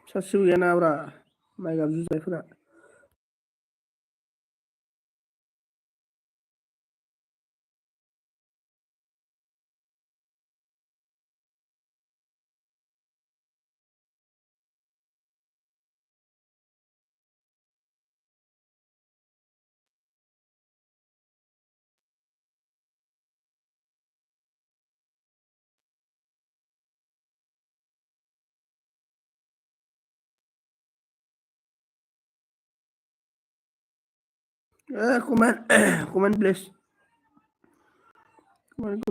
सासेबो गैयाना ब्रा माइ गाबजुजायफोरा। Comment, comment please. Comment.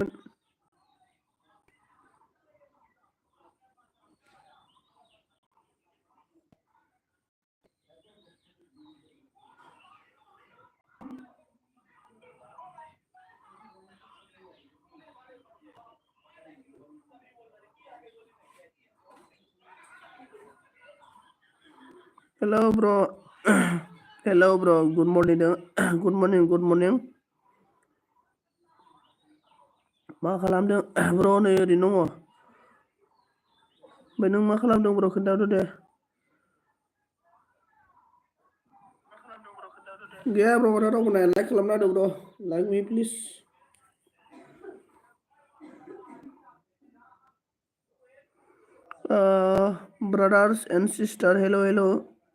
Hello bro. Hello bro. Good morning. Good morning. Good morning. मा खालामदों bro नै ओरैनो दङ। ओमफ्राय नों मा खालामदों bro खोन्थाहरदो दे। गैया bro माथो रावबो नाया लाइक खालामना होदो bro. Like me please. Brothers and sister hello hello.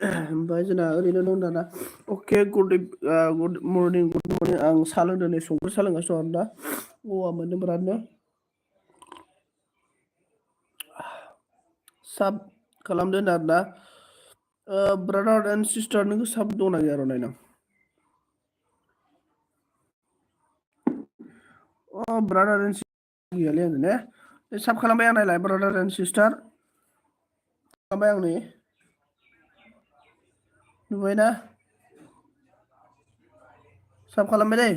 ओमफ्राय जोंना ओरैनो दं दाना अके गुड मर्निं आं साहा लोंदों नै संख्रि साहा लोंगासिनो दं दा गगा मोनदों बिरादनो साब खालामदो होनदों आरोना ब्रादार एन्ड सिस्टार नोङो साब दंना गैया र' नायनां ब्रादार एन्ड सिस्टार गैयालै आङो ने साब खालामबाय आं नायलाय ब्रादार एन्ड सिस्टार खालामबाय आं नै नुबायना साब खालामबाय दै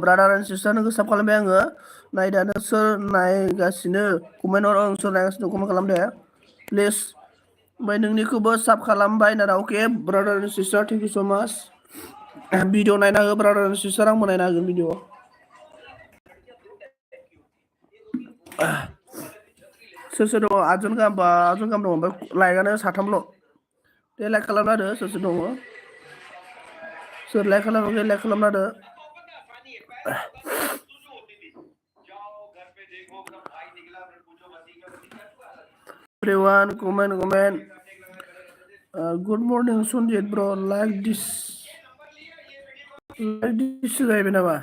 ब्रादार एन्ड सिस्टार नोंखौ साब खालामबाय आङो नायदानो सोर नायगासिनो कमेन्ट हर सोर नायगासिनो कमेन्ट खालाम दे प्लिज ओमफ्राय नोंनिखौबो साब खालामबाय नादा अके brother and sister thank you so' much video नायना हो ब्रादार एन्ड सिस्टार आंबो नायना होगोन भिडिअ सोर सोर दङ आदजन गाहाम दङ ओमफ्राय लाइकआनो साथामल' दे लाइक खालामना होदो सोर सोर दङ सोर लाइक खालामाखै लाइक खालामना होदो everyone comment good morning Sunjit bro like this जाहैबाय नामा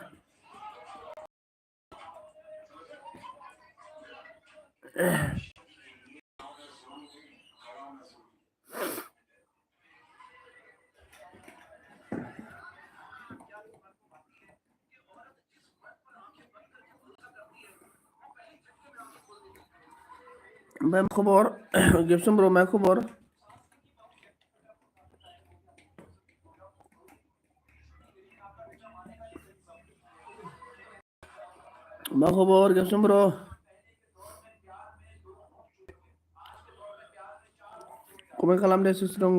ओमफ्राय मा खबर गेबसन ब्र मा खबर मा खबर गेबसन ब्र Komen खालामदो सोर सोर दङ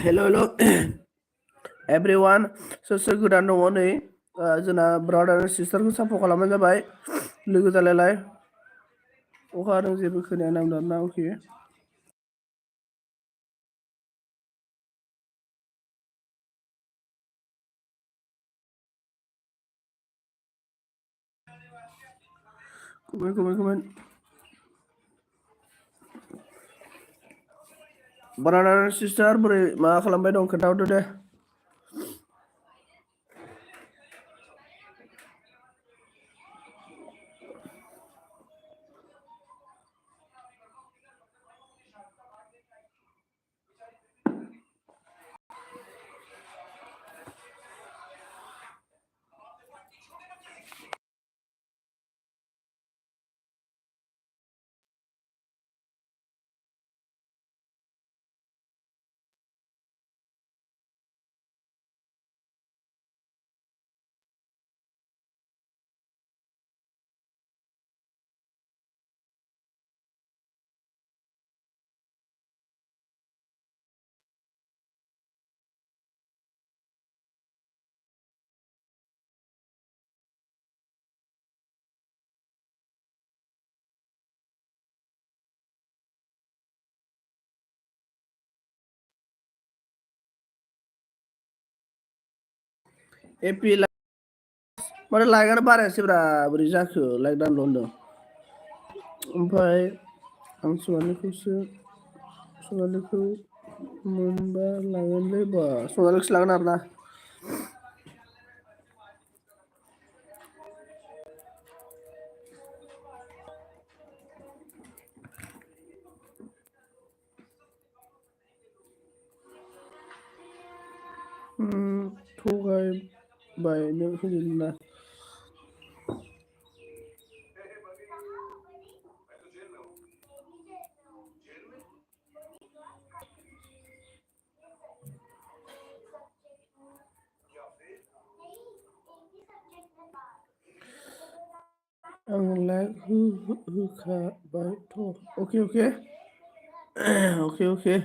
hello hello everyone सोर सोर गोदान दङ नै जोंना ब्रादार आरो सिस्टारखौ सापर्ट खालामनाय जाबाय लोगो जालायलाय अखा हादों जेबो खोनाया नांदों ना अके komen ब्रादार आरो सिस्टार बोरै मा खालामबाय दं खोन्थाहरदो दे एपि माने लाइकआनो बारायासैब्रा बोरै जाखो लाइक दानल' होनदों ओमफ्राय आं सनालिखौ मोनबा लागोनलै बा सनालिखौसो लागोन आरोना थगायबाय नों होनोना आं लाइक होखाबायथ' अके अके अके अके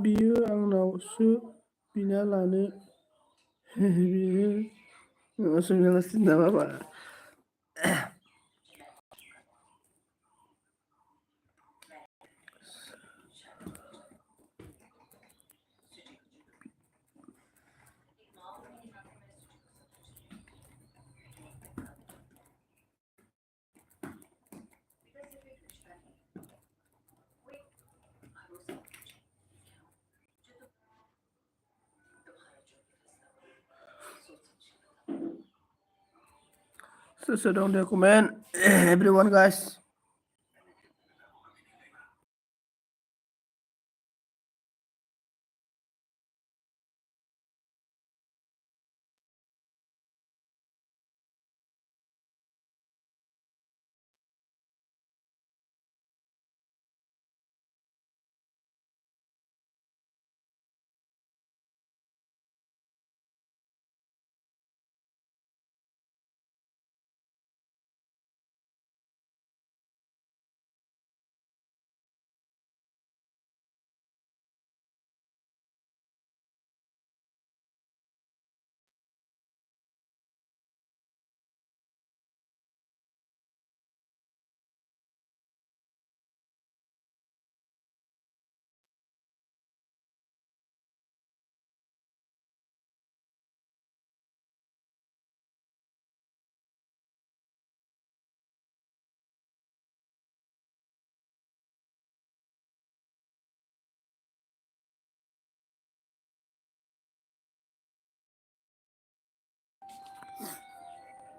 बियो आंनावसो बिना लानो बियो सोंगासिनो नामा So don't comment everyone guys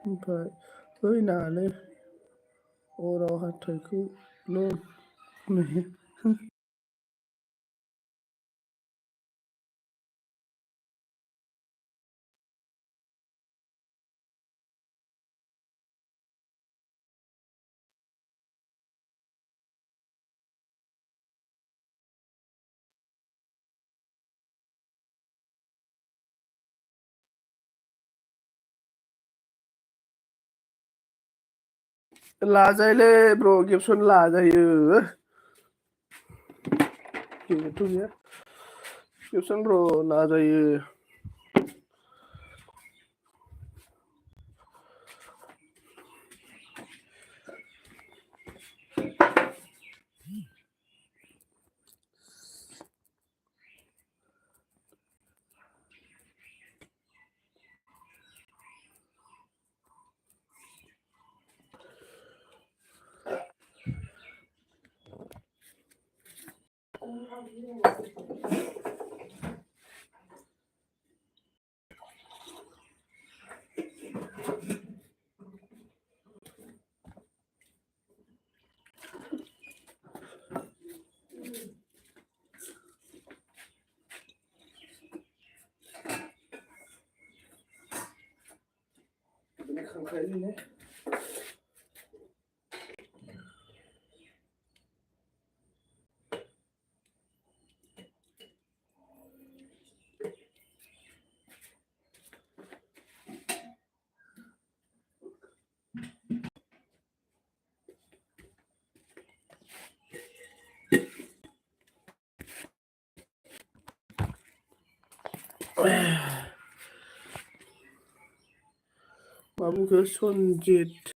ओमफ्राय फैनानै अराव हाथाइखौ ल' लाजायोलै ब्र' गिबसन लाजायो जेबोथ' गैया गिबसन ब्र' लाजायो Ini खांख्राइ लै मा बुंखो सनजित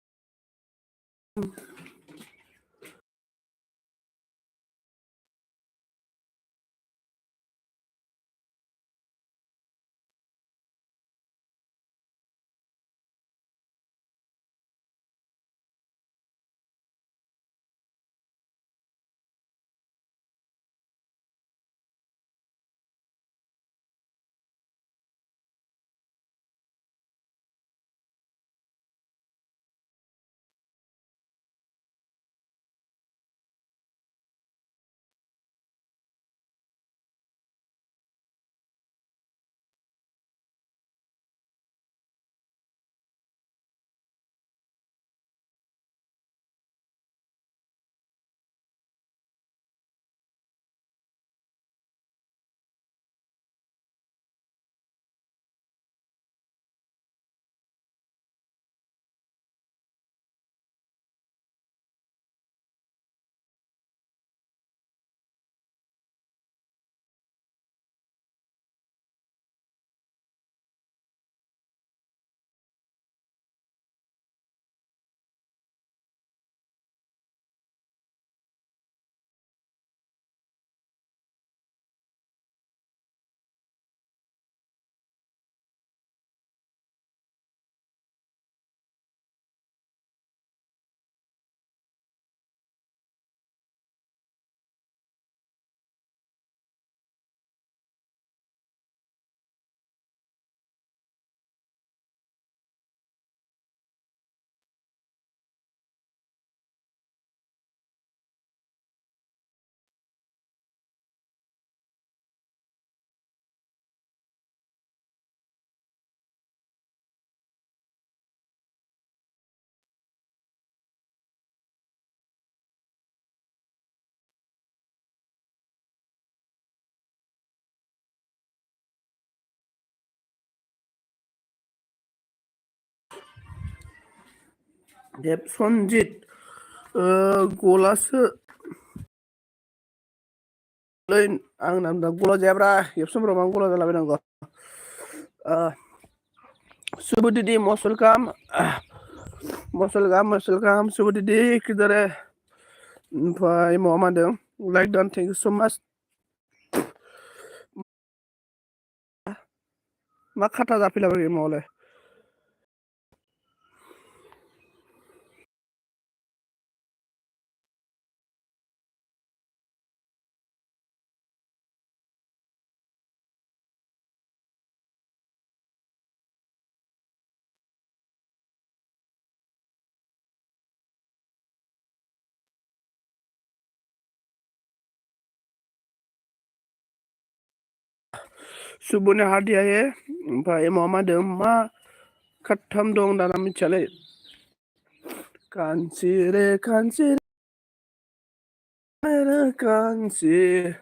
देब सनजित गलासो लै आं नामदा गला जायाब्रा गिबसन ब्र' मा गला जालाबायनांगौ शुभदिदि मसलगाम शुभदिदि किधर है ओमफ्राय माबा मा होनदों like don thank you so' माच मा खाथा जाफैलाबायो माबालाय सुबुनि हादियाये ओमफ्राय मा दं मा खाथाम दं दाना मिथियालै कानसि रे कानसि रे कानसि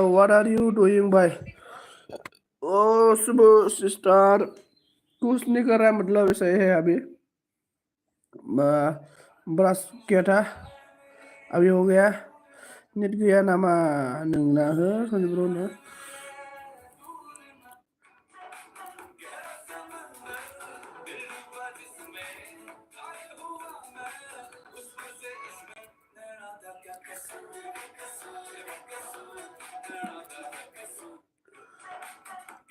what are you doing भाई ओ सुबह सिस्टर कुछ नहीं कर रहा है मतलब ऐसा है अभी ब्रश किया था अभी हो गया नेट गया नामा नोंना हो संजोब्रो ने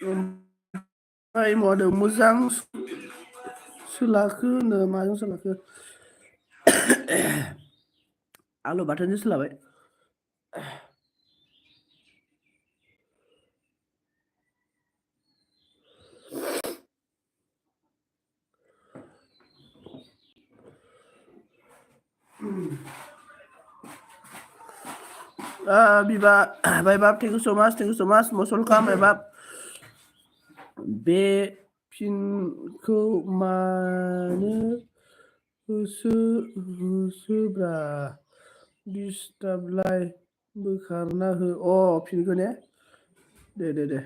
ओमफ्राय मादो मोजां सोलाखो नो माजों सोलाखो आलु बाथोनजों सोलाबाय बिबा बाय बाप थेंक यू सो माच मसलखा बाय बाप बे फिनखौ मानो होसोब्रा डिस्टार्बलाय बोखारना हो फिनखौ ने दे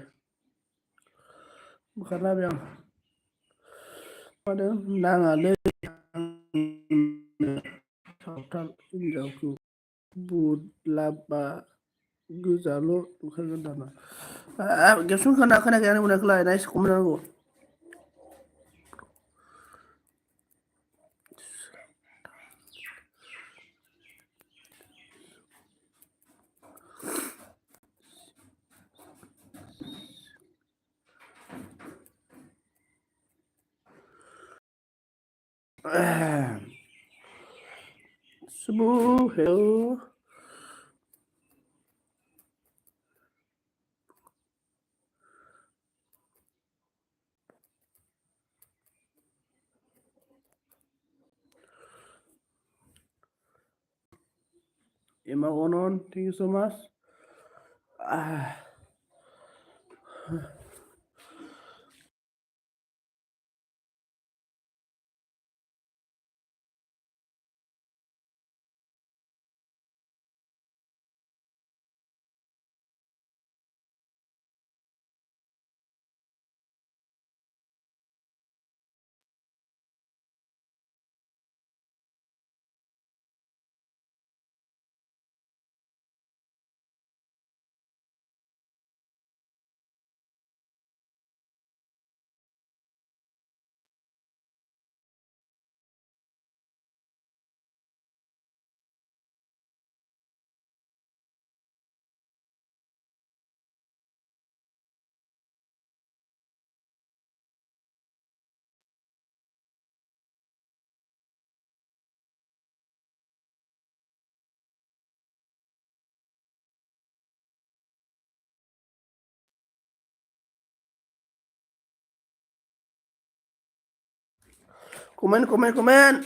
बोखारना होबाय आं मादों नाङालै सावथाल हिनजावखौ बुदलाबा गोजाल' ओंखारगोन दाना गेबसन खोनायाखै आंनि बुंनायखौलाय नायस कमेन्ट नांगौ subuh hello Emma Onon thank you so much komen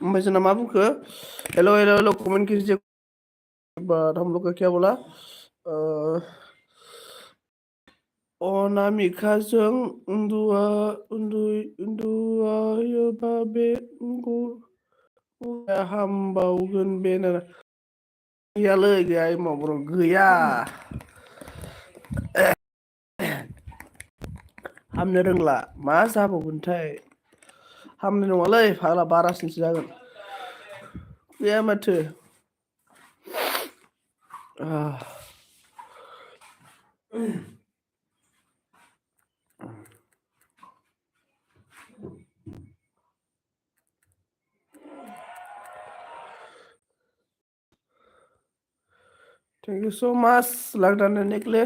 ओमफ्राय जोंना मा बुंखो हेलो कमेन्ट कीजिए बट हम लोग का क्या बोला अनामिकाजों उन्दुयोबा बे हामबावगोन बे गैयालै गैया इमाव गैया हामनो रोंला मा जाबावगोनथाय हामनाय नङालै फाग्ला बारासिनसो जागोन गैया माथो thank you so much लागदान necklace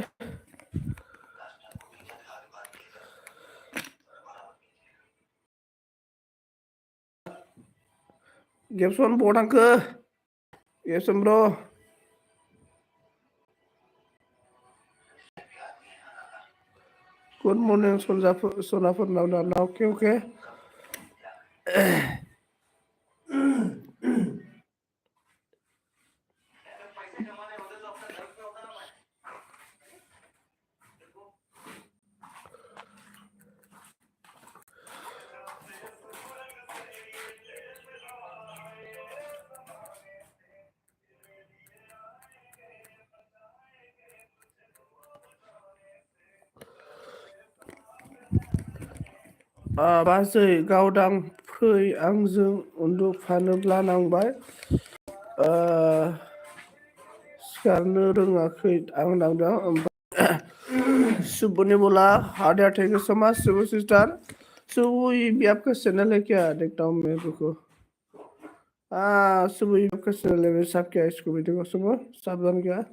गेबसन बहा थांखो गेबसन ब्र गुड मर्निं सनाफोरनाव दाना अके बाजै गावदां फै आंजों उन्दुफानोब्ला नांबाय सिखारनो रोङाखै आं नांदों सुबुनि बोला heart thank you so much Subu sister Subu ये आपका चैनल है क्या देखता हूँ मैं रुको सुबु ये आपका चैनल है मेरे साथ क्या है इसको भी देखो सुबु सावधान क्या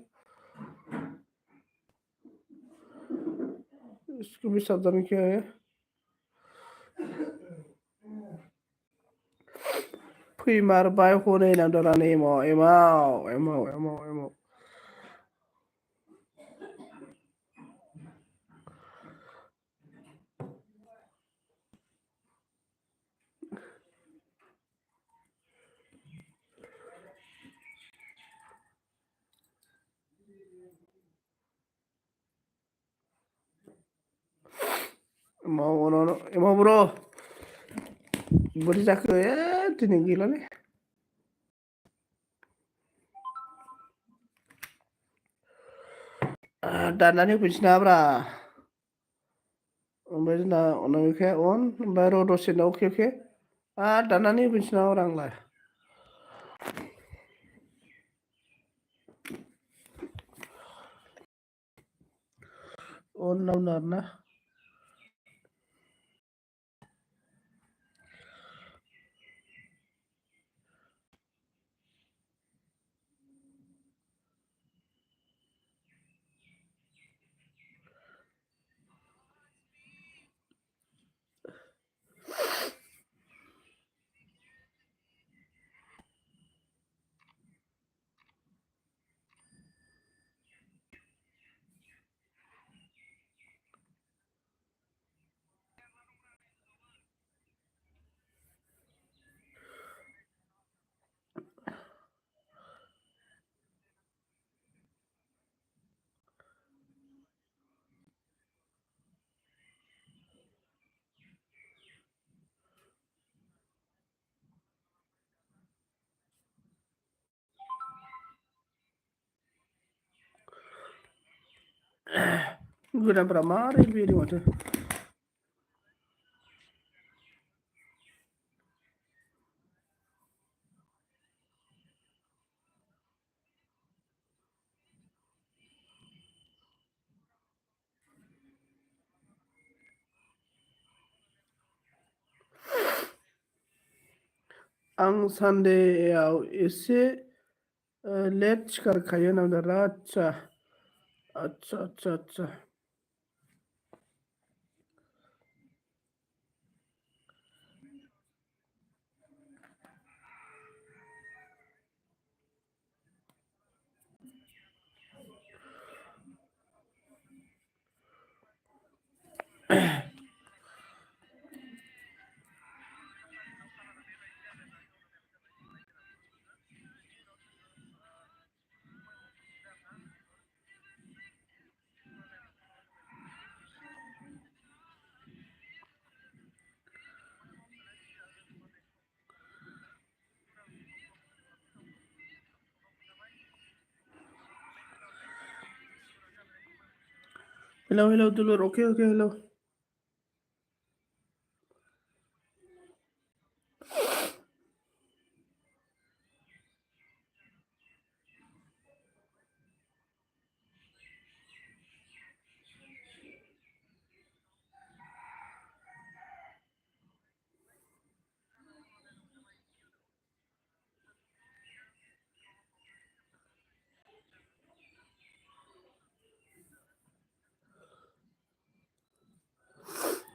इसको भी सावधान क्या है फैमारबाय हनै नांदराने एमाव एमाव एमाव एमाव एमाव एमाव ब्रो बोरै जाखो दिनै गैलालै दाननानै होफैनोसै नाब्रा ओमफ्राय जोंना अनामिकाया अन ओमफ्राय र' दसेनो अके अके दाननानै होफैनोसै नाब्रा आंलाय अन नावनो आरोना गोदानफ्रा मारै बेरो माथो आं सानडेआव एसे लेट सिखारखायो नांदों आदसा आदसा आदसा आदसा हेलौ हेलौ दुलुर अके अके hello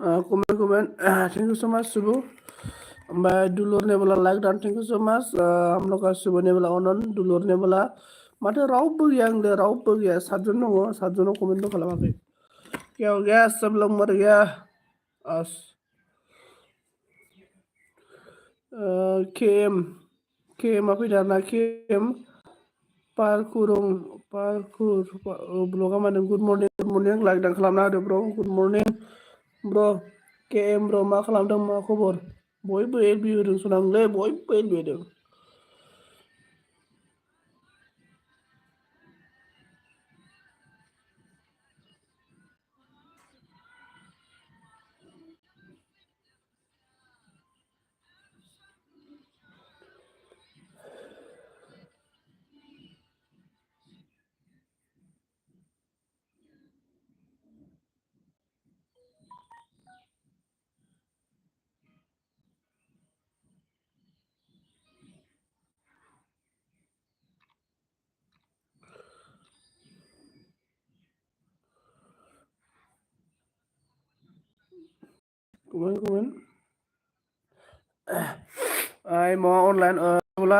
comment thank you so much Subu ओमफ्राय दुलुर ने बोला like done thank you so much हम लोग का सुबु ने बोला अनन दुलुर ने बोला माथो रावबो गैया आंजों रावबो गैया सातजन दङ सातजनाव कमेन्टबो खालामाखै क्या हो गया सब लोग मर गया KM KM apa dah nak KM parkur blog mana good morning like dan kalam ada bro good morning bro KM bro ma kalam dong ma khobor boy boy biru sunang le boy boy biru komen I मैं online बोला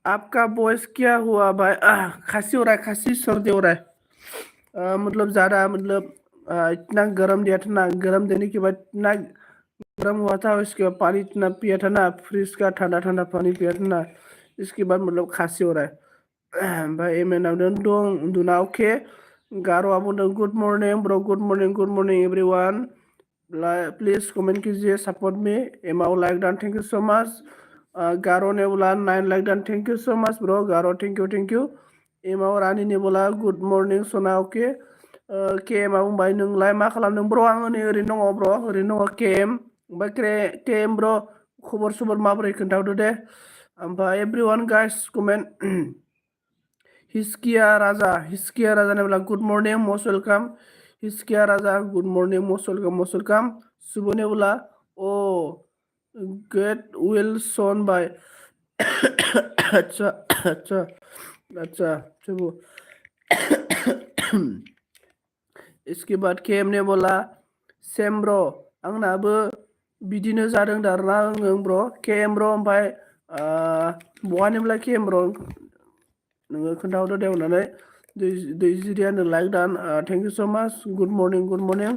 आपका voice क्या हुआ भाई खांसी हो रहा है खांसी सर्दी हो रहा है मतलब ज़्यादा मतलब इतना गर्म दिया था ना गर्म देने के बाद इतना गर्म हुआ था उसके बाद पानी इतना पिया था ना फ्रिज का ठंडा ठंडा पानी पिया था ना इसके बाद मतलब खांसी हो रहा है भाई मैं नाम दong उन्दुना ओके गारो आप good morning bro good morning everyone please comment कीजिए सपोर्ट में एमाउ like done thank you so much Garo ने बोला 9 like done thank you so much bro Garo thank you एमाउ रानी ने बोला गुड मॉर्निंग सोना ओके केएम आ बुंबाय नोंलाय मा खालामदों ब्रो आं नै ओरैनो दङ ब्रो ओरैनो दङ केएम ओमफ्राय केएम ब्रो खबर सबर माबोरै खोन्थाहरदो दे ओमफ्राय एभ्रिवान गाइस कमेन्ट हिस्किया राजा ने बोला गुड मॉर्निंग मोस्ट वेलकम हिस्किया राजा गुड मॉर्निंग मोस्ट वेलकम सुबह ने बोला ओ गेट वेल सोन बाय अच्छा अच्छा अच्छा सुबह इसके बाद केएम ने बोला सेम ब्रो आंनाबो बिदिनो जादों दारना आङो ब्रो केएम ब्रो ओमफ्राय बहानिब्ला केएम ब्रो नोङो खोन्थाहरदो दे अननानै दैजिरियानो like done thank you so much good morning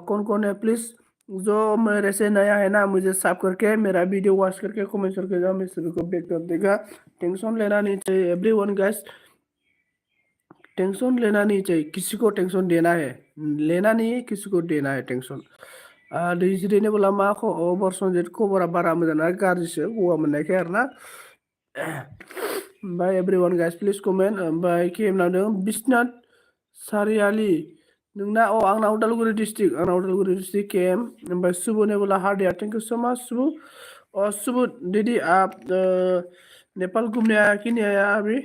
कौन है प्लीज जो मेरे से नया है ना मुझे सब करके मेरा वीडियो वॉच करके कमेंट करके जाओ मैं सभी को बैक कर देगा टेंशन लेना नहीं चाहिए एवरीवन गाइस टेंशन लेना नहीं चाहिए किसी को टेंशन देना है लेना नहीं है किसी को देना है टेंशन दैजिरियानो बोला मा खबर सनजित खबरा बारा मोजां ना गाज्रिसो गगा मोननायखाय आरोना ओमफ्राय एभ्रिवान गाइस प्लिज कमेन्ट ओमफ्राय केएम नांदों बिश्वनाथ सारियालि नोंना आंना उदालगुरि डिस्ट्रिक्ट केएम ओमफ्राय सुबु ने बोला हार्दिया थैंक यू सो मच सुबु सुबु दीदी आप नेपाल घूमने आया कि नहीं आया अभी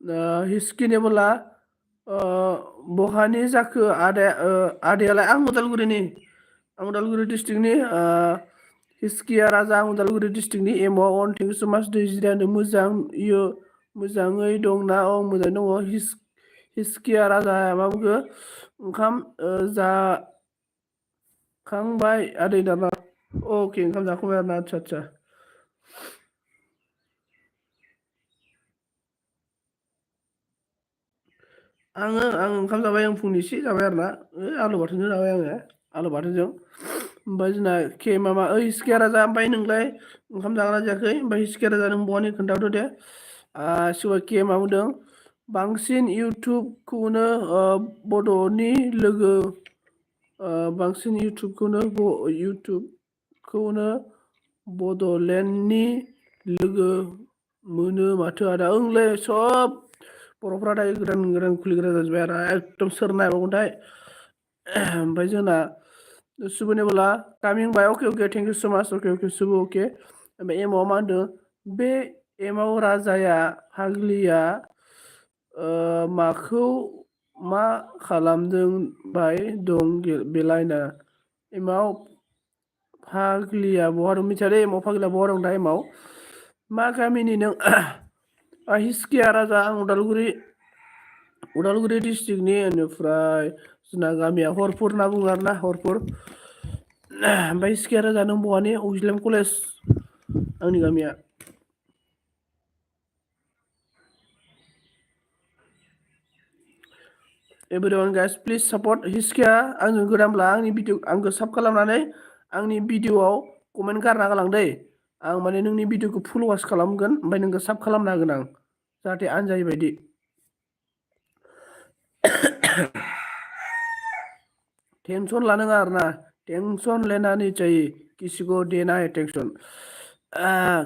हिस्की ने बोला बहानि जाखो आदायालाय आं उदालगुरि डिस्ट्रिक्टनि हिस्किया राजा आं उदालगुरि डिस्ट्रिक्टनि एमअ अन थेंक इउ सो माच दैजिरियानो मोजाङै दंना मोजाङै दङ हिस्किया राजाया मा बुङो ओंखाम जाखांबाय आदै दाना अके ओंखाम जाखांबाय आरोना आदसा आं ओंखाम जाबाय आं फुंनि एसे जाबाय आरोना आलु बाथोनजों जाबाय आङो आलु बाथोनजों ओमफ्राय जोंना के मामा हिस्किया राजा ओमफ्राय नोंलाय ओंखाम जागोना जायाखै ओमफ्राय हिस्किया राजा नों बहानि खोन्थाहरदो दे सिगां के मा बुंदों बांसिन इउटुबखौनो बड'नि लोगो बांसिन इउटुबखौनो बड'लेण्डनि लोगो मोनो माथो आदा ओंलै सब बर'फ्रा दायो गोदान खुलिग्रा जाजोब्बाय आरो एकदम सोर नायबावगोनथाय ओमफ्राय जोंना सुबुनि बोला कामिं बाय अके थेंक इउ सो माच अके सुबु अके ओमफ्राय एमाव मा होनदों बे एमाव राजाया फाग्लिया माखौ मा खालामदों बाय दं बेलायना एमाव फाग्लिया बहा दं मिथिया दे एमाव फाग्लिया बहा दं दा एमाव मा गामिनि नों हिस्किया राजा आं उदालगुरि डिस्ट्रिक्टनि बेनिफ्राय जोंना गामिया हरपुर होनना बुङो आरोना हरपुर ओमफ्राय हिस्किया राजा नों बहानि अक्जिलेम कलेज आंनि गामिया। Everyone guys please support Hiskia आंजों गोदानब्ला आंनि भिडिअ आंखौ साब खालामनानै आंनि भिडिअआव कमेन्ट गारना गालां दै आं माने नोंनि भिडिअखौ फुल वाच खालामगोन ओमफ्राय नोंखौ साब खालामना होगोन आं जाहाथे आनजायै बायदि टेंशन लानो आरो ना टेंशन लेना नहीं चाहिए किसी को देना है टेंशन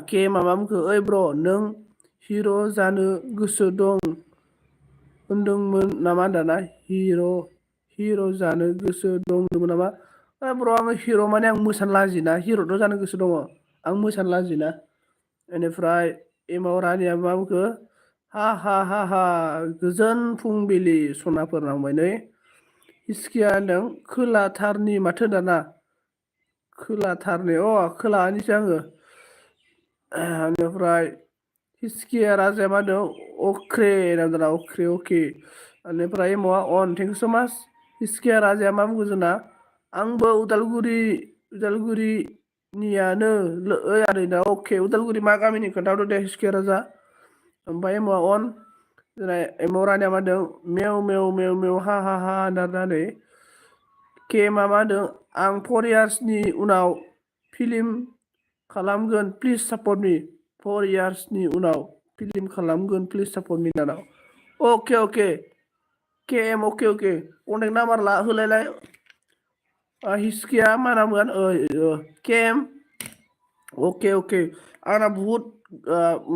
के माबामोनखौ ओइ ब्र नों हिर' जानो गोसो दं होनदोंमोन नामा दाना हिर' जानो गोसो दंमोन नामा ब्र आङो हिर' माने आं मोसानो लाजिना हिर'थ' जानो गोसो दङ आं मोसानो लाजिना बेनिफ्राय एमाव रानिया मा बुंखो हा हा हा हा गोजोन फुंबिलि सनाफोर नांबाय नै हिसकिया होनदों खोलाथारनि माथो दाना खोलाथारनि खोलाहानिसो आङो बेनिफ्राय हिसकिया राजाया मा होनदों अख्रे होनदों अख्रे अके बेनिफ्राय एमावा अन थेंक इउ स' माच हिसकिया राजाया मा बुंगो जोंना आंबो उदालगुरिनियानो ओइ आदैना अके उदालगुरि मा गामिनि खोन्थाहरदो दे हिसकिया राजा ओमफ्राय एमावा अन जोंना एमाव रानिया मा होनदों मेव मेव मेव मेव हा हा हा होननानै के मा होनदों आं 4 इयार्सनि उनाव फिल्म खालामगोन प्लिज सापर्ट मी 4 इयार्सनि उनाव फिल्म खालामगोन प्लिज सापर्ट मी दाना अके अके के एम अके अके कन्टेक्ट नाम्बार होलायलाय हिसकिया मा नामगोन के एम अके अके आंना बुहुत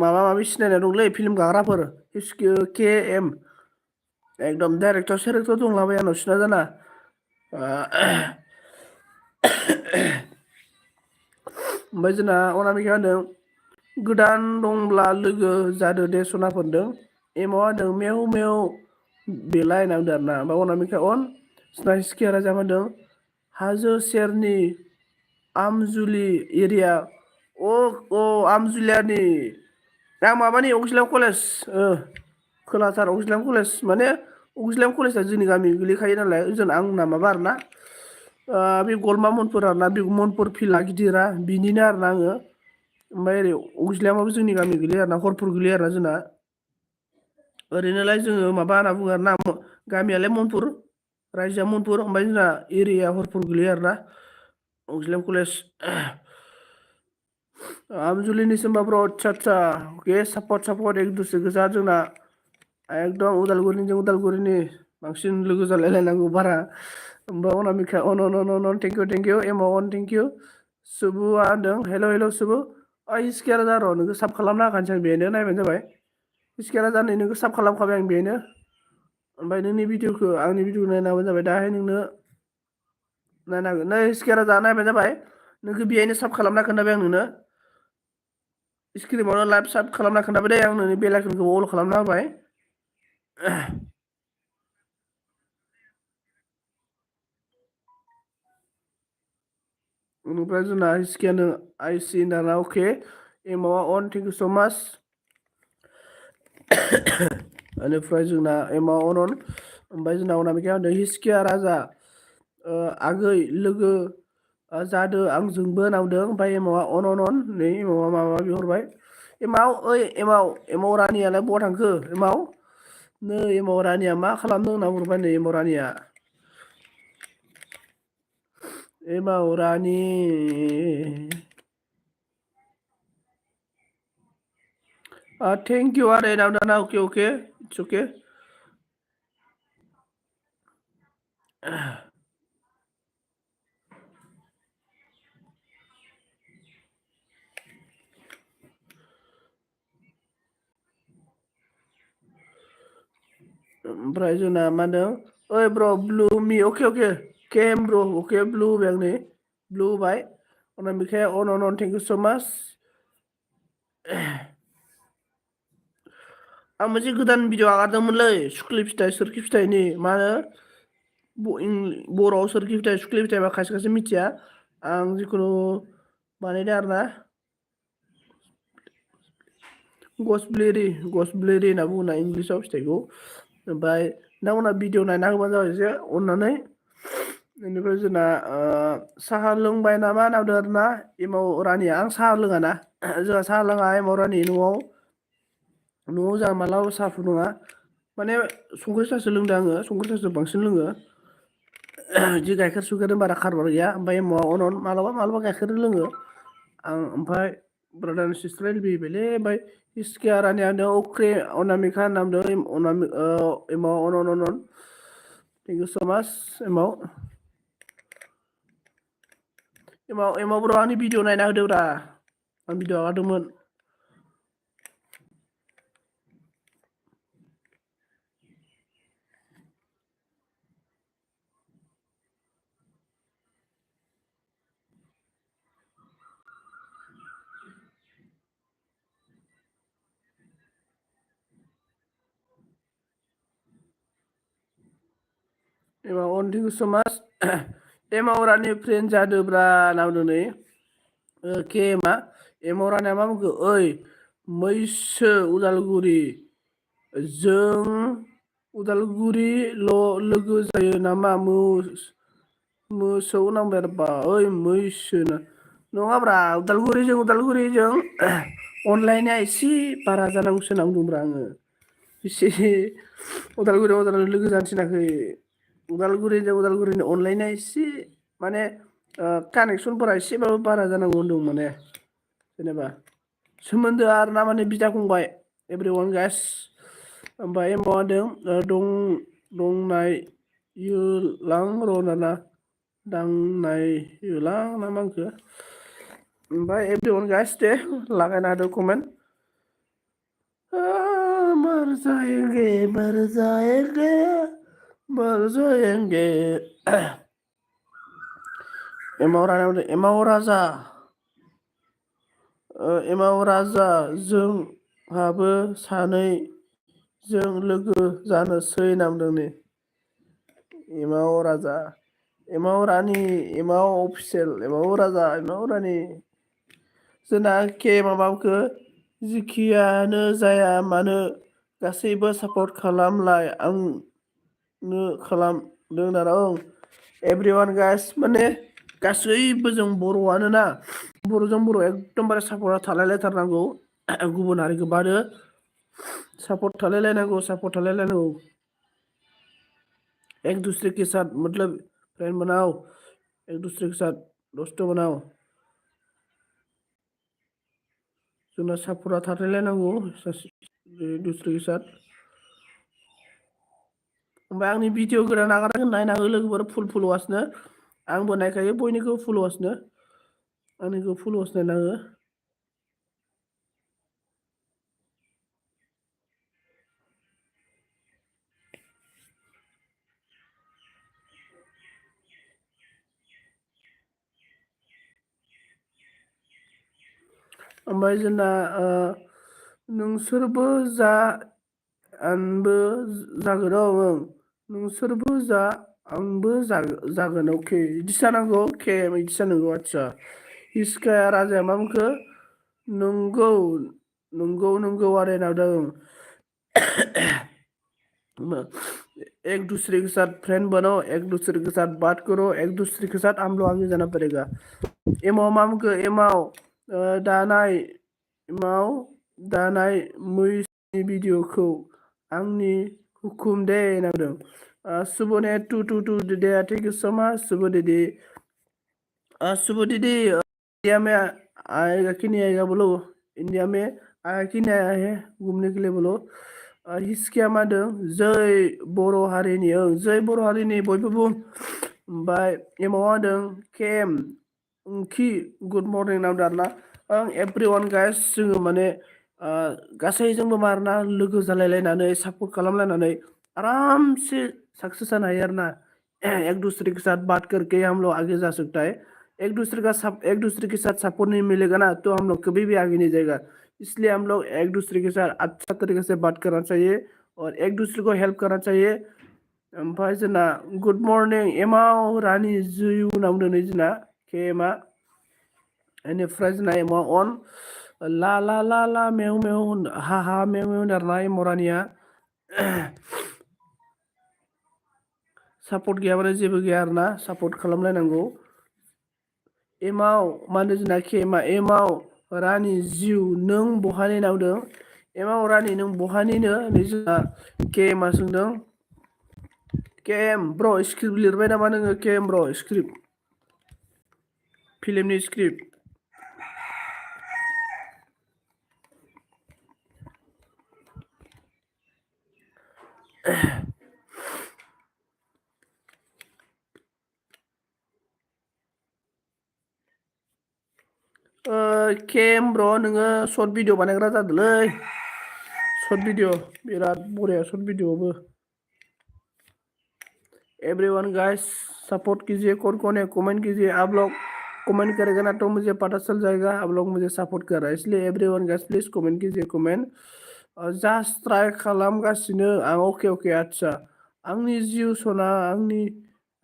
माबा माबि सिनायनाय दंलै फिल्म गाग्राफोर के एम एकदम डाइरेक्टर सेरेक्टर दंलाबाय आंनाव सिना जाना ओमफ्राय जोंना अनामिका होनदों गोदान दंब्ला लोगो जादो दे सनाफोरदों एमाव होनदों मेव मेव बेलाय होनना बुंदों आरोना ओमफ्राय अनामिका अन जोंना हिसकिया राजा होनदों हाजो सेरनि आमजुलि एरिया आमजुलियानि आं माबानि अक्जिलेम कलेज खोलाथार अक्जिलेम कलेज माने अक्जिलेम कलेजआ जोंनि गामि गोलैखायो नालाय ओजों आंना माबा आरोना बे गलमा मनफोर आरोना बे मनफोर फिल्डआ गिदिरा बिनिनो आरोना आङो ओमफ्राय ओरै अक्जिलेमाबो जोंनि गामि गोलैयो आरोना हरफोर गोलैयो आरोना जोंना ओरैनोलाय जोङो माबा होनना बुङो आरोना गामियालाय मनपुर रायजोआ मनपुर ओमफ्राय जोंना एरिया हरफोर गोलैयो आरोना अक्जिलेम कलेज आमजुलिनि सोमबाफ्राव आदसा के सापर्ट एक दुसरे गोजा जोंना एकदम उदालगुरिनि बांसिन लोगो जालायलायनांगौ बारा ओमफ्राय अनामिका अन थेंक इउ एमाव अन थेंक इउ सुबुआ होनदों हेल' सुबु हिसकिया राजा र' नोंखौ साब खालामना होखानोसै आं बेनो नायबानो जाबाय हिसकिया राजा नै नोंखौ साब खालामखाबाय आं बेनो ओमफ्राय नोंनि भिडिअखौ आंनि भिडिअ नायनाबानो जाबाय दाहाय नोंनो नायनांगोन नै हिसकिया राजा नायबानो जाबाय नोंखौ बेहायनो साब खालामना खोन्थाबाय आं नोंनो स्क्रिमावनो लाइभ साब खालामना खोन्थाबाय दे आं नोंनि बेल आइकनखौ अल खालामना होबाय बेनिफ्राय जोंना हिसकियानो आइसि दाना अके एमावा अन थेंक इउ स' माच बेनिफ्राय जोंना एमाव अन ओमफ्राय जोंना अनामिका होनदों हिसकिया राजा आगै लोगो जादो आंजोंबो नावदों ओमफ्राय एमावा अन नै एमावा माबा बिहरबाय एमाव ओइ एमाव रानियालाय बहा थांखो एमाव नै एमाव रानिया मा खालामदों होनना बुंबाय नै एमाव रानिया एमाव रानि थेंक इउ आरे दाना अके इट्स अके ओमफ्राय जोंना मा होनदों ओइ ब्र ब्लु मी अके केम ब्र अके ब्लु होबाय आं नै ब्लु होबाय अनामिकाया अन थेंक इउ स' माच आं मोनसे गोदान भिडिअ आगारदोंमोनलै सुख्लि फिथाइ सोरखि फिथाइनि मा होनो बर'आव सोरखि फिथाइ सुख्लि फिथाइ बा खायसे खायसे मिथिया आं जिखुनु बानायदों आरोना गसब्लेरि होनना बुङोना इंलिसाव फिथाइखौ ओमफ्राय नोंथांमोना भिडिअ नायना होबानो जाबाय एसे अननानै बेनिफ्राय जोंना साहा लोंबाय नामा होनना बुंदों आरोना एमाव रानिया आं साहा लोङाना जोंहा साहा लोङा एमावरानि न'आव जोंहा मालाबा साहा फुदुङा माने संख्रि साहासो लोंदों आङो संख्रि साहासो बांसिन लोङो बिदि गाइखेर सुखेरजों बारा खारबार गैया ओमफ्राय एमावा अनन मालाबा गाइखेर लोङो आं ओमफ्राय ब्रादार एन्ड सिस्टार लुबैबायलै ओमफ्राय इसके रानियानो अख्रे अनामिका नाम दं एमाव अनन थेंक इउ स' माच एमाव ब्र' आंनि भिडिअ नायना होदोब्रा आं भिडिअ आगारदोंमोन एमाव अन थेंक इउ स' माच एमावरानि फ्रेन्ड जादोब्रा नावदों नै केमा एमावरानिया मा बुंखो ओइ मैसो उदालगुरि जों उदालगुरिल' लोगो जायो नामा मोसौ नांबाय आरोबा ओइ मैसो नङाब्रा उदालगुरिजों अनलाइना एसे बारा जानांगौसो होनना बुंदोंब्रा आङो एसे उदालगुरियाव लोगो जानो थिनाखै उदालगुरिनि अनलाइना एसे माने कानेक्सनफोरा एसेबाबो बारा जानांगौ होनदों माने जेनेबा सोमोन्दोआ आरो ना माने बिदा फंबाय एभ्रि वान गाइस ओमफ्राय माबादों दंनायोलां र' नाना दांनायोलां ना मा होनखो ओमफ्राय एभ्रि वान गाइस दे लागायना होदो कमेन्ट मर जाएंगे एमाव राजा जोंहाबो सानैजों लोगो जानोसै नामदों नै एमाव राजा एमाव रानि एमाव अफिसियेल एमाव राजा एमाव रानि जोंना के माबाखो जिखियानो जाया मानो गासैबो सापर्ट खालामलाय आंनो खालामदों आरो एभ्रिवान गाइस माने गासैबो जों बर'आनो ना बर'जों बर' एकदमबारे सापर्टआ थालायलायथारनांगौ गुबुन हारिखौ बारो सापर्ट थालायलायनांगौ एक दूसरे के साथ मतलब फ्रेंड बनाओ एक दूसरे के साथ दोस्त बनाओ जोंना सापर्टआ थालायलायनांगौ एक दूसरे के साथ ओमफ्राय आंनि भिडिअ गोदान नागारना नायना हो लोगोफोर फुल आंबो नायखायो बयनिखौबो फुलवासनो आंनिखौ फुलवास नायना हो ओमफ्राय जोंना नोंसोरबो जा आंबो जागोन ओं नोंसोरबो जा आंबो जागोन अके बिदिसो जानांगौ के बिदिसो जानांगौ आदसा हिसकाया राजाया मा बुंखो नंगौ आरे नावदों एक दूसरे के साथ फ्रेंड बनो एक दूसरे के साथ बात करो एक दूसरे के साथ हम लोग आगे जाना पड़ेगा एमाव मा बुंखो दानाय मैसोनि भिडिअखौ आंनि हुकुम दे नावदों सुबने 222 दे थैंक यू सो मच सुब दीदी सुब दीदी इंडिया में आएगा कि नहीं आएगा बोलो इंडिया में आया कि नहीं आया है घूमने के लिए बोलो हिसकिया मादों जै बर' हारिनि जै बर' हारिनि बयबो बुं ओमफ्राय एमाव होदों केम ओंखि गुड मर्निं नावदों आरोना एभ्रि वान गाइस जोङो माने गासैजोंबो मारना लोगो जालायलायनानै सापर्ट खालामलायनानै आरामसे सक्सेस जानो हायो आरोना एक दूसरे के साथ बात करके हम लोग आगे जा सकता है एक दूसरे के साथ सपोर्ट नहीं मिलेगा ना तो हम लोग कभी भी आगे नहीं जाएगा इसलिए हम लोग एक दूसरे के साथ अच्छा तरीके से बात करना चाहिए और एक दूसरे को हेल्प करना चाहिए ओमफ्राय जोंना गुड मर्निं एमाव रानि जुयु नावदों नै जोंना केमा बेनिफ्राय जोंना एमाव अन ला मेव हा मेव होनो आरोना एमाव रानिया सापर्ट गैयाबानो जेबो गैया आरोना सापर्ट खालामलायनांगौ एमाव मा होनो जोंना केमा एमाव रानि जिउ नों बहानि नावदों एमाव रानि नों बहानिनो नै जोंहा केएमआ सोंदों केएम ब्र स्क्रिप्ट लिरबाय नामा नोङो केएम ब्र स्क्रिप्ट फिल्मनि स्क्रिप्ट केएम ब्र नोङो सर्ट भिडिअ बानायग्रा जादोलै शॉर्ट वीडियो बिराद बढ़िया शॉर्ट वीडियो भी एवरीवन गाइस सपोर्ट कीजिए कौन है कमेंट कीजिए आप लोग कमेंट करेगा ना तो मुझे पता चल जाएगा आप लोग मुझे सपोर्ट कर रहा है इसलिए एवरीवन गाइस प्लीज कमेंट कीजिए कमेंट जास्ट ट्राई खालामगासिनो आं ओके ओके अच्छा आंनि जिउ सना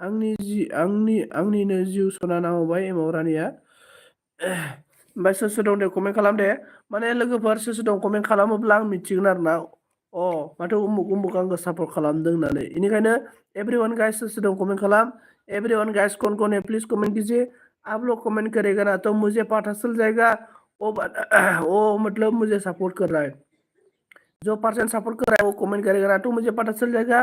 आंनिनो जिउ सना नांबाय एमाव रानिया ओमफ्राय सोर सोर दं दे कमेन्ट खालाम दे माने लोगोफोर सोर सोर दं कमेन्ट खालामोब्ला आं मिथिगोन आरो ना माथो उमुक उमुक आंखौ सापर्ट खालामदों होननानै इनिखायनो एवरीवन गाइस सोर सोर दं कमेन्ट खालाम एवरीवन गाइस कौन है प्लीज कमेंट कीजिए आप लोग कमेंट करेगा ना तो मुझे पता चल जाएगा वो मतलब मुझे सपोर्ट कर रहा है जो पर्सन सपोर्ट कर रहा है वो कमेंट करेगा ना तो मुझे पता चल जाएगा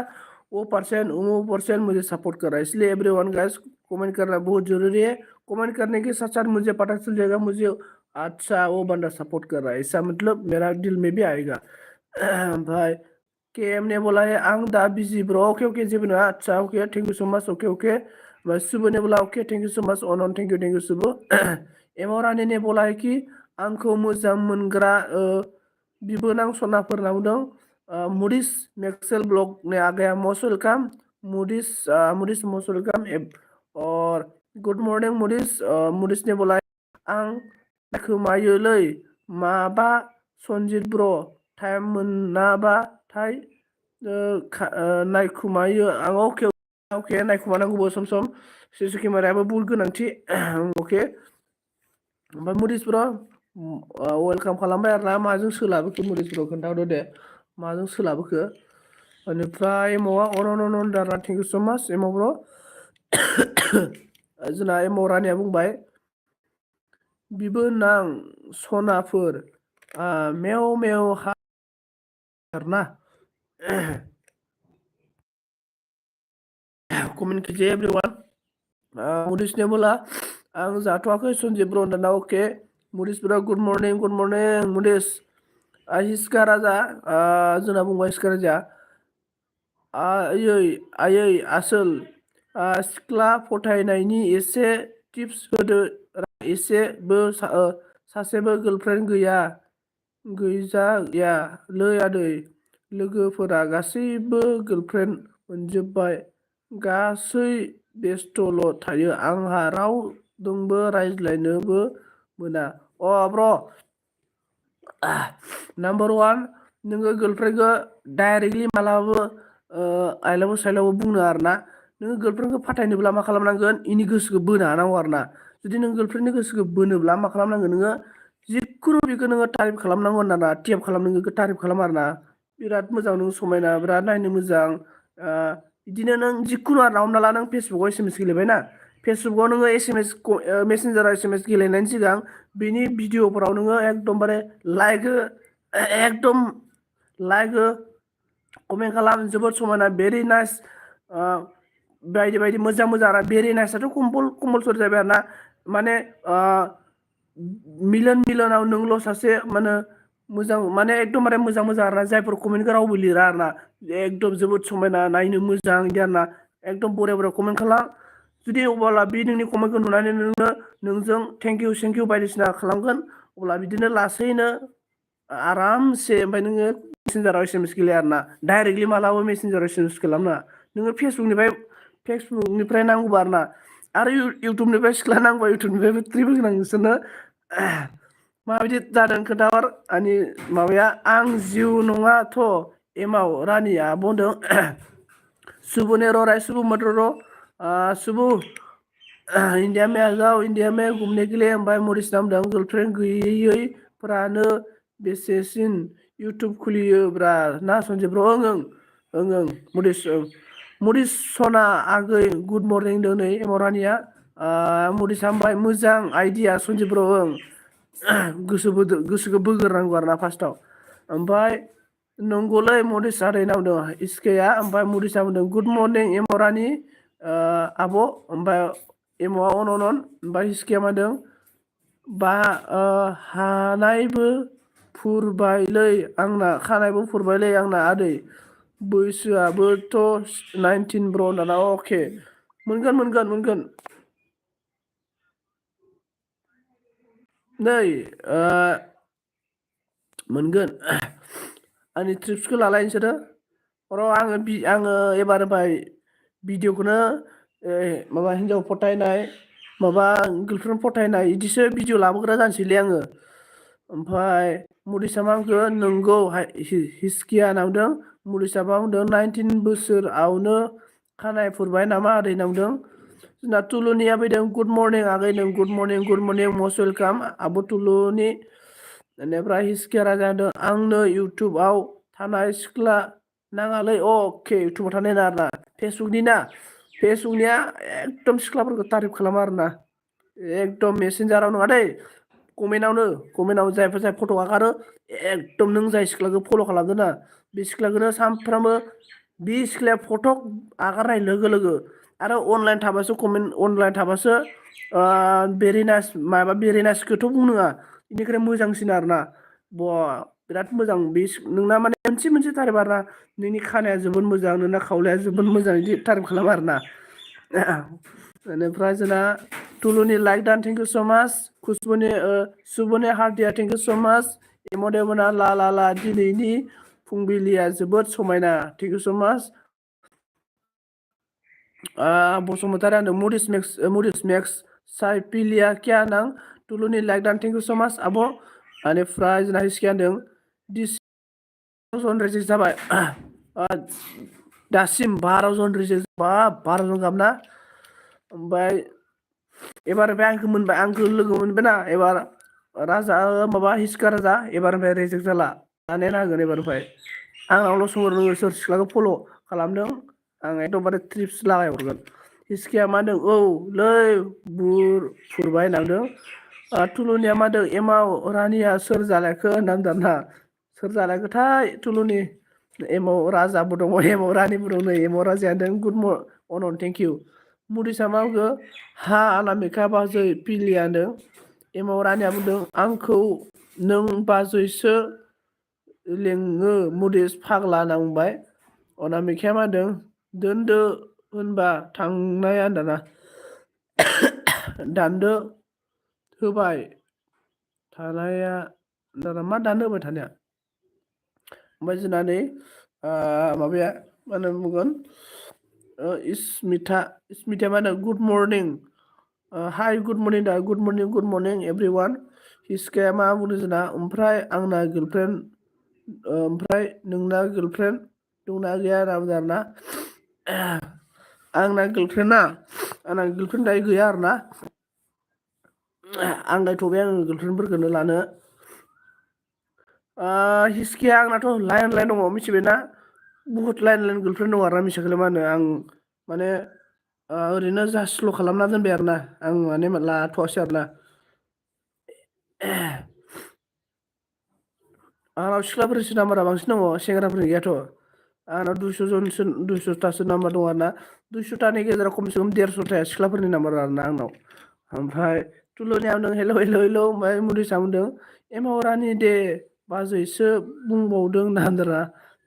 वो पर्सन मुझे सपोर्ट कर रहा है इसलिए एवरीवन गाइस कमेंट करना बहुत जरूरी है कमेंट करने के साथ साथ मुझे पता चल जाएगा मुझे अच्छा वो बंदा सपोर्ट कर रहा है ऐसा मतलब मेरा दिल में भी आएगा भाई केएम ने बोला है आं दा बिजी ब्रो ओके ओके जेबो नङा अच्छा okay thank you so much okay okay भाई सुबु ने बोला okay thank you so much अनन थैंक यू सुबु एमाव रानी ने बोला है कि आंखौ मोजां मोनग्रा बिबोनां सनाफोरनाव दं मुडिस मैक्सेल ब्लॉग ने आ गया मोस्ट वेलकम मुडिस मोस्ट वेलकम और गुड मॉर्निंग मुडिस ने बोला आं खोमायोलै माबा सनजित ब्र टाइम मोनाबाथाय नायखुमायो आं ओके ओके नायखुमानांगौबो सम सम सिसि केमेरायाबो बुहुत गोनांथि ओके ओमफ्राय मुडिस ब्र वेलकाम खालामबाय आरो ना माजों सोलाबोखो मुडिस ब्र खोन्थाहरदो दे माजों सोलाबोखो बेनिफ्राय एमावआ अनन दारा थेंक इउ सो माच एमाव ब्र जोंना एमाव रानिया बुंबाय बिबोनां सनाफोर मेव मेव हा आरोना कमेंट कीजिए एवरीवन मुडिस ने बोला आं जाथ'वाखै सन्जिब ब्र दाना ओके मुडिस ब्र गुड मर्निं मुडिस हिस्का राजा जोंना बुंबाय हिस्का राजा आयै आसोल सिख्ला फथायनायनि एसे टिप्स होदो एसेबो सासेबो गार्लफ्रेन्ड गैया लै आदै लोगोफोरा गासैबो गार्लफ्रेन्ड मोनजोब्बाय गासै बेस्थल' थायो आंहा रावजोंबो रायज्लायनोबो मोना ब्र नाम्बार वान नोङो गार्लफ्रेन्डखौ डाइरेक्टलि मालाबाबो आइ लाभ साइलाबो बुंनो आरो ना नोङो गार्लफ्रेन्डखौ फाथायनोब्ला मा खालामनांगोन इनि गोसोखौ बोनो हानांगौ आरो ना जुदि नों गार्लफ्रेन्डनि गोसोखौ बोनोब्ला मा खालामनांगोन नोङो जिखुनु बेखौ नोङो तारिफ खालामनांगौ होनना टिएप खालामनो तारिफ खालाम आरो ना बिराद मोजां नों समायना बिराद नायनो मोजां बिदिनो नों जिखुनु आरो ना हमना ला नों फेसबुकाव SMS गेलेबाय ना फेसबुकाव नोङो SMS मेसेन्जाराव SMS गेलेनायनि सिगां बिनि भिडिअफोराव नोङो एकदमबारे एकदम लाइक कमेन्ट खालाम जोबोद समायना भेरि नाइस बायदि बायदि मोजां मोजां आरो भेरि नाइसआथ' कम्पलसरि जाबाय आरो ना माने मिलियनाव नोंल' सासे माने मोजां माने एकदमबारे मोजां मोजां आरो ना जायफोर कमेन्टखौ रावबो लिरा आरो ना एकदम जोबोद समायना नायनो मोजां बिदि आरो ना एकदम बरिया बरिया कमेन्ट खालाम जुदि अब्ला बे नोंनि कमेन्टखौ नुनानै नोंजों थेंक इउ बायदिसिना खालामगोन अब्ला बिदिनो लासैनो आरामसे ओमफ्राय नोङो मेसेन्जाराव SMS गेलेया आरो ना डाइरेक्टलि मालाबा मेसेन्जाराव SMS खालामनाङा नोङो फेसबुकनिफ्राय नांगौबा आरो ना आरो इउटुबनिफ्राय सिख्ला नांगौबा इउटुबनिफ्रायबो ट्रिप होगोन आं नोंसोरनो माबायदि जादों खोन्थाहर आंनि माबाया आं जिउ नङाथ' एमाव रानिया बुंदों सुबु ने रो सुबु मत रो सुबु इंडिया में आ जाओ इंडिया में घूमने के लिए ओमफ्राय मरिस नाम दं गार्लफ्रेन्ड गैयैफोरानो बेसेसिन इउटुब खुलियोब्रा ना सन्जय ब्र ओं मुडिस सना आगै गुड मर्निं दोनै एमाव रानिया मुडिस हामबाय मोजां आइडिया सन्जय ब्र गोसोखौ बोग्रोनांगौ आरो ना फार्स्टआव। ओमफ्राय नंगौलै मदिस आदैनाव दं इसकेया। ओमफ्राय मदिसा बुंदों गुड मर्निं एमरानि आब'। ओमफ्राय एमआ अन'नन। ओमफ्राय हिसकिया मा होनदों बा हानायबो फुरबायलै आंना, खानायबो फुरबायलै आंना आदै, बैसोआबोथ' 19 ब्र' दाना। अके मोनगोन मोनगोन मोनगोन नै मोनगोन। आंनि ट्रिप्सखौ लालाय नोंसोरो र' आङो एबारनिफ्राय भिडिअखौनो माबा हिन्जाव फथायनाय, माबा गार्लफ्रेन्ड फथायनाय बिदिसो भिडिअ लाबोग्रा जानोसैलै आङो। ओमफ्राय मदिसा मा बुंखो नोंगौ हिसकिया होनना बुंदों। मदिसा मा बुंदों 19 बोसोरावनो खानाय फुरबाय नामा आदै होनना बुंदों। जोंना तुलुनिया फैदों गुड मर्निं आगै नों गुड मर्निं मस्ट वेलकाम आब' तुलुनि। बेनिफ्राय हिसकिया राजा होनदों आंनो इउटुबाव थानाय सिख्ला नाङालै। अके इउटुबाव थानाय नाङा आरोना, फेसबुकनि ना। फेसबुकनिया एकदम सिख्लाफोरखौ तारिफ खालामो आरोना, एकदम मेसेन्जाराव नङा दै, कमेन्टआव जायफोर जाय फट' आगारो एकदम नों जाय सिख्लाखौ फल' खालामदों ना बे सिख्लाखौनो सानफ्रामबो बे सिख्लाया फट' आगारनाय लोगो लोगो आरो अनलाइन थाबासो कमेन्ट, अनलाइन थाबासो भेरि नाइस माबा भेरि नाइसखौथ' बुंनाङा, बेनिख्रुइ मोजांसिन आरोना। बिराद मोजां बे नोंना माने मोनसे मोनसे थारिफ आरोना, नोंनि खानाया जोबोद मोजां, नोंना खावलाया जोबोद मोजां, बिदि थारिफ खालामो आरोना। बेनिफ्राय जोंना तुलुनि लाइक दान थेंक इउ स' माच। खुसबुनि सुबुनि हार्दिया थेंक इउ स' माच। एमदेमोना ला ला ला दिनैनि फुंबिलिया जोबोद समायना थेंक इउ स' माच। बसुमतारी होनदों मरिस मेक्स साइपिलिया क्या नां तुलुनि लाइक दान थेंक इउ स' माच आब'। बेनिफ्राय जोंना हिसकिया होनदों जन रेजेक्ट जाबाय। दासिम 12 जन रेजेक्ट, 12 जन गाहाम ना। ओमफ्राय एबारनिफ्राय आंखौ मोनबाय, आंखौ लोगो मोनबायना एबार राजा माबा हिसका राजा, एबारनिफ्राय रेजेक्ट जाला, दाननायानो हागोन एबारनिफ्राय। आंनावल' सोंहर नोङो सोर सिख्लाखौ फल' खालामदों, आं एकदमबारे ट्रिप्स लागायहरगोन। हिसकिया मा होनदों औ लै फुरबाय होनना बुंदों। तुलुनिया मा होनदों एमाव रानिया सोर जालायखो होनना बुंदों आरोना। सोर जालायखोथाय तुलुनि, एमाव राजाबो दङ एमाव रानिबो दं। नै एमाव राजाया होनदों गुड अनन थेंक इउ। मदिसा मा बुंखो हा अनामिका बाजै पिलिया होनदों। एमाव रानिया बुंदों आंखौ नों बाजैसो लेङो मदिस फाग्ला होनना बुंबाय। अनामिकाया मा होनदों दोनदो होनबा थांनाया होनदोंना। दानदो होबाय थानाया दाना मा दानदो होबाय थानाया। ओमफ्राय जोंना नै माबाया मा होनना बुंगोन इसमिथा मा होनो good morning hi good morning दा गुड मर्निं एभ्रिवान। हिसकाया मा बुंदों जोंना ओमफ्राय आंना गार्लफ्रेन्ड, ओमफ्राय नोंना गार्लफ्रेन्ड दंना गैया होनना बुंदों आरोना। आंना गार्लफ्रेन्ड दायो गैया आरोना। आंगायथ'बाय आङो गार्लफ्रेन्डफोरखौनो लानो। हिसकिया आंनाथ' लाइन दङ मिथिबायना, बुहुत लाइन गार्लफ्रेन्ड दङ आरोना। मिथियाखैलाय मा होनो आं माने ओरैनो जास्टल' खालामना दोनबाय आरोना, आं माने लाथ'वासै आरोना। आंनाव सिख्लाफोरनिसो नाम्बारा बांसिन दङ, सेंग्राफोरनि गैयाथ'। आंनाव 200थासो नाम्बार दं आरोना। 200थानि गेजेराव खमसे खम 150थाया सिख्लाफोरनि नाम्बार आरोना आंनाव। ओमफ्राय तुलुनिया बुंदों हेल' ओमफ्राय मदिसा बुंदों एमाव रानि दे बाजैसो बुंबावदों होनना होनदोंना।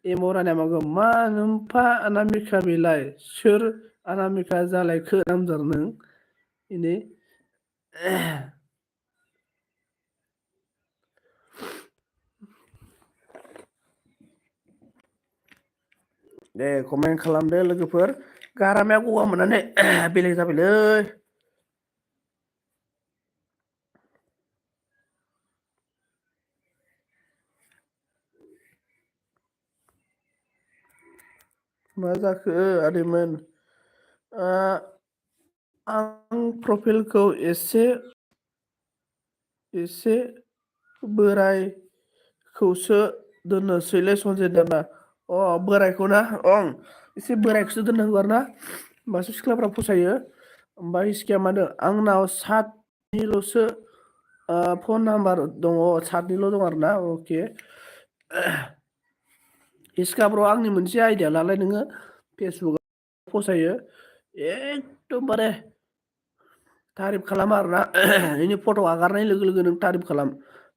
एमाव रानिया मा बुंगोन मा नोमफा अनामिका बेलाय सोर अनामिका जालायखो होनना बुंदों नों इनि। दे कमेन्ट खालामदो लोगोफोर, गारामाया गगा मोननानै बेलेग जाबायलै। मा जाखो आदैमोन? आं प्रफाइलखौ एसे बोरायखौसो दोननोसैलै सनजय दाना। बोरायखौ ना एसे बोरायखौसो दोननांगौ आरोना, होमबासो सिख्लाफ्रा फसायो। ओमफ्राय हिसकिया मा होनदों आंनाव 7निल'सो फन नाम्बार दङ सातनिल' दं आरो ना अके हिसका ब्र आंनि मोनसे आइडिया लालाय नोङो फेसबुकआव फसायो एकदमबारे तारिफ खालाम आरोना नोंनि फट' आगारनाय लोगो लोगो नों तारिफ खालाम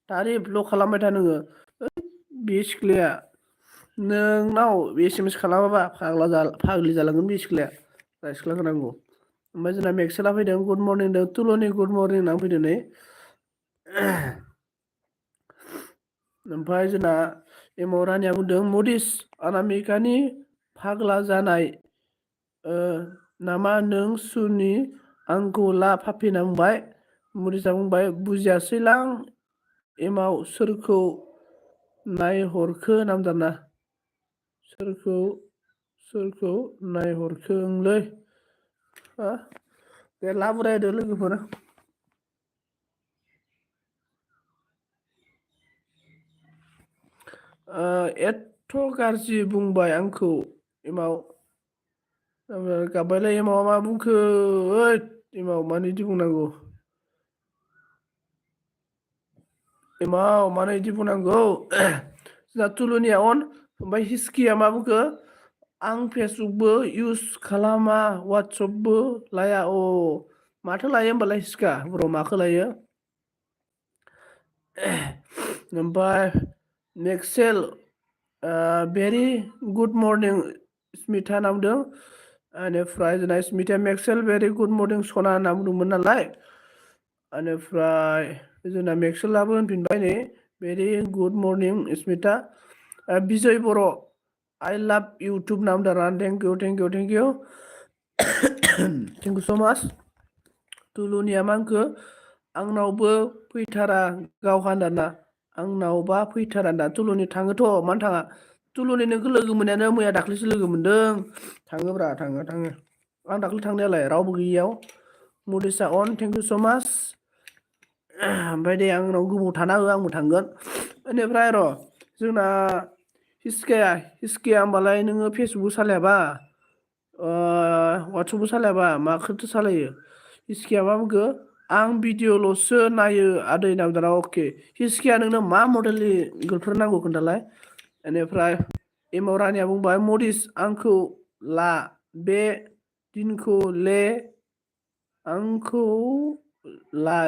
तारिफल' खालामबाय था नोङो बे सिख्लाया नोंनाव SMS खालामाबा फाग्लि जालांगोन बे सिख्लाया जाय सिख्लाखौ नांगौ ओमफ्राय जोंना मेक्सेला फैदों गुड मर्निं दं तुलनि गुड मर्निं होनना फैदों नै ओमफ्राय जोंना एमाव रानिया बुंदों मडिस अनामिकानि फाग्ला जानाय नामा नों सुनि आंखौ ला फाफिना बुंबाय मडिसा बुंबाय बुजियासैलां एमाव सोरखौ नायहरखो नामदारना सोरखौ नायहरखोंलै दे लाबोरायदो लोगोफोर एथ' गाज्रि बुंबाय आंखौ एमाव गाबबायलाय एमावा मा बुंखो ओइ एमाव मानो इदि बुंनांगौ एमाव मानो इदि बुंनांगौ जोंना तुलुनिया अन ओमफ्राय हिस्किया मा बुंखो आं फेसबुकबो इउज खालामा वाट्सएपबो लाया माथो लायो होमबालाय हिस्का बर' माखौ लायो ओमफ्राय नेक्सेल भेरि गुड मर्निं स्मिथा होनना बुंदों बेनिफ्राय जोंना स्मिथा मेक्सेल भेरि गुड मर्निं सना होनना बुंदोंमोन नालाय बेनिफ्राय जोंना मेक्सेलाबो होनफिनबाय नै very good morning Smitha Bijay बर' I love YouTube नाम दारा thank you thank you so माच तुलुनिया मा होनखो आंनावबो फैथारा गावहा दाना आंनावबा फैथारा दा तुलुनि थाङोथ' मानो थाङा तुलुनि नोंखौ लोगो मोननायानो मैया दाख्लैसो लोगो मोनदों थाङोब्रा थाङो आं दाख्लै थांनायालाय रावबो गैयियाव मडिसा अन थेंक इउ सो माच ओमफ्राय दे आंनाव गोबाव थाना हो आंबो थांगोन बेनिफ्राय र' जोंना हिस्काया होमबालाय नोङो फेसबुक सालायाबा वाट्सएपबो सालायाबा माखौथो सालायो हिस्किया मा बुंखो आं भिडिअ'ल'सो नायो आदै नामदारा अके हिस्किया नोंनो मा मडेलनि गार्लफ्रेन्ड नांगौ खोन्थालाय बेनिफ्राय एमाव रानिया बुंबाय मडिस आंखौ ला बे दिनखौ ले आंखौ ला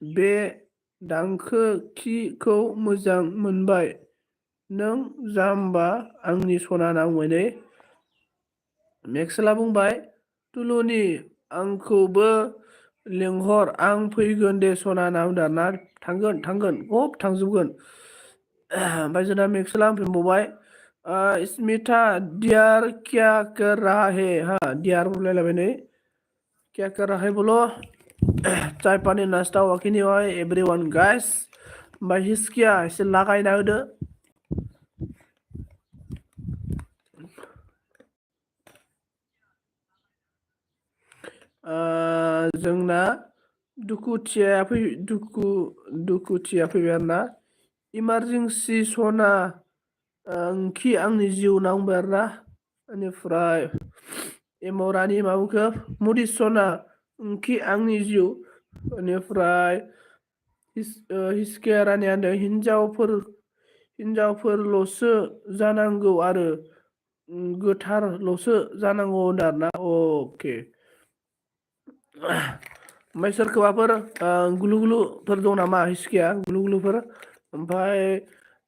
बे दांखो खिखौ मोजां मोनबाय नों जाम्बा आंनि सना होनना बुंबाय नै मेक्सेला बुंबाय तुलुनि आंखौबो लिंहर आं फैगोन दे सना होनना बुंदों आरोना थांगोन गब थांजोबगोन ओमफ्राय जोंना मेक्सेला होनफिनबावबाय स्मिथा डियार क्या कर रहा है हा डियार बुंलायलायबाय नै क्या कर रहा है बोलो चाय पानी नाश्ता वाकिनी है एवरीवन गाइस ओमफ्राय हिस्किया एसे लागायना होदो जोंना दुखुथिया फैबाय आरोना इमारजेन्सि सना ओंखि आंनि जिउ नांबाय आरोना बेनिफ्राय एमाव रानि मा बुंखो मुदि सना ओंखि आंनि जिउ बेनिफ्राय हिस्किया रानिया होनदों हिनजावफोरल'सो जानांगौ आरो गोथारल'सो जानांगौ होनदों आरोना अके ओमफ्राय सोरखौबाफोर गुलुफोर दं नामा हिस्किया गुलुफोर ओमफ्राय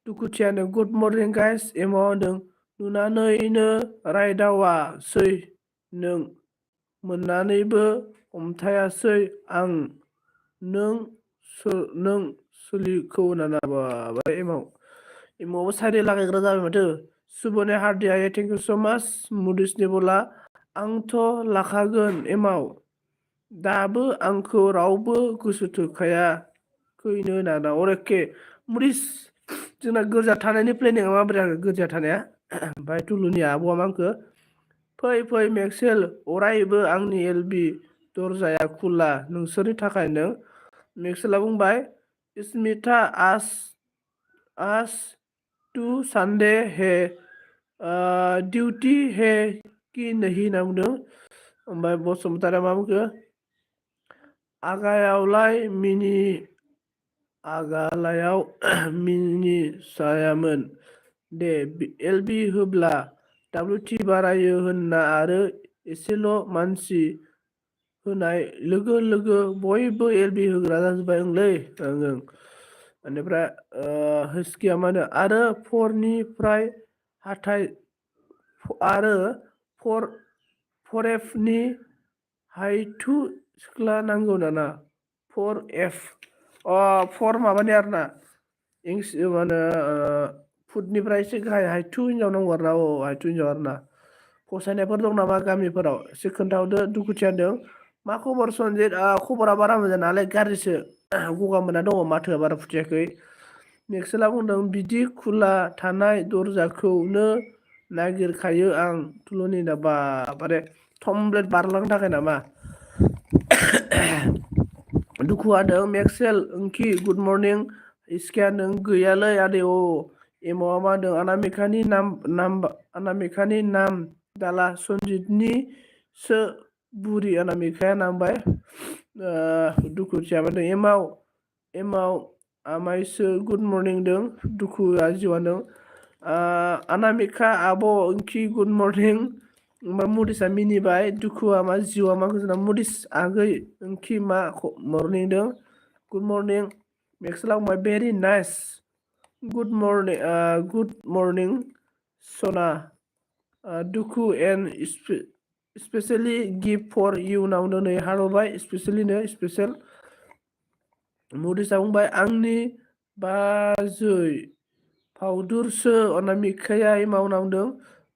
दुखुथियानो गुड मर्निं गाइस एमाव होनदों नुनानैनो रायदावासै नों मोननानैबो हमथायासै आं नों सुलिखौ होनना माबाबाय एमावबो साइड लागायग्रा जाबाय माथो सुबने हार्दिया थेंक इउ सो माच मुडिसनि बला आंथ' लाखागोन एमाव दाबो आंखौ रावबो गोसो थोखायाखैनो होनना अरेके मुडिस जोंना गोरजा थानायनि प्लेनिंआ माबोरै आरो गोरजा थानाया ओमफ्राय तुलुनि आब'आ मा होनखो फै मेक्सेल अरायबो आंनि एलबि दरजाया खुला नोंसोरनि थाखायनो मेक्सेला बुंबाय स्मिथा आस टू सानडे है डिउटी है कि नहीं होनना बुंदों ओमफ्राय बसुमतारिया मा बुंखो आगायावलाय आगालायाव मिनिसायामोन दे एलबि होब्ला WT बारायो होनना आरो एसेल' मानसि होनाय लोगो लोगो बयबो एलबि होग्रा जाजोब्बाय ओंलै ओं बेनिफ्राय हिस्किया मा होनो आरो फरनिफ्राय हाथाय आरो फरेफनि हायथु सिख्ला नांगौ नाना फर माबानि आरोना मा होनो फुटनिफ्राय एसे गाहाय हायथु हिनजाव नांगौ आरोना हायथु हिनजाव आरोना फसायनायफोर दं नामा गामिफोराव एसे खोन्थाहरदो दुखुथिया होनदों मा खबर सनजित खबरा बारा मोजां नालाय गाज्रिसो गगा मोनना दङ माथोआ बारा फुथियाखै नेक्सला बुंदों बिदि खुला थानाय दरजाखौनो नागिरखायो आं थुलुनि दा बारे थमब्लेट बारलांनो थाखाय नामा दुखु हादों मेक्सेल ओंखि गुड मर्निं इसकिया नों गैयालै आदै एमावा मा होनदों अनामिकानि नाम दाला सनजितनि सो बुरि अनामिकाया नांबाय दुखुथिया मा होनदों एमाव आमाइसो गुड मर्निं दों दुखुआ जिउआनो अनामिका आब' ओंखि गुड मर्निं मुदिसा मिनिबाय दुखुआ मा जिउआ मा गोजोना मुदिस आगै ओंखि मा मर्निं दों गुड मर्निं मेक्सला बुंबाय भेरि नाइस गुड मर्निं सना दुखु and specially gift for you नावनो नै हारबाय स्पेसियेल मुदिसा बुंबाय आंनि बाजै फावदुरसो अनामिकाया एमाव नांदों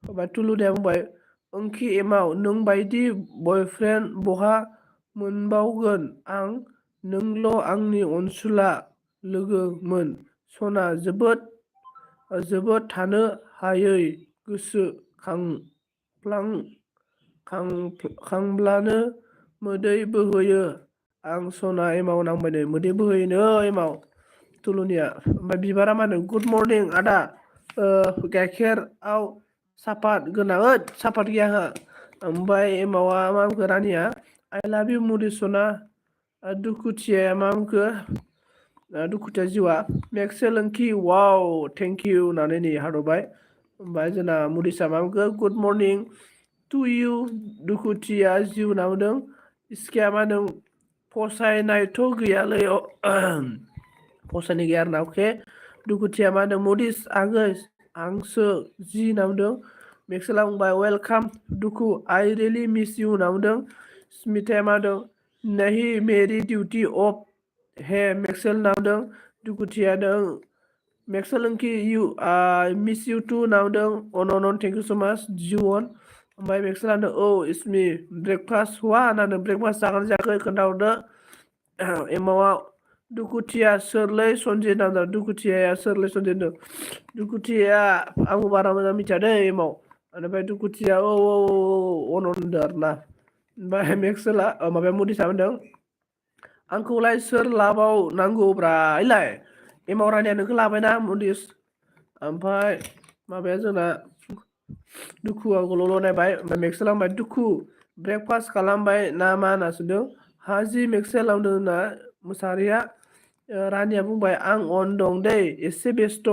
ओमफ्राय थुलुदाया बुंबाय ओंखि एमाव नों बायदि बयफ्रेन्ड बहा मोनबावगोन आं नोंल' आंनि अनसुला लोगोमोन सना जोबोद थानो हायै गोसो खांब्लानो मोदै बोहैयो आं सना एमाव नांबाय मोदै बोहैनो एमाव थुलुनिया ओमफ्राय बिबारा मा होनो गुड मर्निं आदा गाइखेराव सापात गोनां सापात गैया हो ओमफ्राय एमावा मा बुंखो रानिया आइ लाभ इउ मुदिसना दुखुथिया मा बुंखो दुखुथिया जिउआ मेक्सेल ओंखि वाव थेंक इउ होननानै नै हादरबाय ओमफ्राय जोंना मुदिसा मा बुंखो गुड मर्निं टु इउ दुखुथिया जिउ होनना बुंदों इसकिया मा होनदों फसायनायथ' गैयालै फसायनाय गैया आरोना अके दुखुथिया मा होनदों मदिस आगै आंसो जि होनना बुंदों मेक्सेला बुंबाय वेलकाम दुखु आइ रियेलि मिस इउ होनना बुंदों स्मिथाया मा होनदों नहीं मेरी ड्यूटी अफ हे मेक्सेल होनना बुंदों दुखुथिया होनदों मेक्सेल ओंखि इउ मिस इउ टु होनना बुंदों अन थेंक इउ स माच जिउअन ओमफ्राय मेक्सेला होनदों इट्स मी ब्रेकफास्ट होननानै ब्रेकफास्ट जागोन जायाखै खोन्थाहरदो एमावा दुखुथिया सोरलै सनजित होनना दुखुथिया सोरलै सनजित होनदों दुखुथिया आंबो बारा मोजां मिथिया दै एमाव ओमफ्राय दुखुथिया अन होनदों आरोना ओमफ्राय मेक्सेला माबाया मुदिसा होनदों आंखौलाय सोर लाबाव नांगौब्रा इलाय एमाव रानिया नोंखौ लाबायना मुदिस ओमफ्राय माबाया जोंना दुखुआ गल'ल' नायबाय ओमफ्राय मेक्सेला होनबाय दुखु ब्रेकफास्ट खालामबाय ना मा होनना सोंदों हाजि मेक्सेल होनदों होनना मोसाहारिया रानिया बुंबाय आं अन दं दै एसे बेस्थ'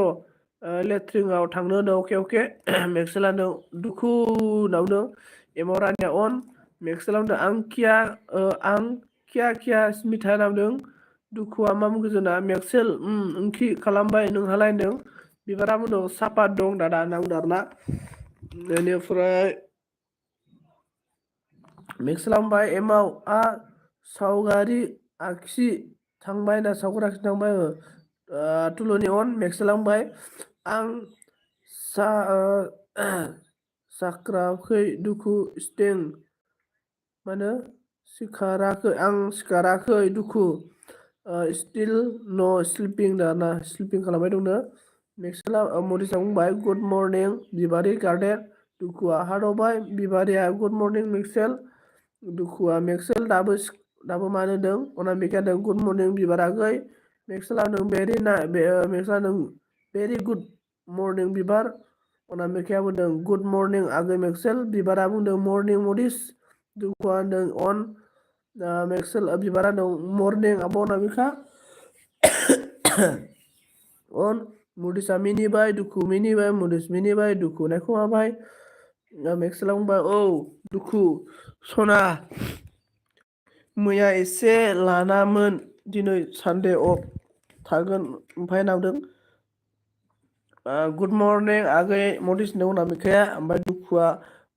लेट्रिनाव थांनो होनदों अके मेक्सेला होनदों दुखु होनना बुंदों एमाव रानिया अन मेक्सेला होनदों आं किया स्मिथा होनना बुंदों दुखुआ मा बुंखो जोंना मेक्सेल ओंख्रि खालामबाय नोंहालाय होनदों बिबारा बुंदों सापात दं दादा होनना बुंदों आरोना बेनिफ्राय मेक्सेला बुंबाय एमाव सावगारि आखि थांबाय ना सावगारि आखि थांबाय थुलुनि अन मेक्सेला बुंबाय आं साख्राखै दुखु स्टें मानो सिखाराखै दुखु स्टिल न' स्लिपिं दाना स्लिपिं खालामबाय दंनो मेक्सेला मदिसा बुंबाय गुड मर्निं बिबारि गार्डेन दुखुआ हादरबाय बिबारिया गुड मर्निं मेक्सेल दुखुआ मेक्सेल दाबो मा होनदों अनामिका होनदों गुड मर्निं बिबारागै मेक्सेला होनदों भेरि गुड मर्निं बिबार अनामिकाया बुंदों गुड मर्निं आगै मेक्सेल बिबारा बुंदों मर्निं मदिस दुखुआ होनदों अन मेक्सेल बिबारा होनदों मर्निं आब' अनामिका on मुडिसा मिनिबाय दुखु मिनिबाय मुडिस मिनिबाय दुखु नायखुमाबाय मेक्सेला बुंबाय औ दुखु सना मैया एसे लानामोन दिनै सानडे अफ थागोन ओमफ्राय नावदों गुड मर्निं आगै मडिस होनदों उनाव बिखाया ओमफ्राय दुखुआ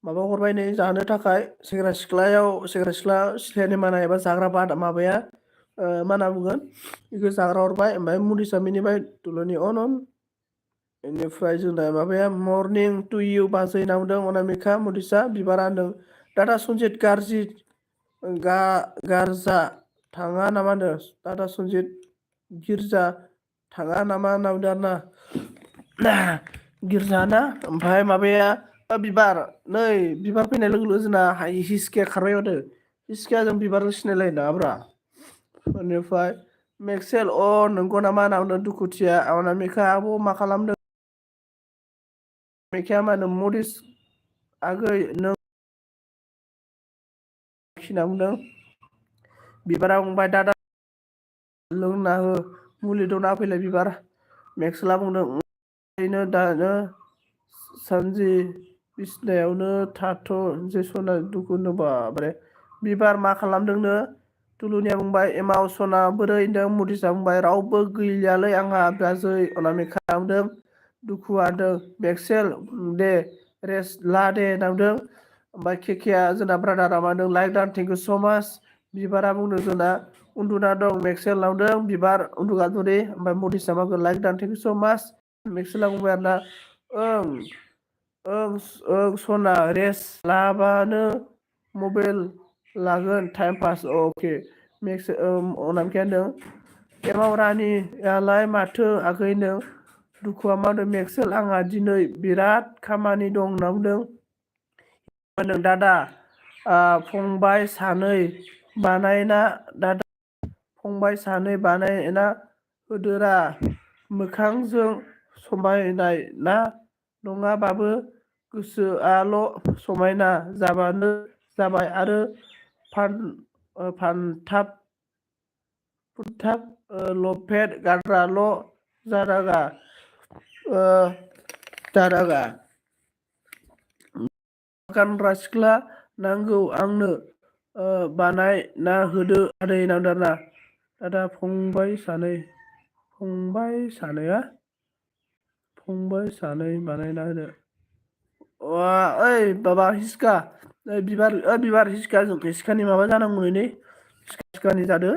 माबा हरबाय नै जानो थाखाय सेंग्रा सिख्लानि माना एबा जाग्रा माबाया मा होनना बुंगोन बेखौ जाग्रा हरबाय ओमफ्राय मुडिसा मिनिबाय तुलुनि अन बेनिफ्राय जोंना माबाया मर्निं टु इउ बाजै नावदों अनामिका मुडिसा बिबारा होनदों दादा सनजित गारजा थाङा नामा होनदों दादा सनजित गिर्जा थाङा नामा होनना बुंदों आरोना गिर्जा ना ओमफ्राय माबाया बिबार नै बिबार फैनाय लोगो लोगो जोंना हिसकिया खारबाय माथो हिसकिया जों बिबारजों सिनायलायो नाब्रा बेनिफ्राय मेक्सेल अ नंगौ नामा होनना बुंदों दुखुथिया अनामिका आब' मा खालामदों मेखाया मा होनो मडिस आगै नों खिना बुंदों बिबारा बुंबाय दादा लोंना हो मुलि दंना फैलाय बिबार मेक्सेला बुंदों ओरैनो दानो सानजि बिसिनायावनो थाथ' जेसना दुखु होनदों बाब्रे बिबार मा खालामदोंनो तुलुनिया बुंबाय एमाव सना बोरै होनदों मुडिसा बुंबाय रावबो गैयालै आंहा बाजै अनामिका बुंदों दुखुआ होनदों मेक्सेल दे रेस्ट ला दे होनदों ओमफ्राय केकेआ जोंना ब्रादारा मा होनदों like don thank you so' माच बिबारा बुंदों जोंना उन्दुना दं मेक्सेल नावदों बिबार उन्दुगाथ'दे ओमफ्राय मडिसा मा बुंदों like don thank you so' माच मेक्सेला बुंबाय आरोना ओं ओं ओं सना रेस्ट लाबानो मबाइल लागोन टाइम पास अके अनामिकाया होनदों एमाव रानियालाय माथो आगै होनदों दुखुआ मा होनदों मेक्सेल आंहा दिनै बिराद खामानि दं होनना बुंदों होनदों दादा फंबाय सानै बानायना होदोरा मोखांजों समायनाय ना नङाबाबो गोसोआल' समायना जाबानो जाबाय आरो फानथाब फुथाब लफेट गारग्राल' जारागा गानग्रा सिख्ला नांगौ आंनो बानायना होदो आदै होनदों आरोना दादा फंबाय सानै बानायना होदो ओइ माबा हिसका बिबार हिसकानि माबा जानांगौनो नै हिसकानि जादो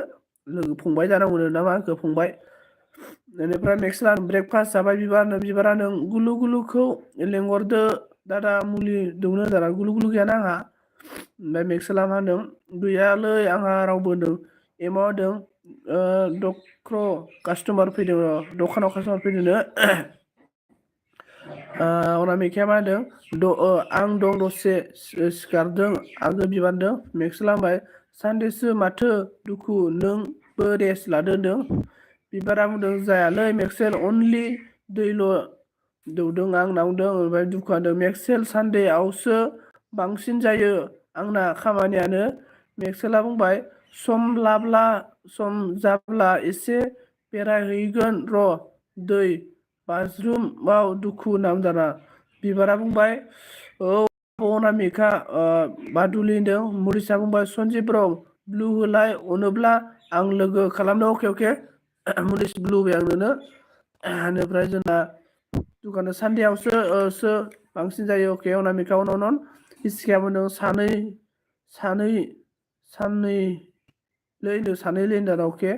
लोगो फंबाय जानांगौनो ना मा होनखो फंबाय बेनिफ्राय मेक्सेला ब्रेकफास्ट जाबाय बिबारा नों गुलु गुलुखौ लेंहरदो दादा मुलि दौनो दाना गुलु गुलु गैयाना आंहा ओमफ्राय मेक्सेला मा होनदों गैयालै आंहा रावबो होनदों एमाव होदों कास्टमार फैदों दखानाव कास्टमार फैदोंनो अनामिकाया मा होनदों आं दं दसे सिखारदों आगै बिबारदों मेक्सेला होनबाय सानडेसो माथो दुखु नोंबो रेस्ट लादो होनदों बिबारा बुंदों जायालै मेक्सेल अनलि दैल' दौदों आं नावदों ओमफ्राय दुखुआ होनदों मेक्सेल सानडेआवसो बांसिन जायो आंना खामानियानो मेक्सेला बुंबाय सम जाब्ला एसे बेरायहैगोन र' दै बाज्रुमाव दुखु होनना बुंदों बिबारा बुंबाय औ अनामिका बादुलि होनदों मुडिसा बुंबाय सन्जिब ब्र ब्लु होलाय अनोब्ला आं लोगो खालामनो अके मुडिस ब्लु होबाय आं नोंनो बेनिफ्राय जोंना दुखाना सानडेआवसो बांसिन जायो अके अनामिका अनन हिसकियाबो नों सानैलै होनदों अके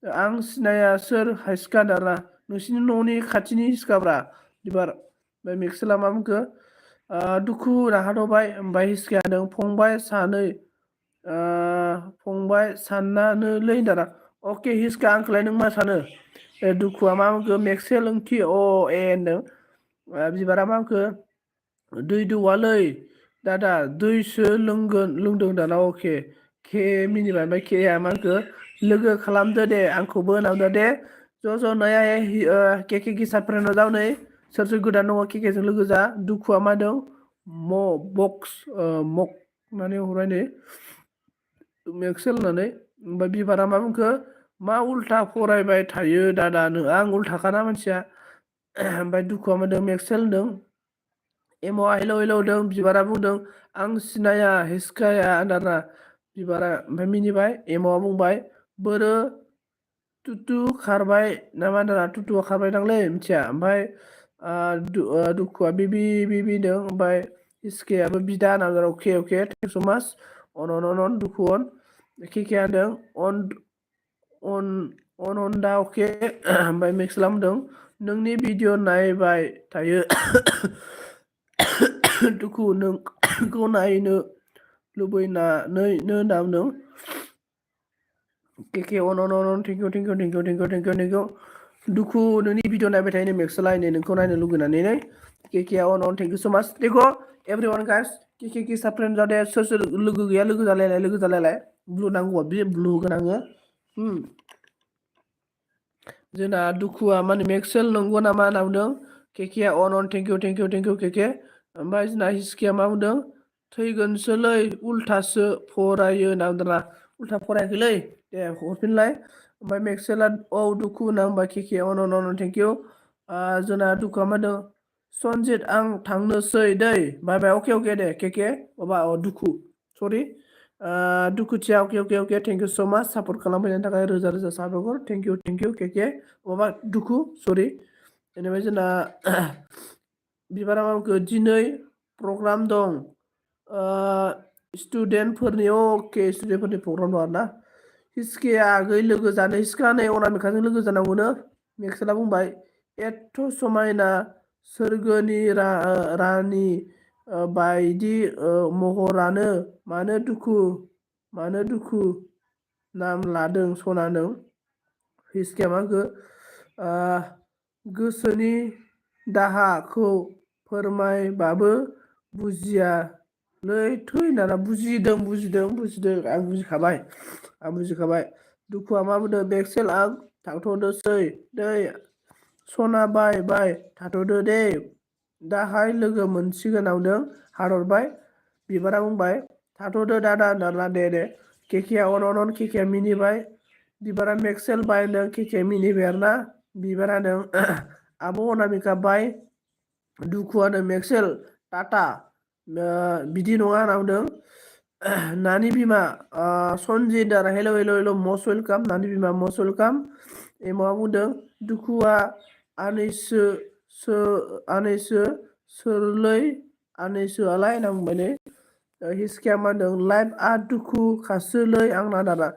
आं सिनाया सोर हिसका होनदों नोंसिनि न'नि खाथिनि हिसकाब्रा बिबार ओमफ्राय मेक्सेला मा बुंखो दुखु नाहादबाय ओमफ्राय हिसकाया होनदों फंबाय साननानोलै होनदों अके हिसका आंखौलाय नों मा सानो दुखुआ मा बुंखो मेक्सेल ओंथि होनदों बिबारा मा बुंखो दै दौवालै दादा दैसो लोंदों दाना अके के मिनिबाय ओमफ्राय केया मा होनखो लोगो खालामदो दे आंखौबो होनदों दे ज' नया केके के साथ फ्रेन्ड जाव नै सोर सोर गोदान दङ केकेजों लोगो जा दुखुआ मा होनदों मक होननानै हरबाय नै मेक्सेल होननानै ओमफ्राय बिबारा मा बुंखो मा उल्था फरायबाय थायो दादानो आं उल्थाखाना मानसिया ओमफ्राय दुखुआ मोनदों मेक्सेल होनदों एमआ हेलौ हेलौ होनदों बिबारा बुंदों आं सिनाया हिसकाया होनदाना बिबारा ओमफ्राय मिनिबाय एमआ बुंबाय बोरो तुतु खारबाय नामा होनदाना तुतुआ खारबाय दांलै मिथिया ओमफ्राय दुखुआ बिबि बिबि होनदों ओमफ्राय हिसकायाबो बिदा होनदों अके अके थेंक सो माच अन दुखु अन केकेआ होनदों अन दा अके ओमफ्राय मेक्सेला बुंदों नोंनि भिडिअ नायबाय थायो दुखु नोंखौ नायनो लुबैनानै होनना बुंदों केके अन thank you thank you thank you thank you thank you thank you दुखु नोंनि भिडिअ नायबाय थायो मेक्सेला नोंखौ नायनो लुगैनानै केके अन थेंक इउ सो माच देखो एभरिवन गाइस केके साफ्रेन्ड जादे सोर सोर लोगो गैया लोगो जालायलाय ब्लु नांगौबा बे ब्लु होगोन आङो जोंना दुखुआ माने मेक्सेल नंगौ नामा होनना बुंदों केकेआ अन thank you thank you thank you केके ओमफ्राय जोंना हिसकिया मा बुंदों थैगोनसोलै उल्थासो फरायो होनना बुंदोंना उल्था फरायाखैलै दे हरफिनलाय ओमफ्राय मेक्सेला औ दुखु होनना बुंबाय केके अन थेंक इउ जोंना दुखुआ मा होनदों सनजित आं थांनोसै दै बाय बाय अके अके दे केके माबा दुखु सरि दुखुथिया अके अके अके थेंक इउ स' माच सापर्ट खालामफैनायनि थाखाय रोजा रोजा साबायखर थेंक इउ केके माबा दुखु सरि बेनिफ्राय जोंना बिबारा माबाखौ दिनै प्रग्राम दं स्टुडेन्टफोरनि अके स्टुडेन्टफोरनि प्रग्राम दं आरोना हिसकेया आगै लोगो जानो हिसका नै अनामिकाजों लोगो जानांगौनो मेक्सेला बुंबाय एथ' समायना सोरगोनि रानि बायदि महरानो मानो दुखु नाम लादों सनानो हिसकिया माखो गोसोनि दाहाखौ फोरमायबाबो बुजियालै थै होनना बुजिदों आं बुजिखाबाय दुखुआ मा बुंदों मेक्सेल आं थांथ'नोसै दै सना बाय बाय थाथ'दो दे दाहाय लोगो मोनसिगोन होनदों हारहरबाय बिबारा बुंबाय थाथ'दो दादा होनना दे केकेआ अन केकेआ मिनिबाय बिबारा मेक्सेल बाय होनदों केके मिनिबाय आरोना बिबारा होनदों आब' अनामिका बाय दुखुआनो मेक्सेल टाटा बिदि नङा होनना बुंदों नानि बिमा सनजित आरो हेल' मस्ट वेलकाम नानि बिमा मस्ट वेलकाम एमआ बुंदों दुखुआ आनैसो सोरलै आनैसोआलाय होनना बुंबाय नै हिसकिया मा होनदों लाइफ आ दुखु खासोलै आंना दादा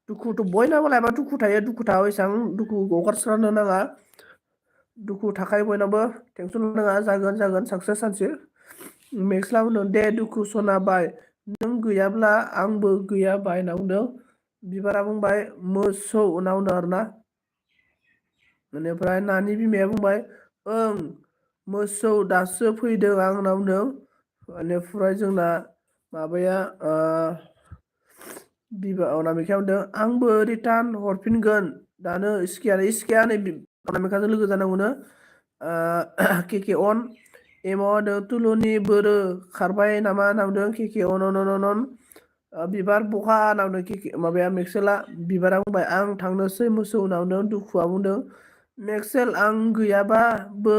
दुखुथ' बयनाबो लाइफआ दुखु थायो दुखु थाबा एसेबां दुखु हगारस्रानो नाङा दुखु थाखायो बयनाबो टेनसन नाङा जागोन साक्सेस सानसे मेक्सेला बुंदों दे दुखु सना बाय नों गैयाब्ला आंबो गैया बाय होनना बुंदों बिबारा बुंबाय मोसौ होनना बुंदों आरोना बेनिफ्राय नानि बिमाया बुंबाय ओं मोसौ दासो फैदों आं होनना बुंदों बेनिफ्राय जोंना माबाया अनामिकाया बुंदों आंबो रिटार्न हरफिनगोन दानो इस्किया नै अनामिकाजों लोगो जानांगौनो केके अन एमाव होनदों तुलुनि बोरो खारबाय नामा होनना बुंदों केके अन बिबार बहा होनना बुंदों केके माबाया मेक्सेला बिबारा बुंबाय आं थांनोसै मोसौ होनना बुंदों दुखुआ बुंदों मेक्सेल आं गैयाबाबो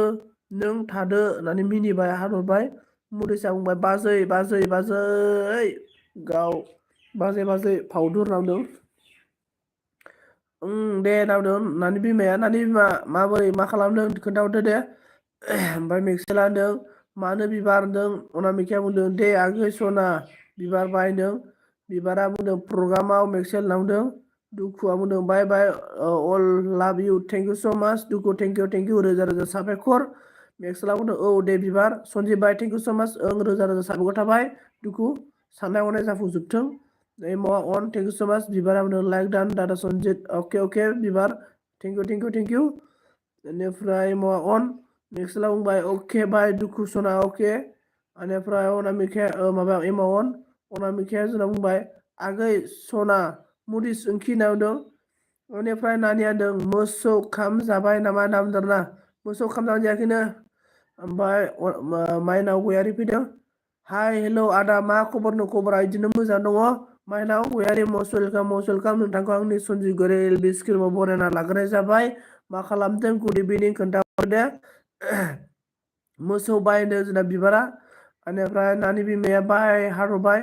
नों थादो होननानै मिनिबाय हारहरबाय मुरिसा बुंबाय बाजै गाव बाजै फावदुर होनना बुंदों दे होनना बुंदों नानि बिमा माबोरै मा खालामदों खोन्थाहरदो दे ओमफ्राय मेक्सेला होनदों मानो बिबार होनदों अनामिकाया बुंदों दे आगै सना बिबार बाय होनदों बिबारा बुंदों प्रग्रामाव मेक्सेल होनना बुंदों दुखुआ बुंदों बाय बाय अल लाभ इउ थेंक इउ स' माच दुखु थेंक इउ रोजा रोजा साबायखर मेक्सेला बुंदों औ दे बिबार सन्जिब बाय थेंक इउ स' माच रोजा रोजा साबायखर थाबाय दुखु साननाय हनाय जाफुंजोबथों एमआ अन थेंक इउ स' माच बिबारा बुंदों लाइक डान दादा सन्जित अके बिबार थेंक इउ बेनिफ्राय एमआ अन मेक्सेला बुंबाय अके बाय दुखु सना अके बेनिफ्राय अनामिकाया माबा एमआ अन अनामिकाया जोंना बुंबाय आगै सना मुरिस ओंखि होनना बुंदों बेनिफ्राय नानिया होनदों मोसौ खाम जाबाय नामा होनना बुंदों आरोना मोसौ खाम जानाय जायाखैनो ओमफ्राय माइनाव गयारि फैदों हाय हेल' आदा मा खबरनो खबरा बिदिनो मोजां दङ माइनाव गयारि मस्ट वेलकाम नोंथांखौ आंनि सन्जिब गयारि एलबि स्किमाव बरायना लाग्रोनाय जाबाय। मा खालामदों गुड इभिनिं खोन्थाहरदो। मोसौ बायनो जोंना बिबारा बेनिफ्राय नानि बिमाया बाय हारबाय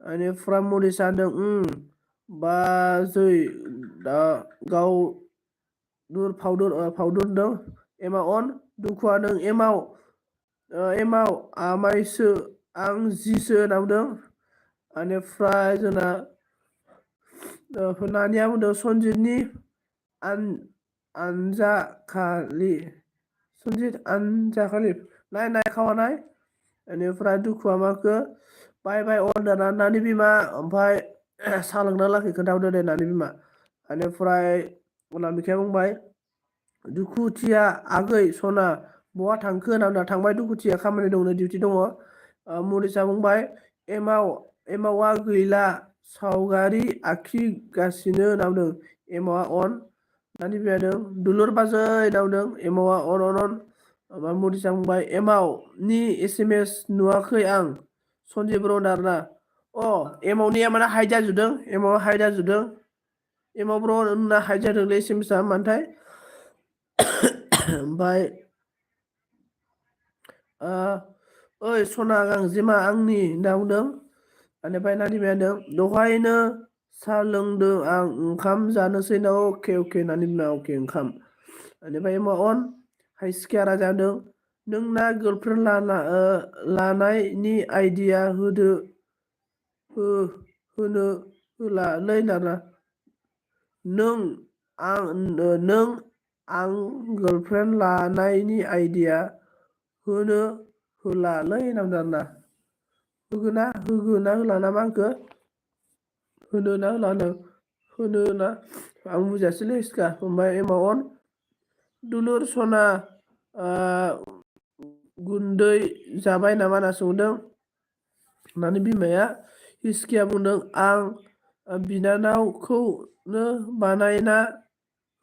बेनिफ्राय मरिसा होनदों बा जै दा गाव दुर फावदुर होनदों एमा अन दुखुआ नों एमाव आमायसो आं जिसो होनदों। बेनिफ्राय जोंना नानिया बुंदों सन्जितनि आनजाखालि सन्जित आनजाखालि नाय खावानाय। बेनिफ्राय दुखुआ माखो बाय अन दाना नानि बिमा ओमफ्राय साहा लोंना लाखै खोन्थाहरदो दे नानि बिमा। बेनिफ्राय अनामिकाया बुंबाय दुखुथिया आगै सना बहा थांखो होनना थांबाय दुखुथिया खामानि दंनो डिउटि दङ। मरिसा बुंबाय एमावा गैला सावगारि आखिगासिनो होनना बुंदों। एमावा अन नानि बिमाया दुलुर बाजै होनना बुंदों एमावा अन मरिसा बुंबाय एमावनि SMS नुवाखै आं सन्जिब बर' होनदों एमावनिया माने हाइड जाजोबदों एमावा हाइड जाजोबदों। एमाव बर' होनना हाइड जादोंलै SMS आ मानोथाय। ओमफ्राय ओइ सना गांजेमा आंनि होनना बुंदों। बेनिफ्राय नानि बिमाया दहायनो साहा लोंदों आं ओंखाम जानोसै ना अके नानि बिमाया अके ओंखाम। बेनिफ्राय एमा अन हाइस्किया राजा होनदों नोंना गार्लफ्रेन्ड लानायनि आइडिया होनो होलालै नाना नों आं गार्लफ्रेन्ड लानायनि आइडिया होनो होलालै होनना बुंदों आरोना। होगोना होला नामा आंखो होनो ना होला होनो ना आं बुजियासैलै इसका। ओमफ्राय एमाव अन दुलुर सना गुन्दै जाबाय नामा होनना सोंदों। नानि बिमाया हिस्किया बुंदों आं बिनानावखौनो बानायना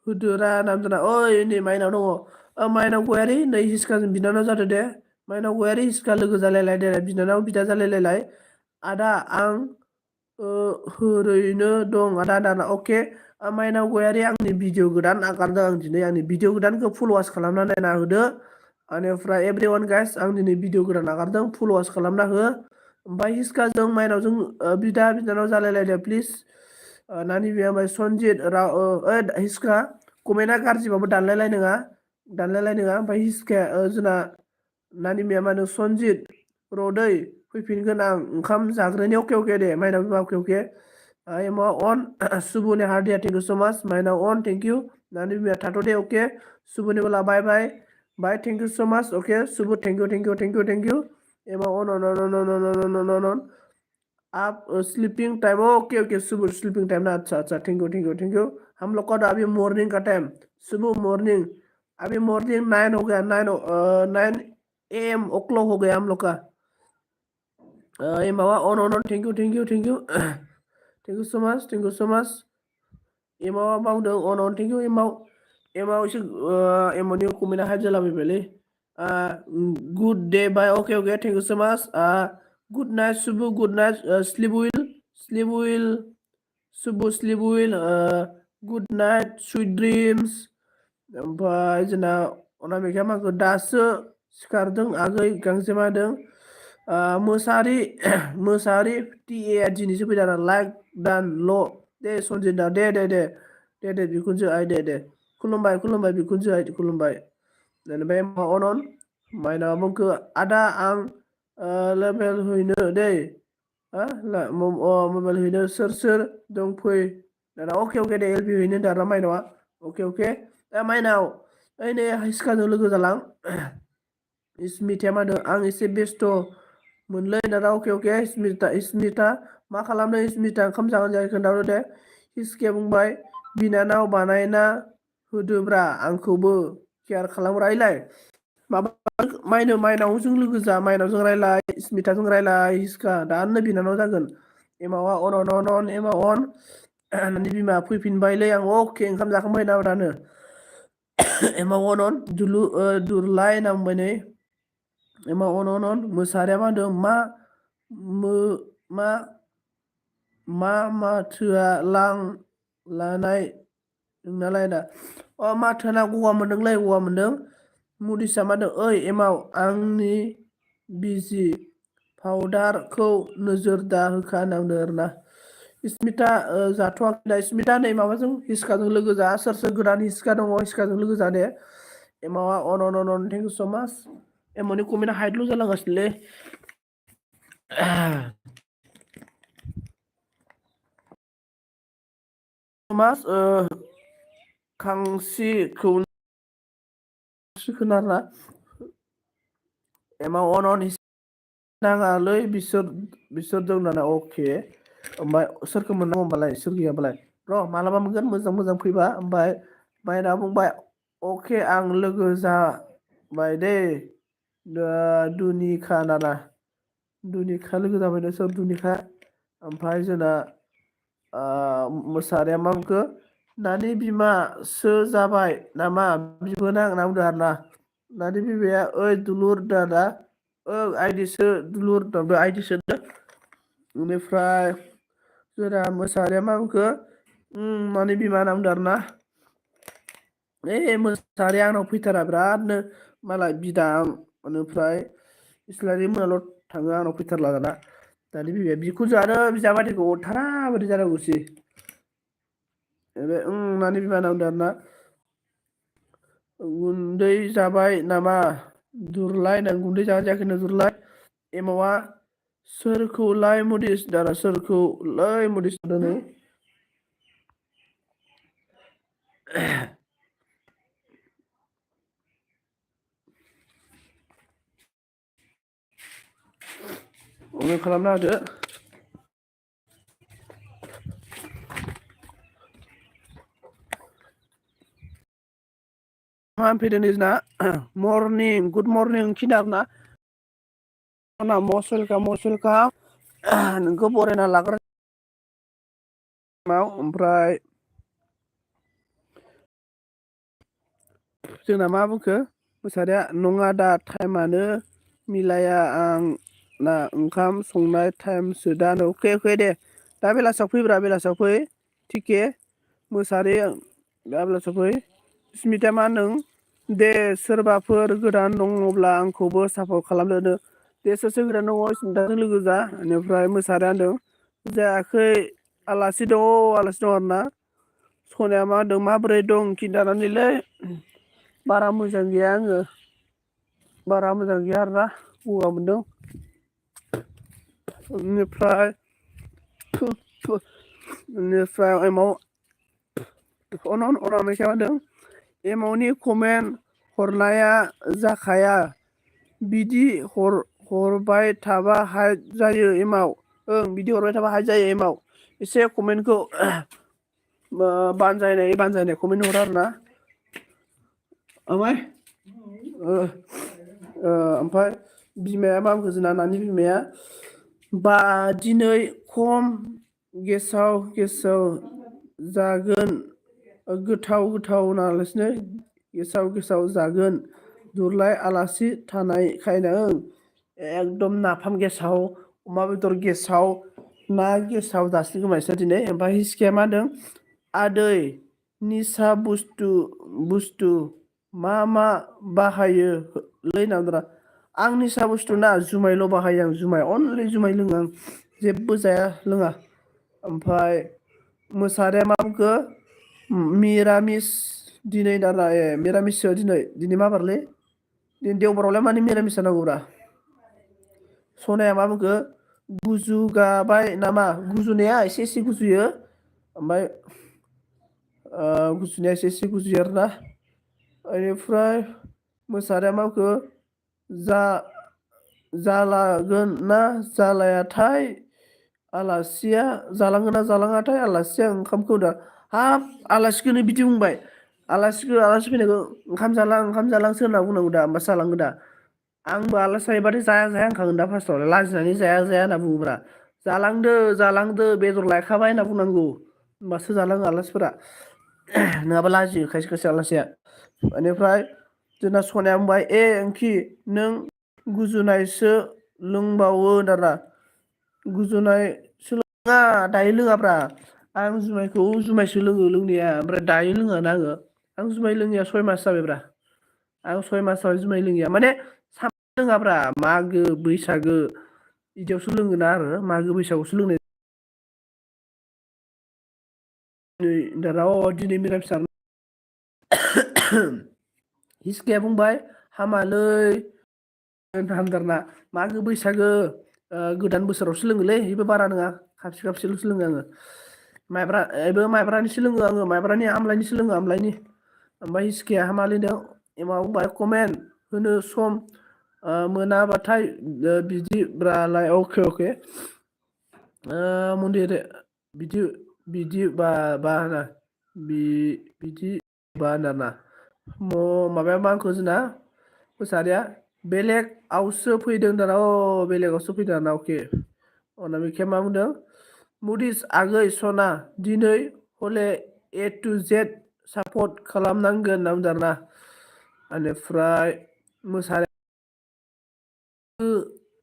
होदोरा होनना बुंदों। ओइ नै माइनाव दङ माइनाव गयारि नै हिस्काजों बिनानाव जादो दे। माइनाव गयारि हिस्का लोगो जालायलाय दे बिनानाव बिदा जालायलायलाय। आदा आं ओरैनो दं आदा अके माइनाव गयारि आंनि भिडिअ गोदान आगारदों आं दिनै आंनि भिडिअ गोदानखौ फल'वार्स खालामना नायना होदो। बेनिफ्राय एभ्रिवान गाइस आं दिनै भिडिअ गोदान नागारदों फल'वार्स खालामना हो। ओमफ्राय हिस्काजों माइनावजों बिदा बिनानाव जालायलायदो प्लिज। नानि बिमाया ओमफ्राय सन्जित हिस्का कमेन्टआ गाज्रिबाबो दानलायलाय नङा ओमफ्राय हिस्काया जोंना नानि बिमाया मा होनो सन्जित रदै फैफिनगोन आं ओंखाम जाग्रोनि अके दे माइनाव बिमा अके एमा अन सुबुनि हार्दिया थेंक इउ सो माच माइनाव अन थेंक इउ नानि बिमाया थाथ' दे अके सुबुनि बोला बाय थेंक इउ सो माच अके सुबु थेंक इउ एमा अन आप sleeping time okay Subu sleeping time ना अच्छा थैंक यू हम लोग का अभी मॉर्निंग का टाइम सुबह मॉर्निंग अभी मॉर्निंग 9 हो गया 9 AM o'clock हो गया हम लोग का। एमावा अन thank you thank you so much एमावा मावदों अन थैंक यू एमाव एसे एमावनि कमेन्टआ हाइड जालाबायबायलै। गुड डे बाय अके thank you so much good night Subu good night sleep well good night sweet dreams. ओमफ्राय जोंना अनामिकाया माखो दासो सिखारदों आगै गांजेमा होदों। मोसाहारि TA दिनैसो फैदों आरो लाइक दान ल' दे सन्जित दे बिखुनजो आइ दे खुलुमबाय बिखुनजो आइ खुलुमबाय। बेनिफ्राय अनन माइनावा बुंखो आदा आं लेभेल हैनो दै मबाइल हैनो सोर दं फै दाना अके दे LP हैनो दाना माइनावा अके माइनाव ओइ नै हिस्काजों लोगो जालां। स्मिथाया मा होनो आं एसे बेस्थ' मोनलै दाना अके स्मिथा मा खालामदों स्मिथा ओंखाम जागोन जायाखै खोन्थाहरदो दे। हिस्काया बुंबाय बिनानाव बानायना होदोब्रा आंखौबो केयार खालामग्रा इलाय माबा माइनावजों लोगो जा माइनावजों रायलाय स्मिथाजों रायलाय हिस्का दानो बिनानाव जागोन। एमावा अन एमाव अन नोंनि बिमा फैफिनबायलै आं अके ओंखाम जाखांबाय ना दानो। एमाव अन दुरलाय होनना बुंबाय नै एमाव अन मोसाहारिया मा होनदों मा मा माथोआ लानाय नोंनालाय दा माथोना गगा मोनदोंलै गगा मोनदों मुदिसा मा होनदों ओइ एमाव आंनि बिजि पाउदारखौ नोजोर दा होखा होनना बुंदों आरोना स्मिता जाथ'वाखै दा स्मिता नै माबाजों हिसकाजों लोगो जा सोर सोर गोदान हिसका दङ हिसकाजों लोगो जा दे एमावा अन थेंक इउ स' माच एमावनि कमेन्टआ हाइटल' जालांगासिनोलै मास खांसिखौ खोनाना एमाव अन नाङालै बिसोर दं नालाय अके ओमफ्राय सोरखौ मोननांगौ होमबालाय सोर गैयाबालाय र' मालाबा मोनगोन मोजां मोजां फैबा ओमफ्राय माइना बुंबाय अके आं लोगो जाबाय दे दुनिखा नाना दुनिखा लोगो जाबाय सोर दुनिखा ओमफ्राय जोंना मोसानाया मा बुंखो नानि बिमासो जाबाय नामा बिबोनां होनना बुंदों आरोना नानि बिमाया ओइ दुलुर दादा आइदिसो दुलुर आइदि सोदों बेनिफ्राय जोंना मोसानाया मा बुंखो नानि बिमा होनना बुंदों आरोना मोसानाया आंनाव फैथारा बिरादनो मालाय बिदा बेनिफ्राय इस्लारि मोनाल' थाङो आंनाव फैथारला दाना दानि बिमाया बिखौ जानो बिजामादैखौ अरथारा बोरै जानांगौसै बे नानि बिमा होनना बुंदों आरोना गुन्दै जाबाय नामा दुरलाय होनदों गुन्दै जाबाय जायाखै होनदों दुरलाय एमावा सोरखौलाय मडिस दाना सोरखौलाय मडिस दोनै अनलाइन खालामना होदो मा फैदों जोंना मर्निं गुड मर्निं खिन्था आरोना मस्ट वेलकाम नोंखौ बरायना लाग्रा ओमफ्राय जोंना मा बुंखो मोसानाया नङा दा टाइमानो मिलाया आंना ओंखाम संनाय टाइमसो दा अके दे दा बेलासियाव फैब्रा बेलासियाव फै थिके मोसारि दा बेलासियाव फै स्मिथा मा होनदों दे सोरबाफोर गोदान दङब्ला आंखौबो सापर्ट खालामदो दे सोर गोदान दङ स्मिथाजों लोगो जा बेनिफ्राय मोसारिया होनदों जायाखै आलासि दङ आरोना सनाया मा होनदों माबोरै दं खिन्थानानैलै बारा मोजां गैया आङो बारा मोजां गैया आरोना गगा मोनदों बेनिफ्राय एमावनि कमेन्ट हरनाया जाखाया बिदि हरबाय थाबा हाइट जायो एमाव बिदि हरबाय थाबा हाइट जायो एमाव एसे कमेन्टखौ बानजायनाय कमेन्ट हरो आरोना ओमफ्राय बिमाया मा बुंखो जोंना नानि बिमाया दिनै खम गेसाव जागोन गोथाव नालासिनो गेसाव जागोन दुरलाय आलासि थानायखायनो एकदम नाफाम गेसाव अमा बेदर गेसाव ना गेसाव जासिगोन खोमा इसोर दिनै ओमफ्राय हिसकाया मा होनदों आदै निसा बुस्थु मा बाहायो लै होनना आं निसा बुस्थु ना जुमायल' बाहायो आं जुमाय अनलि जुमाय लोङो आं जेबो जाया लोङा ओमफ्राय मोसारिया मा बुंखो मिरामिस दिनै दाना मिरामिससो दिनै मा बारलै दिनै देवबारावलाय मानो मिरामिस जानांगौब्रा सनाया मा बुंखो गुजुगाबाय नामा गुजुनाया एसे एसे गुजुयो ओमफ्राय गुजुनाया एसे एसे गुजुयो आरोना बेनिफ्राय मोसारिया मा बुंखो जालागोन ना जालायाथाय आलासिया जालांगोन ना जालाङाथाय आलासिया ओंखामखौ दा हाब आलासिखौनो बिदि बुंबाय आलासि फैनायखौ ओंखाम जालांसो होनना बुंनांगौ दा होमबासो जालांगोन दा आंबो आलासि जाहैबाथाय जाया होनखागोन दा फार्स्टआव लाजिनानै जाया होनना बुङोब्रा जालांदो बेदर लायखाबाय होनना बुंनांगौ होमबासो जालाङो आलासिफोरा नङाबा लाजियो खायसे आलासिया बेनिफ्राय जोंना सनाया बुंबाय ओंखि नों गुजुनायसो लोंबावो दाना गुजुनायसो दायो लोङाब्रा आं जुमायसो लोङो लोंनाया ओमफ्राय दायो लोङाना आं जुमाय लोङैया 6 मास जाबायब्रा आं 6 मासाव जुमाय लोङैया माने सानफ्रामबो लोङाब्रा मागो बैसागो बिदियावसो लोङोना आरो मागो बैसागोआवसो लोंनाय दिनै मिरामिस जानो हिसकाया बुंबाय हामालै हामदोंना मागो बैसागो गोदान बोसोरावसो लोङोलै बेबो बारा नङा खाबसे खाबसेल'सो लोङो आङो बेबो माइब्रानिसो लोङो आङो माइब्रानि आमलाइनिसो लोङो आमलाइनि ओमफ्राय हिसकाया हामालै एमाव बुंबाय कमेन्ट होनो सम मोनाबाथाय बिदिब्रालाय अके मन्दिर बिदि बिदि बा बिदि बा होनना माबाया मा आंखौ जोंना मोसारिया बेलेगआवसो फैदों दाना बेलेगावसो फैदों दाना अके अनामिकाया मा बुंदों मुडिस आगै सना दिनै हले A to Z सापर्ट खालामनांगोन होनना बुंदों आरोना बेनिफ्राय मोसानाय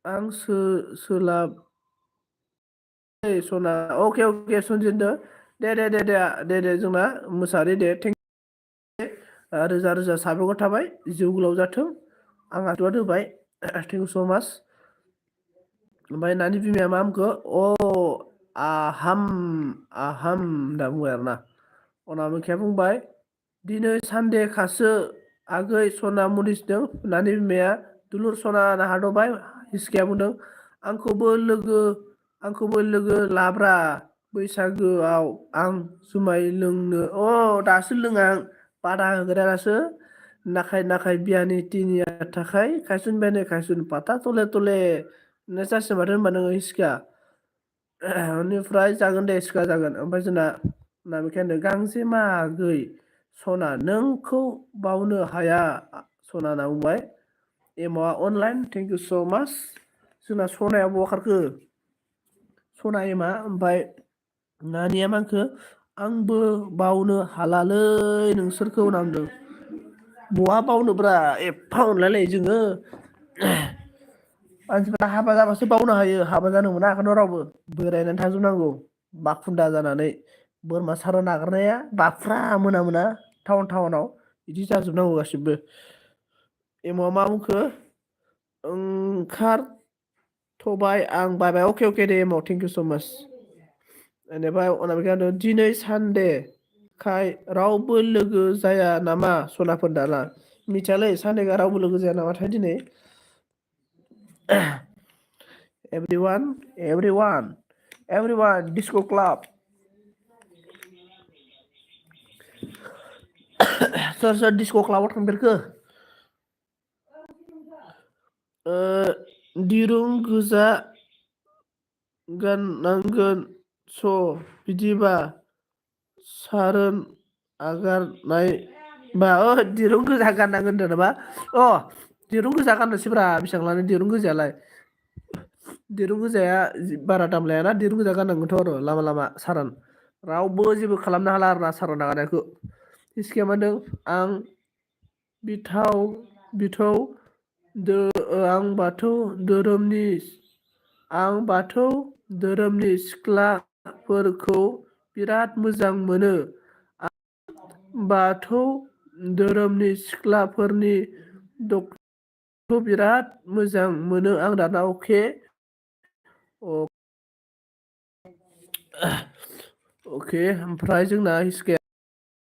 आं सोलाब सना अके सनजिनदो दे जोंना मोसारि दे रोजा रोजा साबायखर थाबाय जिउ गोलाव जाथों आं आशीर्बाद होबाय थेंक इउ स' माच ओमफ्राय नानि बिमाया मा बुंखो आहाम होनना बुंबाय आरोना अनामिकाया बुंबाय दिनै सानदे खासो आगै सना मुडिसदों नानि बिमाया दुलुर सना होनना हादरबाय हिसकाया बुंदों आंखौबो लोगो लाब्रा बैसागोआव आं जुमाय लोंनो दासो लोङा आं बादा होग्रायासो नाखाय बियानि तिनिया थाखाय खायसुन बेने खायसुन पाता तले तले होननाय जासिगोन माथो होनबा नोङो हिसका बेनिफ्राय जागोन दे हिसका जागोन ओमफ्राय जोंना अनामिकाया होनदों गांजेमा आगै सना नोंखौ बावनो हाया सना होनना बुंबाय एमावआ अनलाइन थेंक इउ स' माच जोंना सनाया बहा खारखो सना एमा ओमफ्राय नानिया मा होनखो आंबो बावनो हालालै नोंसोरखौ होनना बुंदों बहा बावनोब्रा एफा अनलायलायो जोङो मानसिफ्रा हाबा जाबासो बावनो हायो हाबा जानो मोनाखैथ' रावबो बोरायनानै थाजोबनांगौ बाखुन्दा जानानै बोरमा सारो नागारनाया बाफ्रा मोना टाउनाव बिदि जाजोबनांगौ गासिबो एमाव मा बुंखो ओंखारथ'बाय आं बाय अके दे एमाव थेंक इउ स' माच बेनिफ्राय अनामिकाया होनदों दिनै सानदे खाय रावबो लोगो जाया नामा सनाफोर दाना मिथियालै सानदेखा रावबो लोगो जाया नामाथाय दिनै everyone disco club सोर डिस्क' क्लाबाव थांफेरखो दिरुं गोजा गाननांगोन बिदिबा सारोन आगारनाय बा दिरुं गोजा गाननांगोन होनदों नामा दिरुं गोजा गाननोसैब्रा बेसेबां लानो दिरुं गोजायालाय दिरुं गोजाया बारा दाम लायाना दिरुं गोजा गाननांगोनथ' आरो लामा सारान रावबो जेबो खालामनो हाला आरोना सारान नागारनायखौ हिसकाया मा होनदों आं बाथौ धोरोमनि सिख्लाफोरखौ बिराद मोजां मोनो बाथौ धोरोमनि सिख्लाफोरनि दख'नाखौ बिराद मोजां मोनो आं दाना अके ओमफ्राय जोंना हिसकाया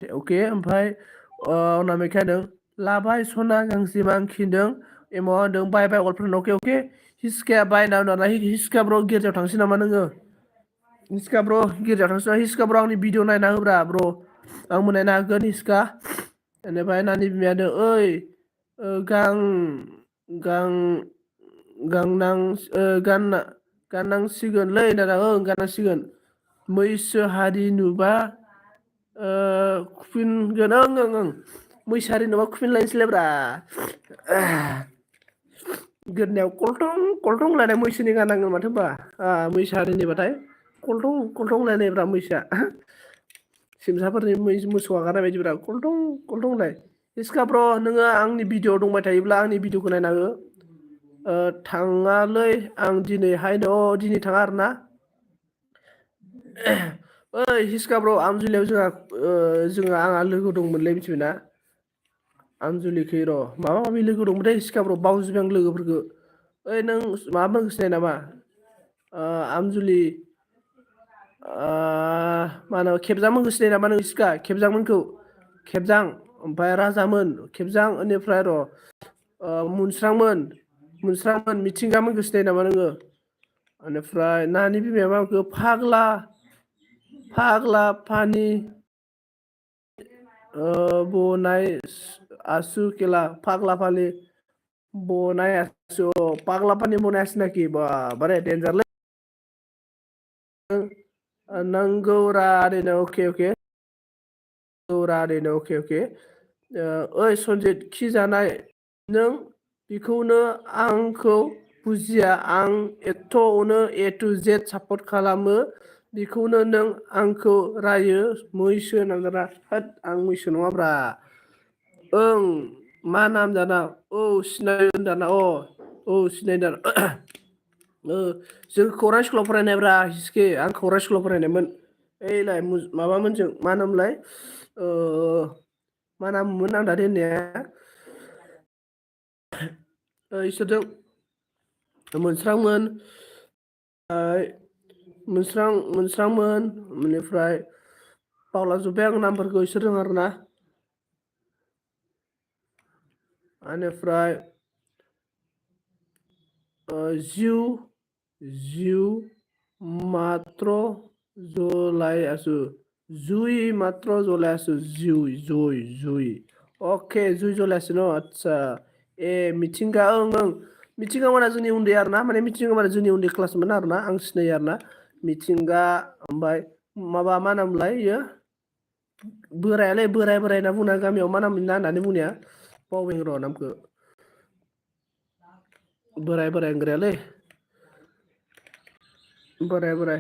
अके ओमफ्राय अनामिकाया होनदों लाबाय सना गांजेमा खिनदों एमाव होनदों बाय अल अके हिसकाया बायना दाना हिसका ब्र गिर्जायाव थांसै नामा नोङो हिसका ब्र गिर्जायाव थांसै हिसका ब्र आंनि भिडिअ नायना होब्रा ब्र आं मोननायनो हागोन हिसका बेनिफ्राय नानि बिमाया होनदों ओइ गाननांसिगोनलै दाना गाननांसिगोन मैसो हारि नुबा खुफिनगोन ओं मैसो हारि नुबा खुफिनलायनोसैलायब्रा गोदोनायाव कलथं कलथं होनलायनाय मैसोनि गाननांगोन माथो होनबा मैसो हारिनिबाथाय कलथं कलथं होनलायनायब्रा मैसोआ सिमसाफोरनि मोसौ आगारनाय बायदिब्रा कलथं कलथं होनलाय हिसका ब्र नोङो आंनि भिडिअ दंबाय थायोब्ला आंनि भिडिअखौ नायना हो थाङालै आं दिनैहाय दिनै थाङा आरोना ओइ हिसका ब्र आमजुलियाव जोंहा आंहा लोगो दंमोनलै मिथिबायना आमजुलिखै र' माबा माबि लोगो दंमोनथाय हिसका ब्र बावजोबबाय आं लोगोफोरखौ ओइ नों माबाफोरखौ सिनायो नामा आमजुलि मा होनो खेबजांमोनखौ सिनायो नामा नों हिसका खेबजांमोनखौ खेबजां ओमफ्राय राजामोन खेबजां बेनिफ्राय र' मुनस्रांमोन मिथिंगामोनखौ सिनायो नामा नोङो बेनिफ्राय नानि बिमाया माखौ फाग्ला फानि बनाय आसु खेला फाग्ला फालि बनाय आसु पाग्ला पानि बनाय आसु बा बारे डेन्जारलै नंगौरा ओरैनो अके अके ओइ सनजित खि जानाय नों बेखौनो आंखौ बुजिया आं एथ'नो ए टु जेड सापर्ट खालामो बेखौनो नों आंखौ रायो मैसो नांगोना होद आं मैसो नङाब्रा ओं मा नाम दाना औ सिनायदों दाना औ सिनायदों जों खौरां स्कुलाव फरायनायब्रा हिसके आं खौरां स्कुलाव फरायनायमोन ओइलाय माबामोनजों मा होनोमोनलाय मा नाममोन आं दानि होननाया इसोरजों मोनस्रांमोन बेनिफ्राय बावलाजोब्बाय आं नामफोरखौ इसोरजों आरोना बेनिफ्राय जिउ मात्र जलाय आसु जुइ मात्र जलाय आसु जुइ अके जुइ जलाय आसु न आदसा मिथिंगा ओं मिथिंगा माना जोंनि उन्दै आरोना माने मिथिंगा माने जोंनि उन्दै क्लासमोन आरोना आं सिनायो आरोना मिथिंगा ओमफ्राय माबा मा नामलाय इयो बोराय होनना बुंना गामियाव मा नाम ना होननानै बुंनाया बावबाय र' नामखौ बोराय होनग्रायालै बोराय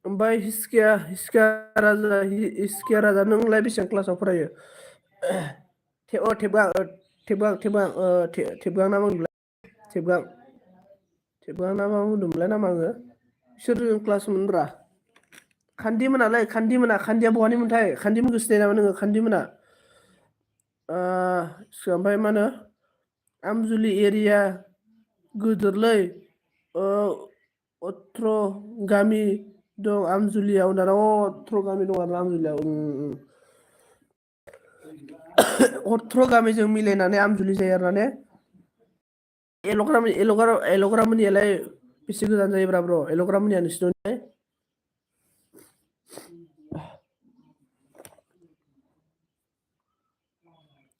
ओमफ्राय हिसकिया राजा नोंलाय बेसेबां क्लासाव फरायो थेबगां ना मा होनदोंमोनलाय नामा आङो बिसोरजों क्लास मोनब्रा खान्थि खान्दिया बहानिमोनथाय खान्दिमोनखौ सिनायो नामा नोङो खान्दिमोना ओमफ्राय मा होनो आमजुलि एरिया गोदोरलै अथ्र गामि दं आमजुलियाव दाना अथ्र गामि दं आरो आमजुलियाव अथ्र गामिजों मिलायनानै आमजुलि जायो आरो ने एलग्रामोननियालाय बेसे गोजान जायोब्रा ब्र एलग्रामोननिया नोंसिनिफ्राय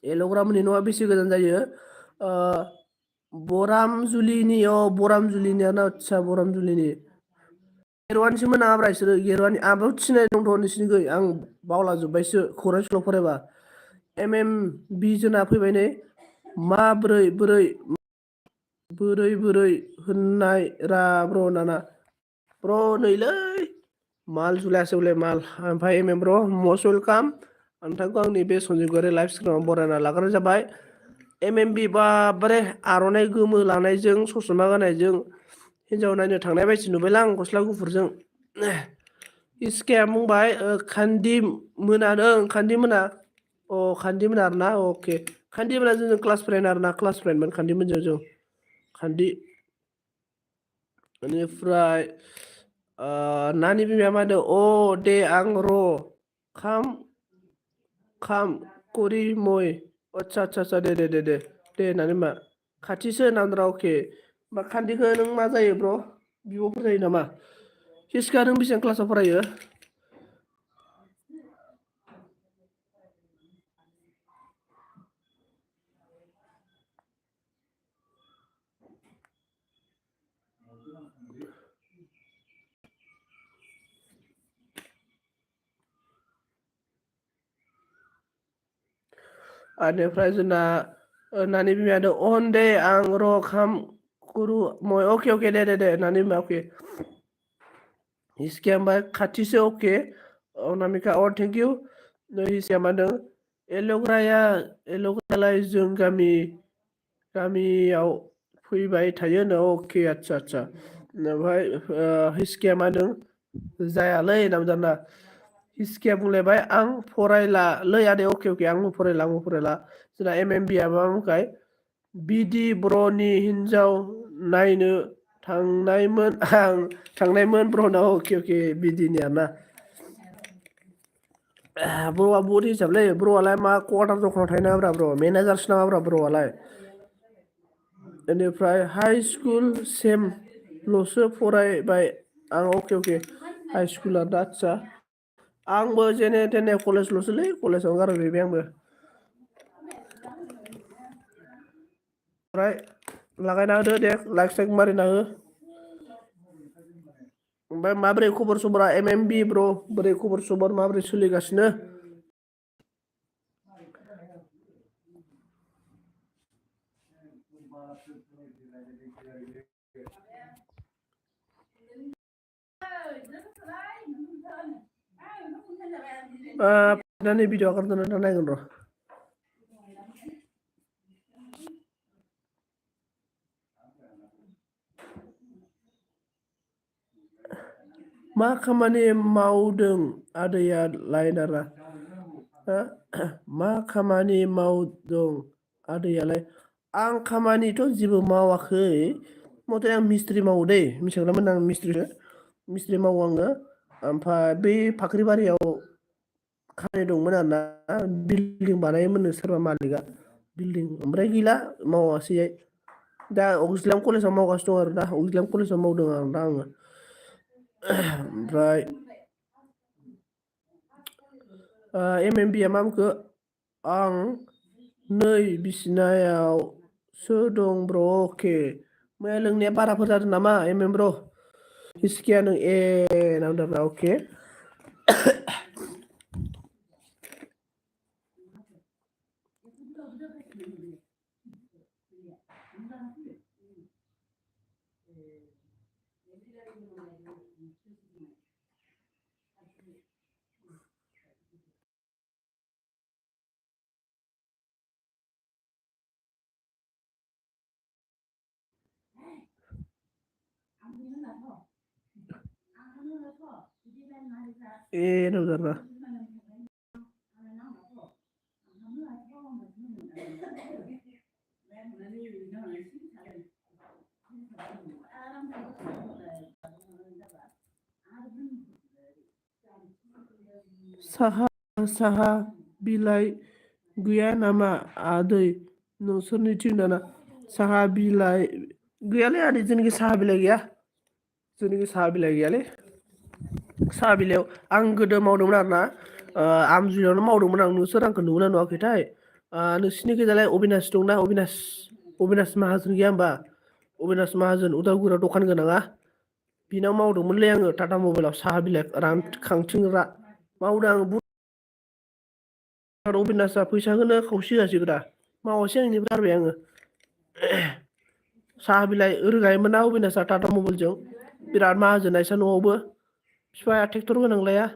एलग्रामोननि न'आ बेसे गोजान जायो बरामजुलिनि आदसा बरामजुलिनि गेरवानिसोमोन नामाब्रा इसोरो गेरवानि आंबो सिनाय दंथ' नोंसिनिखै आं बावलाजोब्बायसो खौरां स्कुलाव फरायबा बि जोना फैबाय नै माबोरै बोरै होननाय रा ब्र नाना ब्र नैलै माल जुलायासै हले माल ओमफ्राय ब्र मस्ट वेलकाम नोंथांखौ आंनि बे सन्जिबगढ़ लाइफ स्कुलाव बरायना लाग्रोनाय जाबाय बि बाबारे आर'नाइ गोमो लानायजों ससमा गाननायजों हिनजाव नायनो थांनाय बायदि नुबायलां गस्ला गुफुरजों इस्केया बुंबाय खान्दि मोना आरोना अके खान्दिमोना जोंजों क्लास फ्रेन्ड आरोना क्लास फ्रेन्डमोन खान्दिमोनजों जों खान्दि बेनिफ्राय नानि बिमाया मा होनदों दे आं र' खाम करि मय आदसा दे होननानै मा खाथिसो नांद्रा अके मा खान्दिखौ नों मा जायो ब्र' बिब'फोर जायो नामा हिसका नों बेसेबां क्लासाव फरायो बेनिफ्राय जोंना नानि बिमाया अन दे आं र' खाम गुरु मय अके दे नानि बिमा अके हिसकिया ओमफ्राय खाथिसो अके अनामिका थेंक इउ हिसकिया मा होनदों एलग्रायालाय जों गामि गामियाव फैबाय थायो नो अके आच्छा ओमफ्राय हिसकिया मा होनदों जायालै नामजादा हिसकिया बुंलायबाय आं फरायलालै आदै अके आंबो फरायला जोंना MMB आ मा बुंखाय बिदि ब्रनि हिनजाव नायनो थांनायमोन ब्रनाव अके बिदिनि आरोना ब्र'आ बहुत हिसाबलै ब्र'आलाय मा क्वार्टार दखानाव थायो नामाब्रा ब्र' मेनेजारसो नामाब्रा ब्र'आलाय बेनिफ्राय हाइ स्कुल सेमल'सो फरायबाय आं अके हाइ स्कुला दा आच्छा आंबो जेने थेने कलेजल'सोलै कलेजाव गारबोबाय आंबो ओमफ्राय लागायना होदो दे लाइक साइक मारिना हो ओमफ्राय माबोरै खबर सबरा MMB ब्र बोरै खबर सबर माबोरै सोलिगासिनो नै भिडिअ आगारदों दा नायगोन र' मा खामानि मावदों आदैया लायनारा मा खामानि मावदों आदैयालाय आं खामानिथ' जेबो मावाखै मथे आं मिस्ट्रि मावो दै मिथिगौमोन आं मिस्ट्रि मावो आङो ओमफ्राय बै फाख्रिबारियाव खामानि दंमोन आरोना बिल्डिं बानायोमोननो सोरबा मालिकआ बिल्डिं ओमफ्राय गैला मावासैहाय दा अगजिलियाम कलेजाव मावगासिनो दं आरो दा अगजिलियाम कलेजाव मावदों आं दा आङो ओमफ्राय MMB आ मा बुंखो आं नै बिसिनायावसो दं ब्र अके मैया लोंनाया बाराफोर जादों नामा ब्र हिसकिया नों नामदाब्रा अके नामदाब्रा साहा बिलाइ गैया नामा आदै नोंसोरनिथिं दाना साहा बिलाइ गैयालै आदै जोंनिखि साहा बिलाइ गैया जोंनिखि साहा बिलाइ गैयालै साहा बिलाइयाव आं गोदो मावदोंमोन आरोना आमजुयावनो मावदोंमोन आं नोंसोर आंखौ नुगोना नुवाखैथाय नोंसिनि गोजालाय अबिनास दंना अबिनास माहाजोन गैया होमबा अबिनास माहाजोन उदालगुरियाव दखान गोनाङा बिनाव मावदोंमोनलै आङो टाटा मबाइलाव साहा बिलाइ खांथिंग्रा मावदों आं अबिनासआ फैसा होनो खावसे होआसैब्रा मावासै आं इनिफ्राय गारबाय आङो साहा बिलाइ रोगायोमोन ना अबिनासआ टाटा मबाइलजों बिराद माहाजोननायसा न'आवबो बिफाया ट्रेक्टर गोनांलाया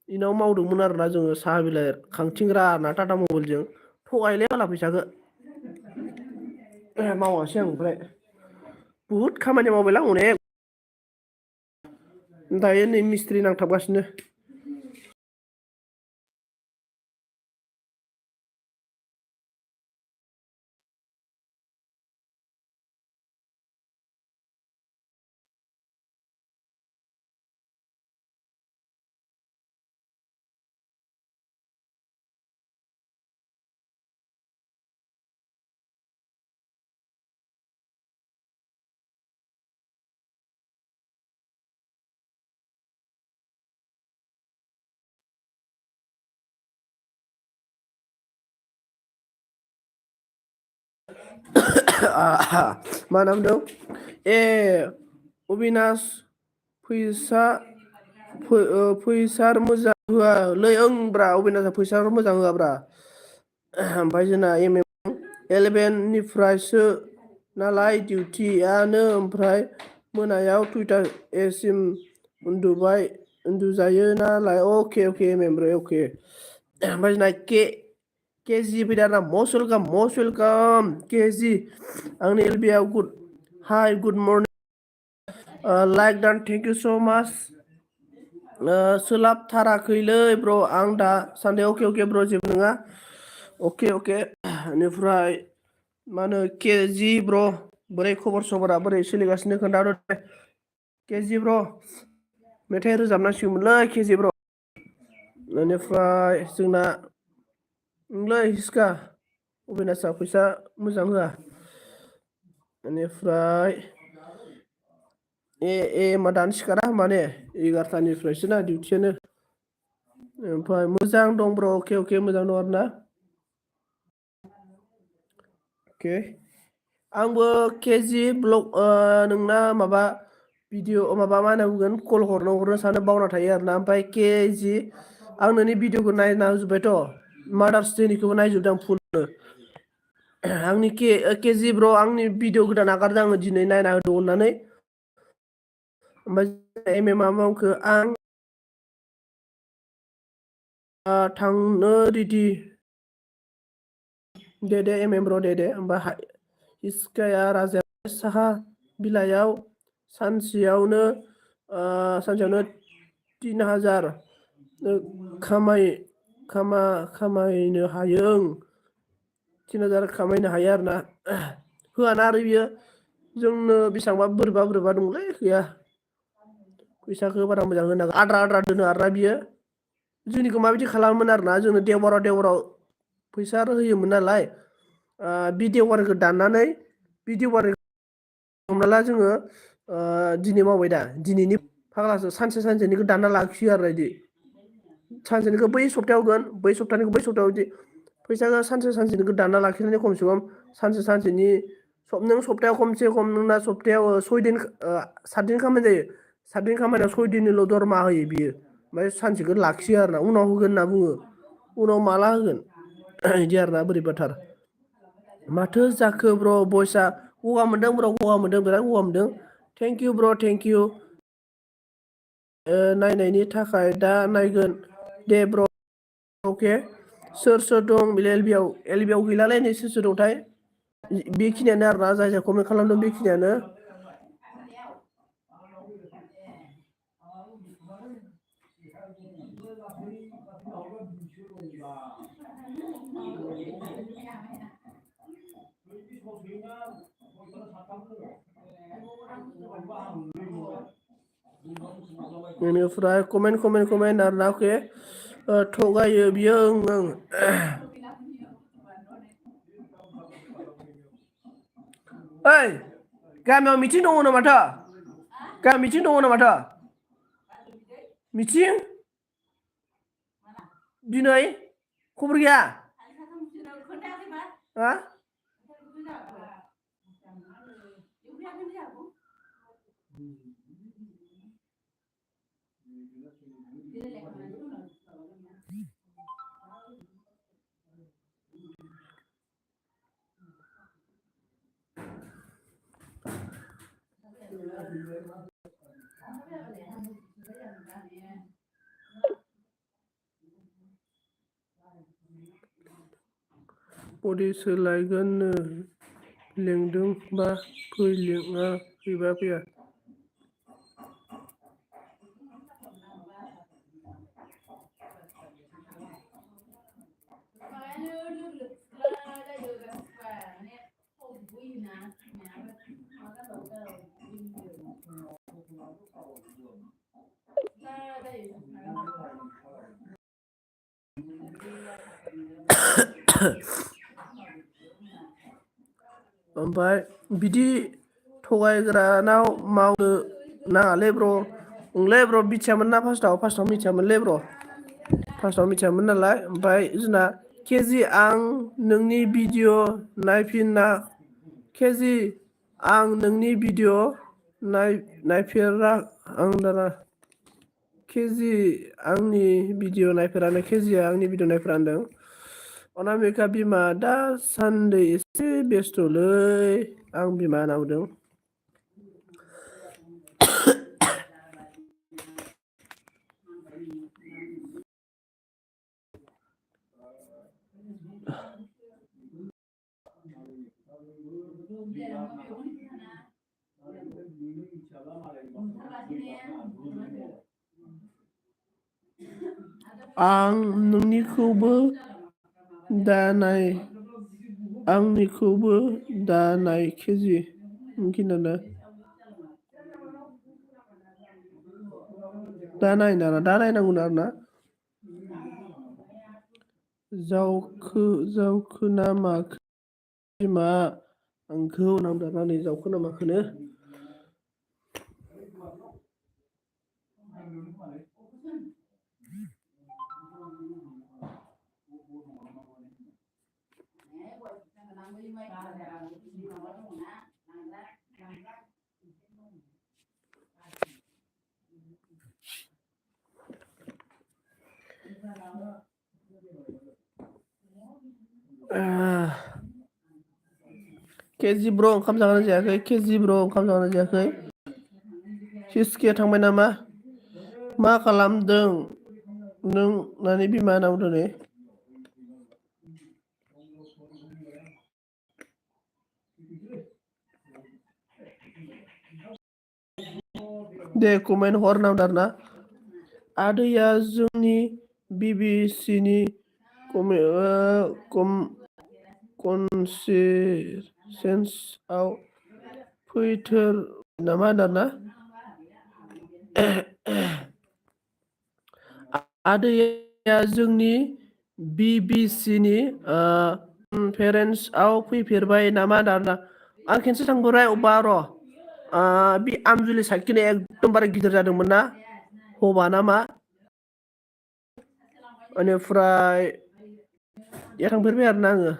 इनाव मावदोंमोन आरोना जोङो साहा बिलाइ खांथिंग्रा ना टाटा मबाइलजों थगायलै बाला फैसाखौ मावासै आं ओमफ्राय बुहुद खामानि मावबायलां अनेक दायो नै मिस्ट्रि नांथाबगासिनो मा नाम दं अबिनास फैसा मोजां होआलै ओंब्रा अबिनासआ फैसा मोजां होआब्रा ओमफ्राय जोंना MMM11निफ्रायसो नालाय डिउटियानो ओमफ्राय मोनायाव 2टा सिम उन्दुजायो नालाय अके ओमफ्राय जोंना KG फैदों आरोना most welcome KG आंनि LBआव good hi good morning like done thank you so much सोलाबथाराखैलै ब्र आं दा सानदे अके ब्र जेबो नङा अके बेनिफ्राय मा होनो KG ब्र बोरै खबर सबरा बोरै सोलिगासिनो खोन्थाहर दे KG ब्र मेथाइ रोजाबनांसिगौमोनलै KG ब्र बेनिफ्राय जोंना नोंलै हिसका अबिनाशआ फैसा मोजां होआ बेनिफ्राय मा दानो सिखारा माने 11थानिफ्रायसो ना डिउटियानो ओमफ्राय मोजां दं ब्र अके मोजां दं आरोना अके आंबो KG ब्लग नोंना माबा भिडिअ माबा मा होनना बुंगोन कल हरनो सानो बावना थायो आरोना ओमफ्राय KG आं नोंनि भिडिअखौ नायना होजोब्बायथ' मादार्स डेनिखौबो नायजोबदों आं फुलनो आंनि KG ब्र आंनि भिडिअ गोदान आगारदों आङो दिनै नायना होदो अननानै ओमफ्राय मा मावखो आं थांनो रेडि दे ब्र दे ओमफ्राय हिसकाया राजाया साहा बिलाइयाव सानसेयावनो 3000 खामायनो हायो 3000 खामायनो हायो आरोना होआना आरो बियो जोंनो बेसेबांबा बोरैबा दंलै गैया फैसाखौ बारा मोजां होनांगौ आद्रा दोनो आरोना बियो जोंनिखौ माबायदि खालामोमोन आरोना जोंनो देवबाराव फैसा होयोमोन नालाय बे देवबारखौ दाननानै बे देवबार हमना ला जोङो दिनै मावबाय दा दिनैनि फाग्लासो सानसेनिखौ दानना लाखियो आरो बिदि सानसेनिखौ बै सप्तायाव होगोन बै सप्तानिखौ बै सप्तायाव बिदि फैसाखौ सानसेनिखौ दानना लाखिनानै खमसे खम सानसेनि नों सप्तायाव खमसे खम नोंना सप्तायाव 7 दिन खामानि जायो 7 दिन खामानियाव 6 दिननिल' दरमाहा होयो बियो ओमफ्राय सानसेखौ लाखियो आरोना उनाव होगोन होनना बुङो उनाव माला होगोन बिदि आरोना बोरैबाथार माथो जाखो ब्र बयसा गगा मोनदों ब्र बिराद गगा मोनदों थेंक इउ ब्र थेंक इउ नायनायनि थाखाय दा नायगोन दे ब्र अके सोर दं एलबिआव गैलालै नै सोर दंथाय बेखिनियानो आरोना जाय कमेन्ट खालामदों बेखिनियानो बेनिफ्राय कमेन्ट आरोना अके थगायो बियो ओं ओइ गामियाव मिटिं दङ माथो गामियाव मिटिं दङ माथो मिटिं दिनै खबर गैया हा बडि सोलायगोननो लेंदोंबा फै लेङा फैबा फैया ओमफ्राय बिदि थगायग्रानाव मावनो नाङालै ब्र ओंलै ब्र मिथियामोन ना फार्स्टआव मिथियामोनलै ब्र फार्स्टआव मिथियामोन नालाय ओमफ्राय जोंना KG आं नोंनि भिडिअ नायफिना KG आं नोंनि भिडिअ नायफेरा आं दाना KG आंनि भिडिअ नायफेरानो KG आंनि भिडिअ नायफेरा होनदों अनामिका बिमा दासान्दै एसे बेस्थ'लै आं बिमा होनना बुंदों आं नोंनिखौबो दानाय आंनिखौबो दानाय केजि खिन्थानो दानाय नांगौ आरोना जावखो ना माखो बिमा आंखौ नांदारनानै जावखो ना माखोनो केजि ब्र ओंखाम जागोना जायाखै केजि ब्र ओंखाम जागोना जायाखै हिसकिया थांबाय नामा मा खालामदों नों नानि बिमा होनना बुंदों नै दे कमेन्ट हर नांदों आरोना आदैया जोंनि बिबिसिनि कनसिस्टेन्सआव फैथोर नामा होनदोंना आदैया जोंनि बिबिसिनि कनफारेन्सआव फैफेरबाय नामा होनदों आं खेनसे थांफेरबाय अबेबा र' बे आमजुलि साइडखिनो एकदमबारे गिदिर जादोंमोन ना हबा ना मा बेनिफ्राय थांफेरबाय आरोना आङो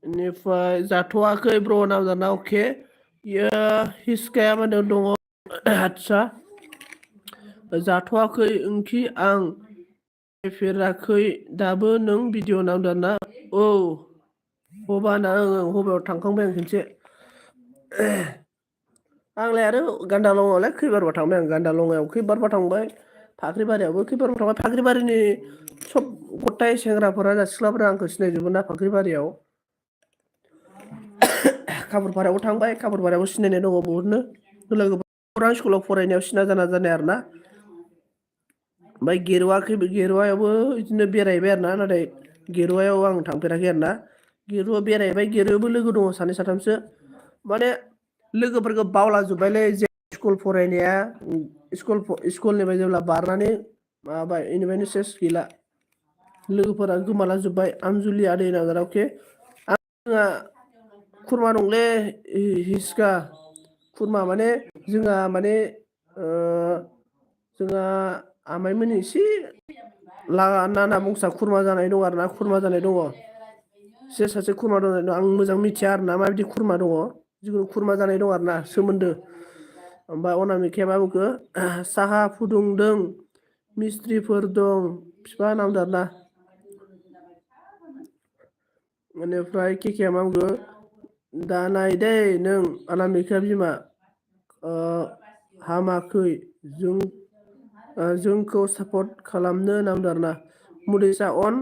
बेनिफ्राय जाथ'वाखै ब्र नामजाना अके हिसकाया माने दङ आदसा जाथ'वाखै ओंखि आं फैफेराखै दाबो नों भिडिअ नामदों ना औ हबाना हबायाव थांखांबाय आं खनसे आंलाय आरो गान्दालङावलाय खैबारबा थांबाय आं गान्दालङायाव खैबारबा थांबाय फाख्रिबारियावबो खैबारबा थांबाय फाख्रिबारिनि सब गथाय सेंग्राफोरा सिख्लाफोरा आंखौ सिनायजोबो ना फाख्रिबारियाव कापुरपारायावबो थांबाय कापुरपारायावबो सिनायनाय दङ बहुदनो लोगोफोर खौरां स्कुलाव फरायनायाव सिना जानाय आरोना ओमफ्राय गेरुवायावबो बिदिनो बेरायबाय आरोना नाथाय गेरुवायाव आं थांफेराखै आरोना गेरुवाव बेरायबाय गेरुवायावबो लोगो दङ सानै साथामसो माने लोगोफोरखौ बावलाजोब्बायलै जे स्कुल फरायनाया स्कुलनिफ्राय जेब्ला बारनानै माबाबाय बेनिफ्रायनो सेस गैला लोगोफोरा गोमालांजोब्बाय आमजुलि आदै नांगोना अके आंहा खुरमा दंलै हिस्का खुरमा माने जोंहा माने जोंहा आमाइमोन एसे नाना बंसा खुरमा जानाय दं आरोना खुरमा जानाय दङ सासे खुरमा दं आं मोजां मिथिया आरोना माबायदि खुरमा दङ जिखुनु खुरमा जानाय दं आरोना सोमोन्दो ओमफ्राय अनामिकाया मा बुंखो साहा फुदुंदों मिस्थ्रिफोर दं बिफा नांदों आरोना बेनिफ्राय केकेआ मा बुंखो दानाय दै नों अनामिका बिमा हामाखै जोंखौ सापर्ट खालामनो नांदों आरोना मुदैसा अन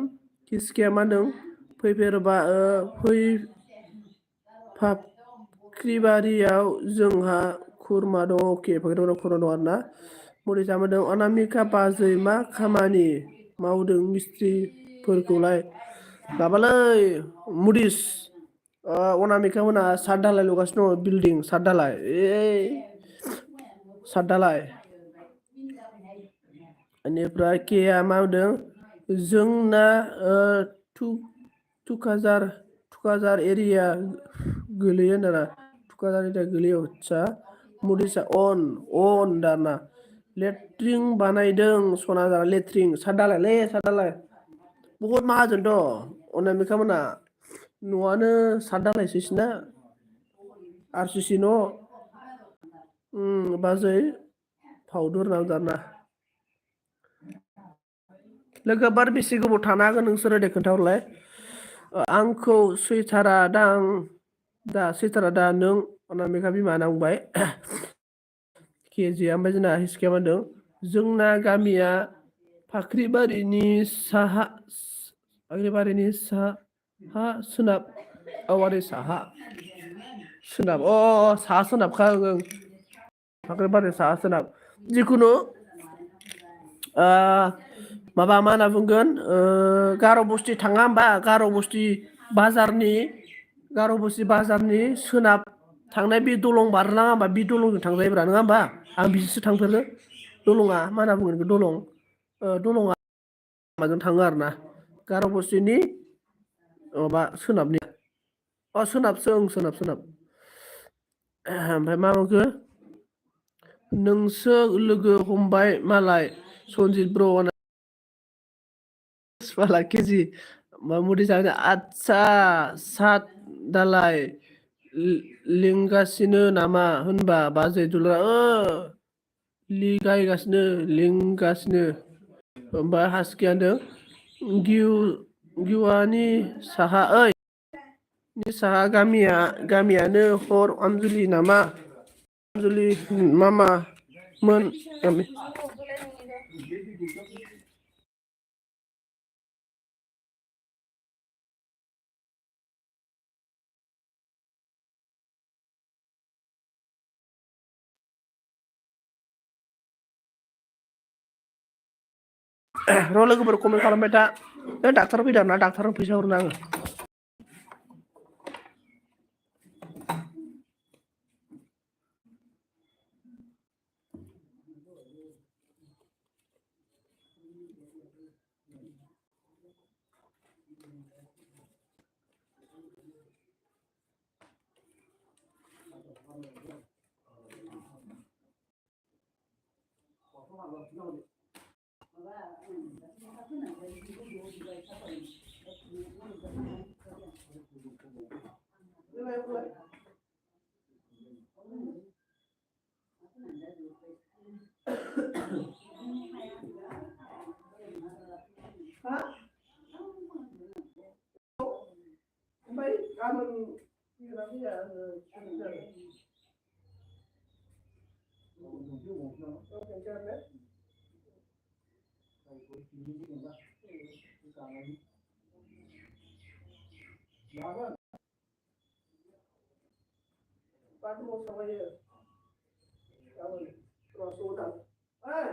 हिसकाया मा होनदों फाख्रिबारियाव जोंहा खुरमा दं अके फाख्रिबारियाव खुरमा दं आरोना मुदैसा मोनदों अनामिका बाजै मा खामानि मावदों मिस्थ्रिफोरखौलाय माबालै मुदिस अनामिका मोना सात धालाय लुगासिनो दङ बिल्डिं सात धालाय सात धालाय बेनिफ्राय केया मा होनदों जोंना थुक्राझार एरिया गोलैयो होनदोंना थुक्राझार एरिया गोलैयो आदसा मुदिसा अन दाना लेट्रिन बानायदों सना जाना लेट्रिन सात धालायलै सात धालाय बहुत माहाजोनथ' अनामिका मोना न'आनो सात धालायसो बिसिना आर सि सि न' बाजै फाउदुर नामदों आरोना लोगो बार बेसे गोबाव थानो हागोन नोंसोरो दे खोन्थाहरलाय आंखौ सैथारा दा नों अनामिका बिमा होनना बुंबाय केजिया ओमफ्राय जोंना हिसकाया मा होनदों जोंना गामिया फाख्रिबारिनि साहा हा सोनाब औवारि साहा सोनाब साहा सोनाबखा ओं फाख्रिबारि साहा सोनाब जिखुनु माबा मा होनना बुंगोन गार' बस्ति थाङा होमबा गार' बस्ति बाजारनि सोनाब थांनाय बे दलं बारलाङा होमबा बे दलंजों थांजायोब्रा नङा होमबा आं बिजोंसो थांफेरो दलङा मा होनना बुंगोन बेखौ दलङा माजों थाङो आरोना गार' बस्तिनि माबा सोनाबनि सोनाबसो ओं सोनाब ओमफ्राय मा बुंखो नोंसो लोगो हमबाय मालाय सनजित ब्र बाला केजि मुरि जानो आदसा सात दालाय लिंगासिनो नामा होनबा बाजै दुलारा लिगायगासिनो लिंगासिनो ओमफ्राय हासखिया होनदों गिवानि साहा ओइ नि साहा गामियानो हर अनजलि नामा अनजलि मामा मोन गामि र' लोगोफोर कमेन्ट खालामबाय था डाक्टार फैदों ना डाक्टारनो फैसा हरनो आङो ओमफ्राय गाबोन फैगोना फैया बाथरुमाव सावरायो गाबोन रस'दां ओइ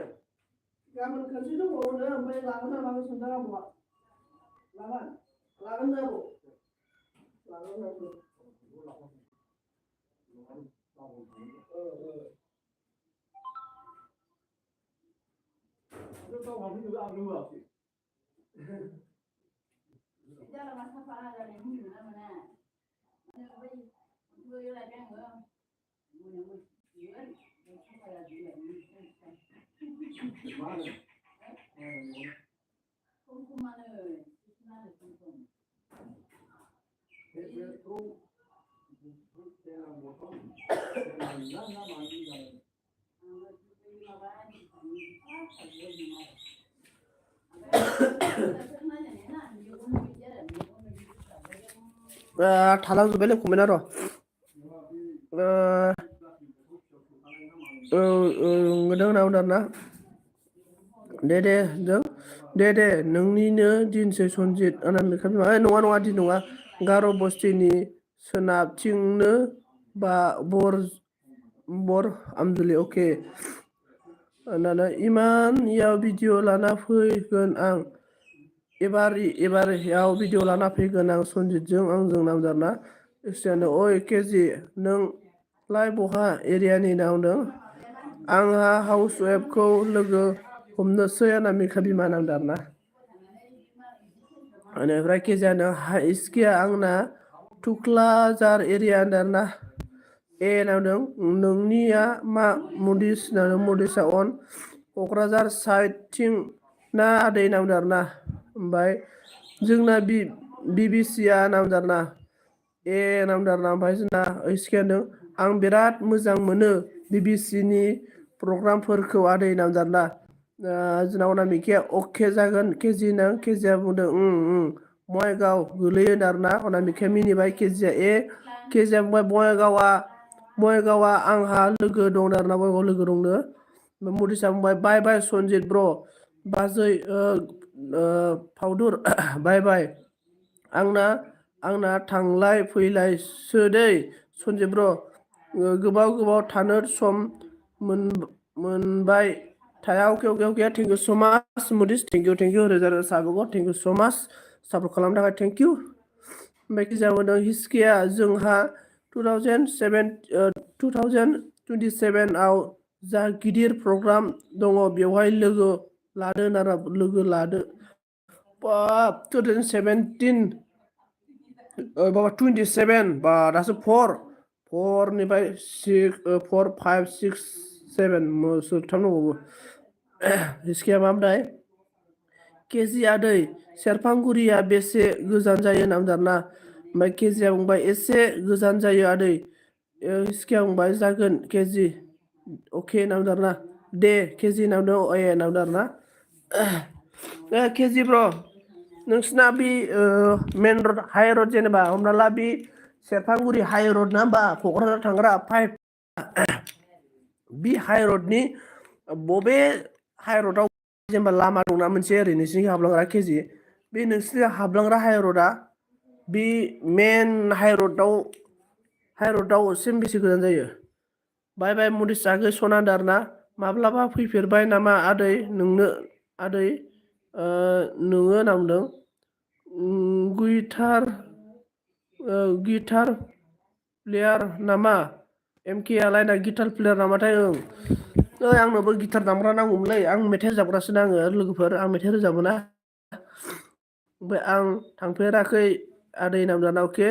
गाबोन खनसे दंबावोनो ओमफ्राय लागोन ना लागोन सोंदों आबौआ लागोन ना आबौ थालांजोब्बायलै कमेन्टआ र' आरोना दे नोंनिनो दिनसै सनजित नङा दिन नङा गार' बस्तिनि सोनाबथिंनो बर आमजुलि अके होननानै इयाव भिडिअ लाना फैगोन आं एबाराव भिडिअ लाना फैगोन आं सनजितजों आंजों नामजादा एसियानो ओइ केजि नोंलाय बहा एरियानि नावदों आंहा हाउस वाइफखौ लोगो हमनोसै आंना मिखा बिमा नांदों आरोना बेनिफ्राय केजियानो इसकिया आंना थुक्लाझार एरिया होनदों आरोना नावदों नोंनिया मा मदिसा अन क'क्राझार साइडथिं ना आदै नांदों आरोना ओमफ्राय जोंना बिबिसिया नांदों आरोना नामदों आरोना ओमफ्राय जोंना इसकिया होनदों आं बिराद मोजां मोनो बिबिसिनि प्रग्रामफोरखौ आदै नांदों आरोना जोंना अनामिकाया अके जागोन केजिया बुंदों बङाइगाव गोलैयो आरोना अनामिकाया मिनिबाय केजिया बुंबाय बङाइगावआ आंहा लोगो दं आरोना बङाइगाव लोगो दंनो मदिसा बुंबाय बाय बाय सनजित ब्र बाजै फाउदुर बाय बाय आंना आंना थांलाय फैलायसो दै सन्जिब ब्र गोबाव गोबाव थानो सम मोनबाय थाया अके अके अके थेंक इउ सो माच मुदिस थेंक इउ रोजा रोजा साबायखर थेंक इउ सो माच सापर्ट खालामनो थाखाय थेंक इउ ओमफ्राय कि जाबोदों हिस्किया जोंहा 2027 आव जा गिदिर प्रग्राम दङ बेवहाय लोगो लादो नारा लोगो लादो 2017 बाबा 27 बा दासो 4 निफ्राय 4 5 6 7 सोरथाम दंबावो हिस्किया मा ओमफ्राय केजि आदै सेरफांगुरिया बेसे गोजान जायो होनना बुंदों ओमफ्राय केजिया बुंबाय एसे गोजान जायो आदै हिस्किया बुंबाय जागोन केजि अके होनना बुंदों आरोना दे केजि होनना बुंदों ए होनना बुंदों आरोना केजि ब्र नोंसिना बे मेन रड हाइ रड जेनेबा हमना ला बे सेरफांगुरि हाइ रड ना होमबा क'क्राझार थांग्रा 5 बे हाइ रडनि बबे हाइ रडआव जेनेबा लामा दंना मोनसे ओरै नोंसिनि हाबलांग्रा केजि बे नोंसिनि हाबलांग्रा हाइ रडआ बे मेन हाइ रडआव सिम बेसे गोजान जायो बाय बाय मुदिस आगै सना होनदों आरोना माब्लाबा फैफेरबाय नामा आदै नोंनो आदै नोङो होनना बुंदों गिटार प्लेयार नामा एमके आलायना गिटार प्लेयार नामाथाय ओइ आंनोबो गिटार दामग्रा नांगौमोनलै आं मेथाइ रोजाबग्रासोना आङो लोगोफोर आं मेथाइ रोजाबोना ओमफ्राय आं थांफेराखै आदै होनना बुंदों आरोना अके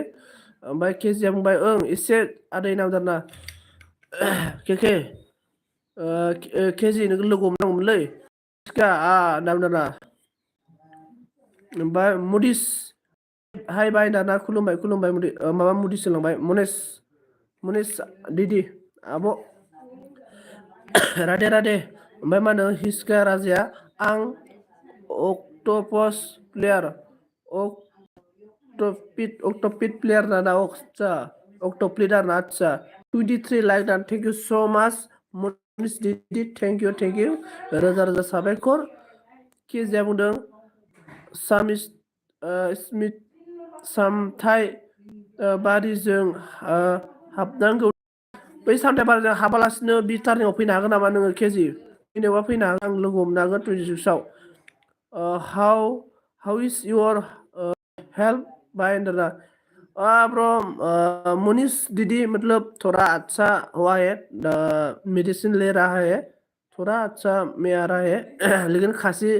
ओमफ्राय केजिया बुंबाय ओं एसे आदै होनना बुंदों आरोना के केजि नोंखौ लोगो हमनांगौमोनलै होनना बुंदों आरोना ओमफ्राय मुदिस हाय बाय दाना खुलुमबाय माबा मुदिस होलांबाय मनेस दिदि आब' राधे राधे ओमफ्राय मा होनो हिस्का राजाया आं अक्ट'पस प्लेयार अक्ट'पिट प्लेयार ना आदसा अक्ट'प्लिट आरोना आदसा 23 लाइक दान थेंक इउ स' माच मनिस दिदि थेंक इउ रोजा रोजा साबायखर केजिया बुंदों स्मिथ सामथाइ बारिजों हाबनांगौ बै सामथाइ बारिजों हाबालासिनो बि टार्निंआव फैनो हागोन नामा नोङो केजि फैनोबा फैनो हागोन आं लोगो हमनो हागोन 26 how is year help by होनदों ब्रो मुनिस दीदी मतलब थोड़ा अच्छा हुआ है मेडिसिन ले रहा है थोड़ा अच्छा में आ रहा है लेकिन खांसी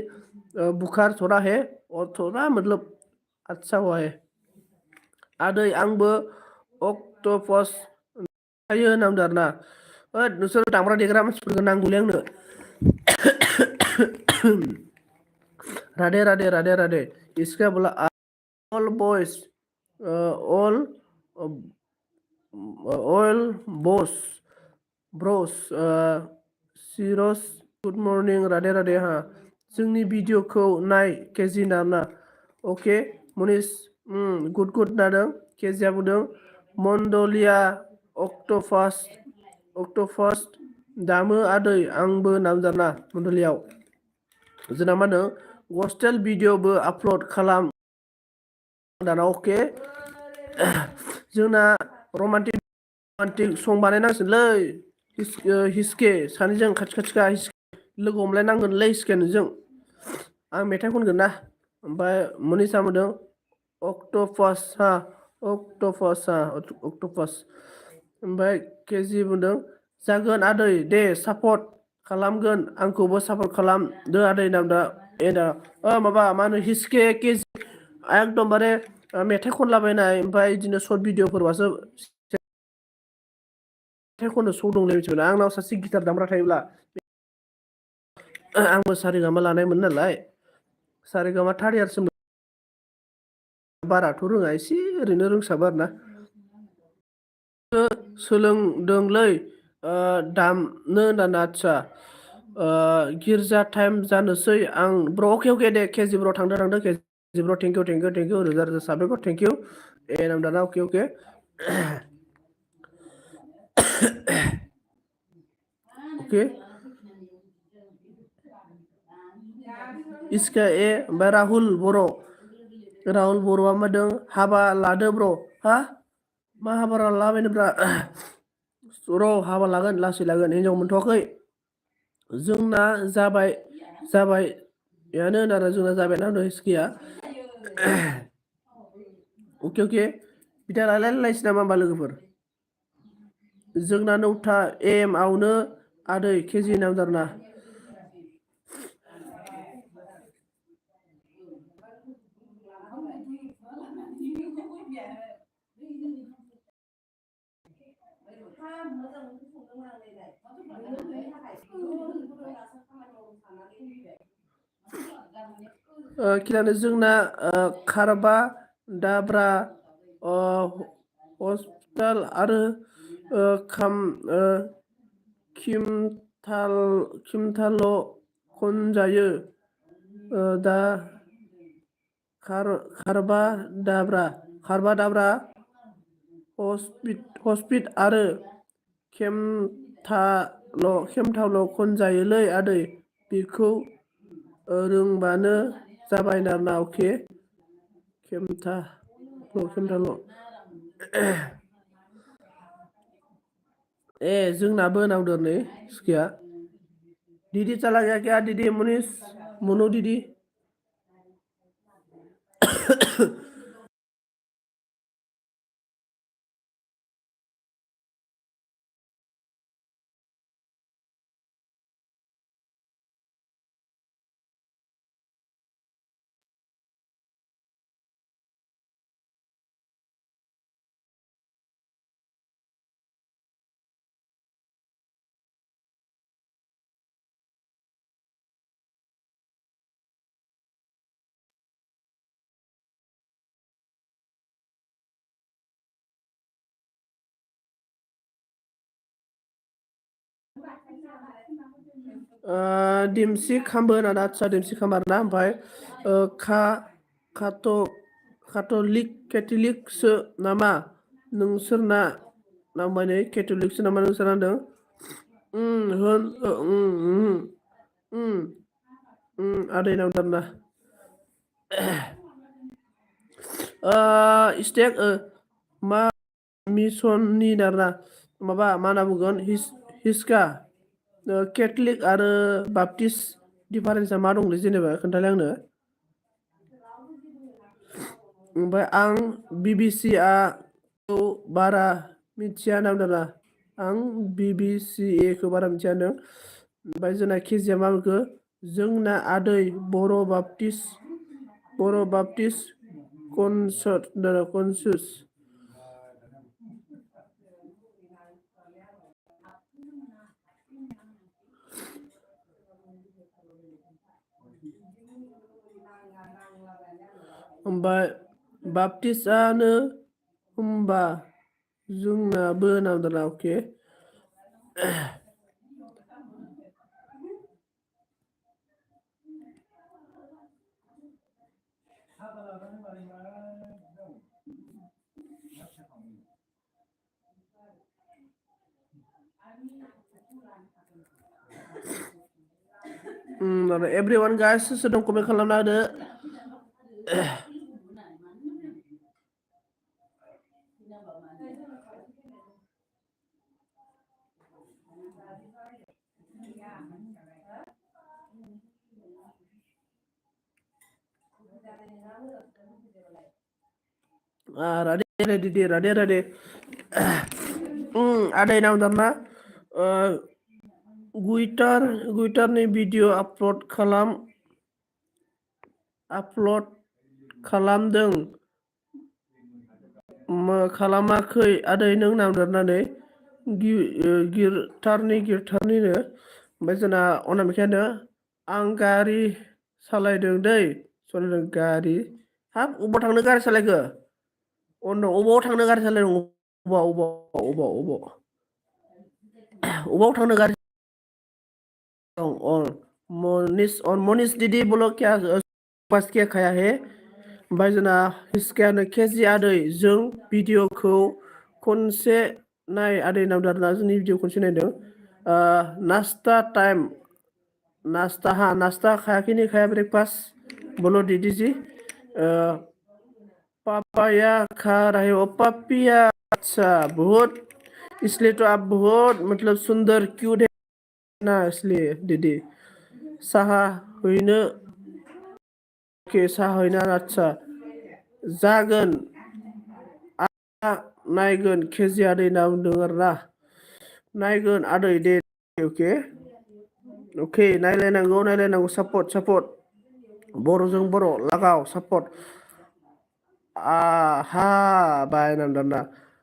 बुखार थोड़ा है और थोड़ा मतलब अच्छा हुआ है आदै आंबो अक्ट'पस थायो होनना बुंदों आरोना नोंसोर दामग्रा देग्रा मानसिफोरखौ नांगौलै आंनो राधे इसका बोला all boys all bros सिरस गुड मर्निं राधे हा जोंनि भिडिअखौ नाय केजि नामा अके मनिस गुड नादों केजिया बुंदों मण्डलिया अक्ट'पास दामो आदै आंबो नामजाना मण्डलियाव जोंना मा होनो गस्टेल भिडिअबो आपल'ड खालाम दाना अके जोंना रमान्टिक सं बानायनांसिगोनलै हिस्के सानैजों खाथिखा लोगो हमलायनांगोनलै हिस्के नोंजों आं मेथाइ खनगोन ना ओमफ्राय मनिसा बुंदों अक्ट'पास ओमफ्राय केजि बुंदों जागोन आदै दे सापर्ट खालामगोन आंखौबो सापर्ट खालामदो आदै होनना बुंदों माबा मा होनो हिस्के केजि एकदमबारे मेथाइ खनलाबायनाय ओमफ्राय बिदिनो सर्ट भिडिअफोरबासो मेथाइ खननो सौ दंलै मिथिबाय आंनाव सासे गिटार दामग्रा थायोब्ला आंबो सारेगामा लानायमोन नालाय सारेगामा थार्ड इयारसिम बाराथ' रोङा एसे ओरैनो रोंसाबो आरोना सोलोंदोंलै दामनो होननानै आदसा गिर्जा टाइम जानोसै आं ब्र अके दे केजि ब्र थांदो केजि ब्र थेंक इउ रोजा रोजा साबायखर थेंक इउ नाम दाना अके इसका ओमफ्राय राहुल बर' राहुल बर'आ मादों हाबा लादो ब्र' हा मा हाबा लाबायनोब्रा र' हाबा लागोन लासै लागोन हिनजाव मोनथ'वाखै जोंना जाबायानो आरो जोंना जाबायानो होनो हिसकिया अके बिदा रायलायलायनोसै नामा होमबा लोगोफोर जोंना 9टा AM आवनो आदै केजि नामजारना खिलानो जोंना खारबा दाब्रा हस्पिटाल आरो खिमथाल' खनजायो दा खारबा दाब्रा हस्पिट आरो खेमथाल' खनजायोलै आदै बेखौ रोंबानो जाबाय नामा अके खेमथाल' जोंनाबो नावदोर नै सिखिया दीदी चला गया क्या दीदी मुनीष मुनु दीदी दिमसि खामबो होना आदसा दिमसि खाम आरोना ओमफ्राय केथलिकसो नामा नोंसोरना नामाय केथलिकसो नामा नोंसोर होनदों आदै नावदारना स्टेक मा मिसननि दारना माबा मा होनना बुंगोन हिस्का केथलिक आरो बापटिस्ट दिफारेन्सा मा दंलै जेनेबा खोन्थालाय आंनो ओमफ्राय आं BBC खौ बारा मिथिया नामदारा आं BBC खौ बारा मिथिया होनदों ओमफ्राय जोंना केजिया मा मोनखो जोंना आदै बर' बापटिस्ट कनसुस ओमफ्राय बापटिस्टआनो होमबा जोंनाबो नामदारा अके एभ्रिवान गाइस सोर दं कमेन्ट खालामना होदो राधे आदै नामदारना गुइटारनि भिडिअ आपल'ड खालामदों खालामाखै आदै नों नामदारनानै गिटारनिनो ओमफ्राय जोंना अनामिकायानो आं गारि सालायदों दै गारि हाब अबाव थांनो गारि सालायखो अबाव थांनो गारि सालायदों अबाव थांनो गारि मनीष दीदी बोलो क्या पास क्या खाया है ओमफ्राय जोंना हिस्कायानो केजि आदै जों भिडिअखौ खनसे नाय आदै नामदारना जोंनि भिडिअ खनसे नायदों नास्ता टाइम नास्ता खायाखै नै खाया ब्रेकफास्ट बोलो दीदी जी पापाया खा रहे हो पपिया। अच्छा बहुत, इसलिए तो आप बहुत मतलब सुंदर क्यूट है ना, इसलिए दीदी साहा हैनो। के साहा हैनो अच्छा जागोन नायगोन केजि आदै होनना बुंदों आरोना। नायगोन आदै दे अके अके नायलायनांगौ सापर्ट सापर्ट बर'जों बर' लागाव सापर्ट। हाँ भाई नंदना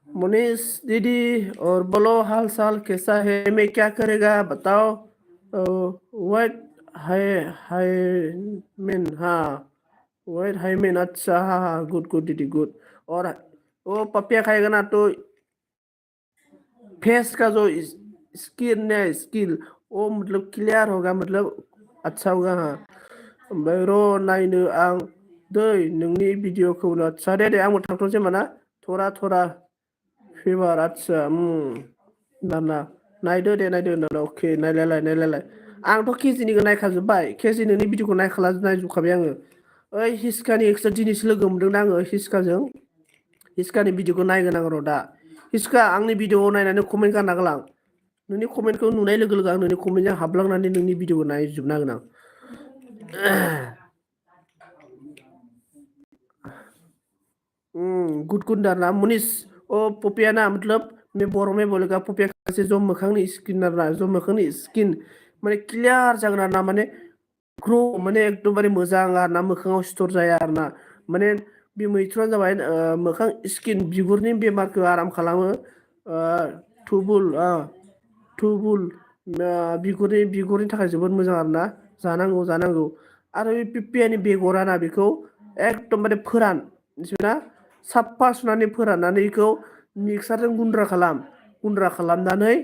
मुनीष दीदी और बोलो हाल चाल कैसा है, मैं क्या करेगा बताओ। व्हाट है हाय मीन, हाँ व्हाट हाई मीन, अच्छा हाँ हाँ गुड गुड दीदी गुड। और वो पपिया खाएगा ना तो फेस का जो स्किन है स्किल वो मतलब क्लियर होगा, मतलब अच्छा होगा हाँ। ओमफ्राय र' नायनो आं दै नोंनि भिडिअखौनो। आदसा दे आंबो थांथ'नोसै होमबा ना, थरा थरा फेभार आदसा ना नायदो दे नायदो होनदों अके नायलायलाय आंथ' केजिनिखौ नायखाजोब्बाय, केजि नोंनि भिडिअखौ नायजोबखाबाय आङो। ओइ हिसकानि एक्सट्रा दिनैसो लोगो मोनदों आङो हिसकाजों। हिसकानि भिडिअखौ नायगोन आं र' दा। हिसका आंनि भिडिअ नायनानै कमेन्ट गारना गालां। नोंनि कमेन्टखौ नुनाय लोगो लोगो आं नोंनि कमेन्टजों हाबलांनानै नोंनि भिडिअखौ नायजोबना होगोन आं। गुड गुड ना मुनीष ओ पपिया ना मतलब मैं बोरो में बोलेगा पपिया से जो मोखांनि स्किन आरोना, जो मोखांनि स्किन माने क्लियार जागोन आरोना, माने ग्र' माने एकदमबारे मोजां आरोना, मोखाङाव सिथर जाया आरोना। माने बे मैथ्रुआनो जाबाय मोखां स्किन बिगुरनि बेमारखौ आराम खालामो। थुबुल थुबुल बिगुरनि थाखाय जोबोद मोजां आरोना, जानांगौ। आरो बे पिपियानि बेगरा ना बेखौ एकदमबारे फोरान मिथिबायना, साफा सुनानै फोराननानै बेखौ मिक्सारजों गुन्द्रा खालामनानै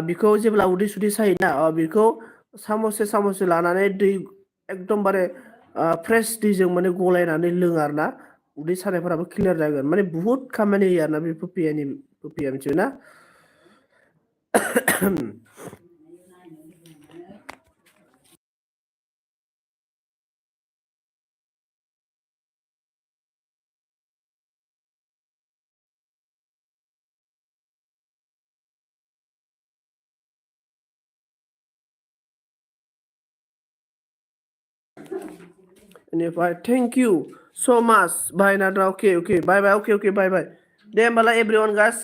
बेखौ जेब्ला उदै सुदै सायोना बेखौ सामससे लानानै दै एकदमबारे फ्रेस दैजों माने गलायनानै लोङो आरोना, उदै सानायफोराबो क्लियार जागोन। माने बुहुत खामानि होयो आरोना बे पपिया मिथिबायना। बेनिफ्राय थेंक इउ स' माच बाय नादरा अके बाय बाय अके बाय बाय। दे होमबालाय एवरीवन गाइस,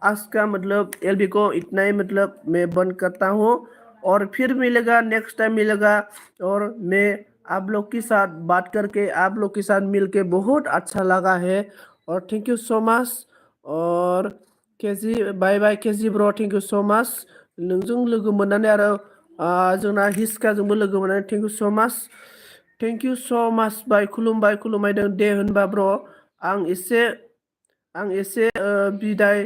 आज का मतलब एलबी को इतना ही मतलब मैं बंद करता हूँ, और फिर मिलेगा नेक्स्ट टाइम मिलेगा। और मैं आप लोग के साथ बात करके आप लोग के साथ मिलके बहुत अच्छा लगा है, और थैंक यू सो मच। और केजि बाय बाय केजि ब्र' थेंक यू सो मच। नोंजों लोगो मोननानै आरो जोंना हिसकाजोंबो लोगो मोननानै thank you so much. Thank you so' माच बाय खुलुमबायदों दे होनबा ब्र' आं एसे बिदाय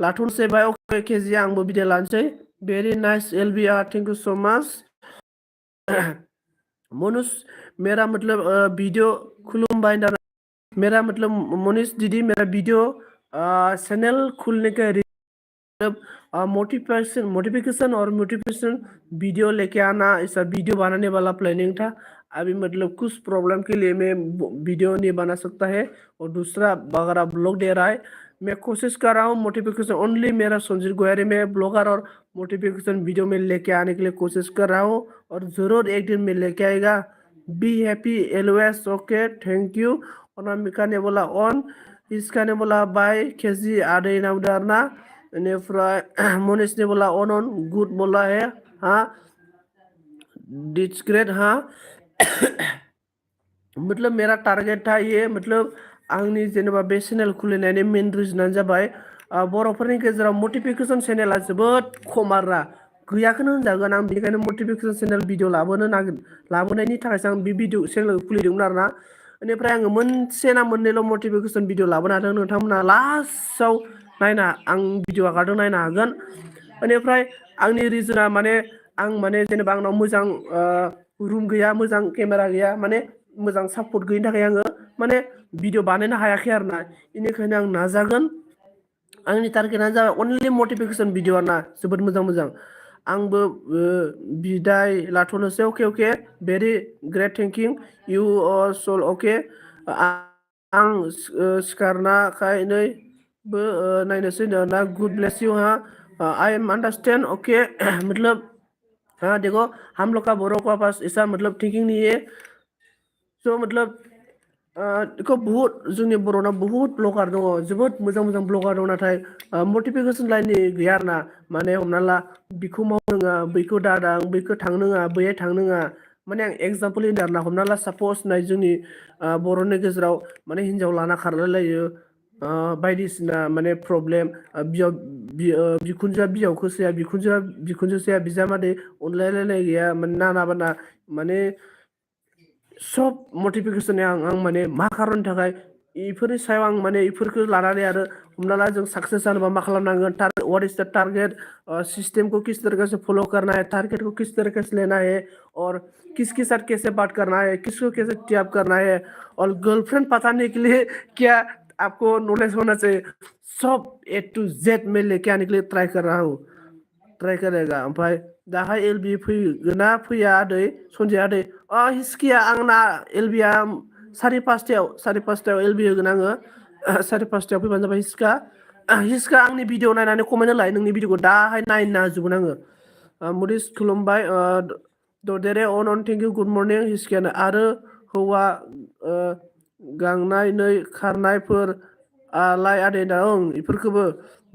लाथ'नोसै बाय अके केजि आंबो बिदाय लानोसै। भेरि नाइस एलबी थेंक यू सो मच। मनुष मेरा मतलब वीडियो खुलुमबाय मेरा मतलब मनीष दीदी मेरा वीडियो चैनल खुलने के मोटिफिकेशन और मोटिवेशन वीडियो लेके आना, ऐसा वीडियो बनाने वाला प्लानिंग था। अभी मतलब कुछ प्रॉब्लम के लिए मैं वीडियो नहीं बना सकता है, और दूसरा वगैरह ब्लॉग दे रहा है। मैं कोशिश कर रहा हूँ मोटिफिकेशन ओनली मेरा संजीव गोयरी में ब्लॉगर और मोटिफिकेशन वीडियो में लेके आने के लिए कोशिश कर रहा हूँ, और ज़रूर एक दिन में लेके आएगा। Be happy always okay thank you. Anamika ने बोला ऑन, इसका ने बोला बाय केजी आधे नाम डारना। बेनिफ्राय मनीष ने बोला ऑन गुड बोला है हाँ, डिट्स ग्रेट हाँ। मतलब मेरा टारगेट था ये, मतलब आंनि जेनेबा बे चेनेल खुलिनायनि मेन रिजनानो जाबाय बर'फोरनि गेजेराव मोटिफिकेशन चेनेला जोबोद खम आरोना, गैयाखौनो होनजागोन। आं बेनिखायनो मोटिफिकेशन चेनेल भिडिअ लाबोनायनि थाखायसो आं बे भिडिअ चेनेल खुलिदोंमोन आरोना। बेनिफ्राय आङो मोनसे ना मोननैल' मोटिफिकेशन भिडिअ लाबोनो हादों। नोंथांमोना लास्टआव नायना आं भिडिअ आगारदों नायनो हागोन। बेनिफ्राय आंनि रिजोना माने आं माने जेनेबा आंनाव मोजां रुम गैया, मोजां केमेरा गैया, माने मोजां सापर्ट गैयिनि थाखाय आङो माने भिडिअ बानायनो हायाखै आरोना। बेनिखायनो आं नाजागोन। आंनि टारगेटआनो जाबाय अनलि मोटिफिकेशन भिडिअ आरोना, जोबोद मोजां। आंबो बिदाय लाथ'नोसै अके भेरि ग्रेट थेंकिं इउ अल अके। आं सिखारना खायनैबो नायनोसै ना गुड ब्लेस यू हाँ आई एम अंडरस्टैंड ओके मतलब हाँ देखो हम लोग का बोरो का पास ऐसा मतलब थिंकिंग नहीं है स' मतलब बेखौ बुहुत जोंनि बर'नाव बुहुत ब्लगार दङ जोबोद मोजां मोजां ब्लगार दङ नाथाय मटिभेसन लाइननि गैया आरोना माने हमना ला बिखौ मावनाङा बैखौ दादां बैखौ थांनाङा बैहाय थांनाङा माने आं एगजामपोल होदों आरोना हमना ला सापस नाय जोंनि बर'नि गेजेराव माने हिन्जाव लाना खारलायलायो बायदिसिना माने प्रब्लेम बिखुनजोआ बिहावखौ सैया बिखुनजोआ बिखुनजो सैया बिजामादै अनलायलायनाय गैया माने नाना बाना माने सब मटिभेसन आं माने मा खारननि थाखाय इफोरनि सायाव आं माने इफोरखौ लानानै आरो हमना ला जों साक्सेस जानोबा मा खालामनांगोन व्हाट इज द टारगेट सिस्टम को किस तरीके से फॉलो करना है टारगेट को किस तरीके से लेना है और किसके साथ कैसे बात करना है किसको कैसे टैप करना है और गर्लफ्रेंड पताने के लिए क्या आपको नॉलेज होना चाहिए सब A to Z में लेके आने के लिए ट्राई कर रहा हूँ ट्राई करेगा ओमफ्राय दाहाय एलबि फैगोना फैया आदै सनजय आदै हिसकिया आंना एलबिया सारि पासथायाव एलबि होगोन आङो सारि पासथायाव फैबानो जाबाय हिसका आंनि भिडिअ नायनानै कमेन्ट होलाय नोंनि भिडिअखौ दाहाय नायनो होजोबगोन आङो मुरिस खुलुमबाय ददेरे अन थेंक इउ गुड मर्निं हिसकियानो आरो हौवा गांनाय नै खारनायफोर लाय आदै दा ओं इफोरखौबो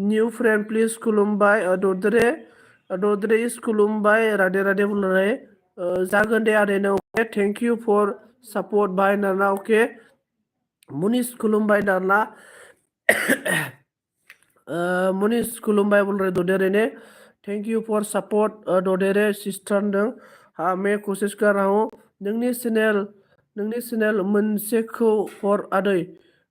निउ फ्रेन्ड प्लिज खुलुमबाय ददेरे इस खुलुमबाय राधे राधे बुंनानै जागोन दे आदैनो अके थेंक इउ फर सापर्ट बाय नारना अके मुनिस खुलुमबाय नारना मुनिस खुलुमबाय बुंनानै ददेरे ने थेंक यू फर सपोर्ट ददेरे सिस्टार होनदों हाँ मैं कोशिश कर रहा हूँ नोंनि चेनेल मोनसेखौ हर आदै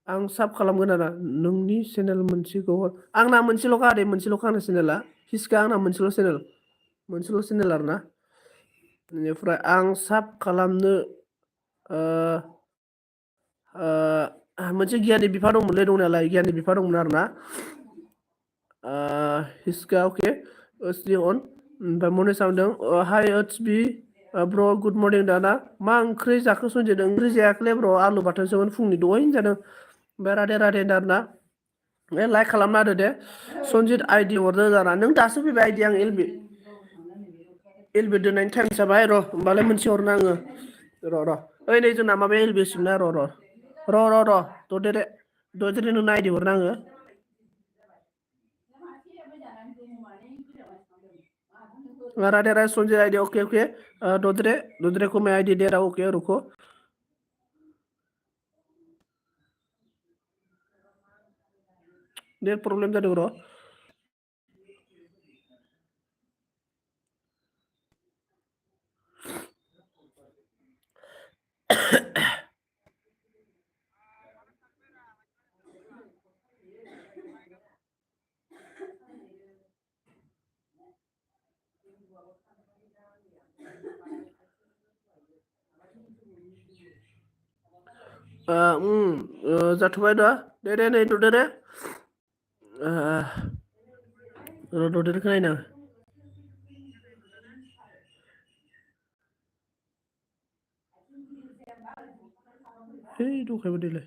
आं साब खालामगोन आरो नोंनि चेनेल मोनसेखौ हर आंना मोनसेल'खा आदै मोनसेल'खा आंना चेनेला हिसका आंना मोनसेल' चेनेल आरोना बेनिफ्राय आं साब खालामनो मोनसे गियाननि बिफा दंमोनलै दंनायालाय गियाननि बिफा दंमोन आरोना हिसका अके स्टि अन ओमफ्राय मनिसा होनदों हाय ओट्स बि ब्र गुड मर्निं दाना मा ओंख्रि जाखो सनजयदों ओंख्रि जायाखैलै ब्र आलु बाथोनसोमोन फुंनि दहायनो जादों ओमफ्राय राधे राधे आरोना लाइक खालामना होदो दे सनजित आइडि हरदो जाना नों दासो फैबाय आइडि आं एलबि दोननायनि टाइम जाबाय र' होमबालाय मोनसे हरनो आङो र' ओइ नै जोंना माबाया एलबि सिमना र' ददेरे नोंनो आइडि हरनो आङो राधे राधे सनजय आइडि ओके ददेरे को मैं आइडि दे रहा हूँ ओके रुको नेट प्रॉब्लम जादों र' जाथ'बाय दा दे नै ददेरे र' ददेरेखौ नायनो है दंखायोमोन देलाय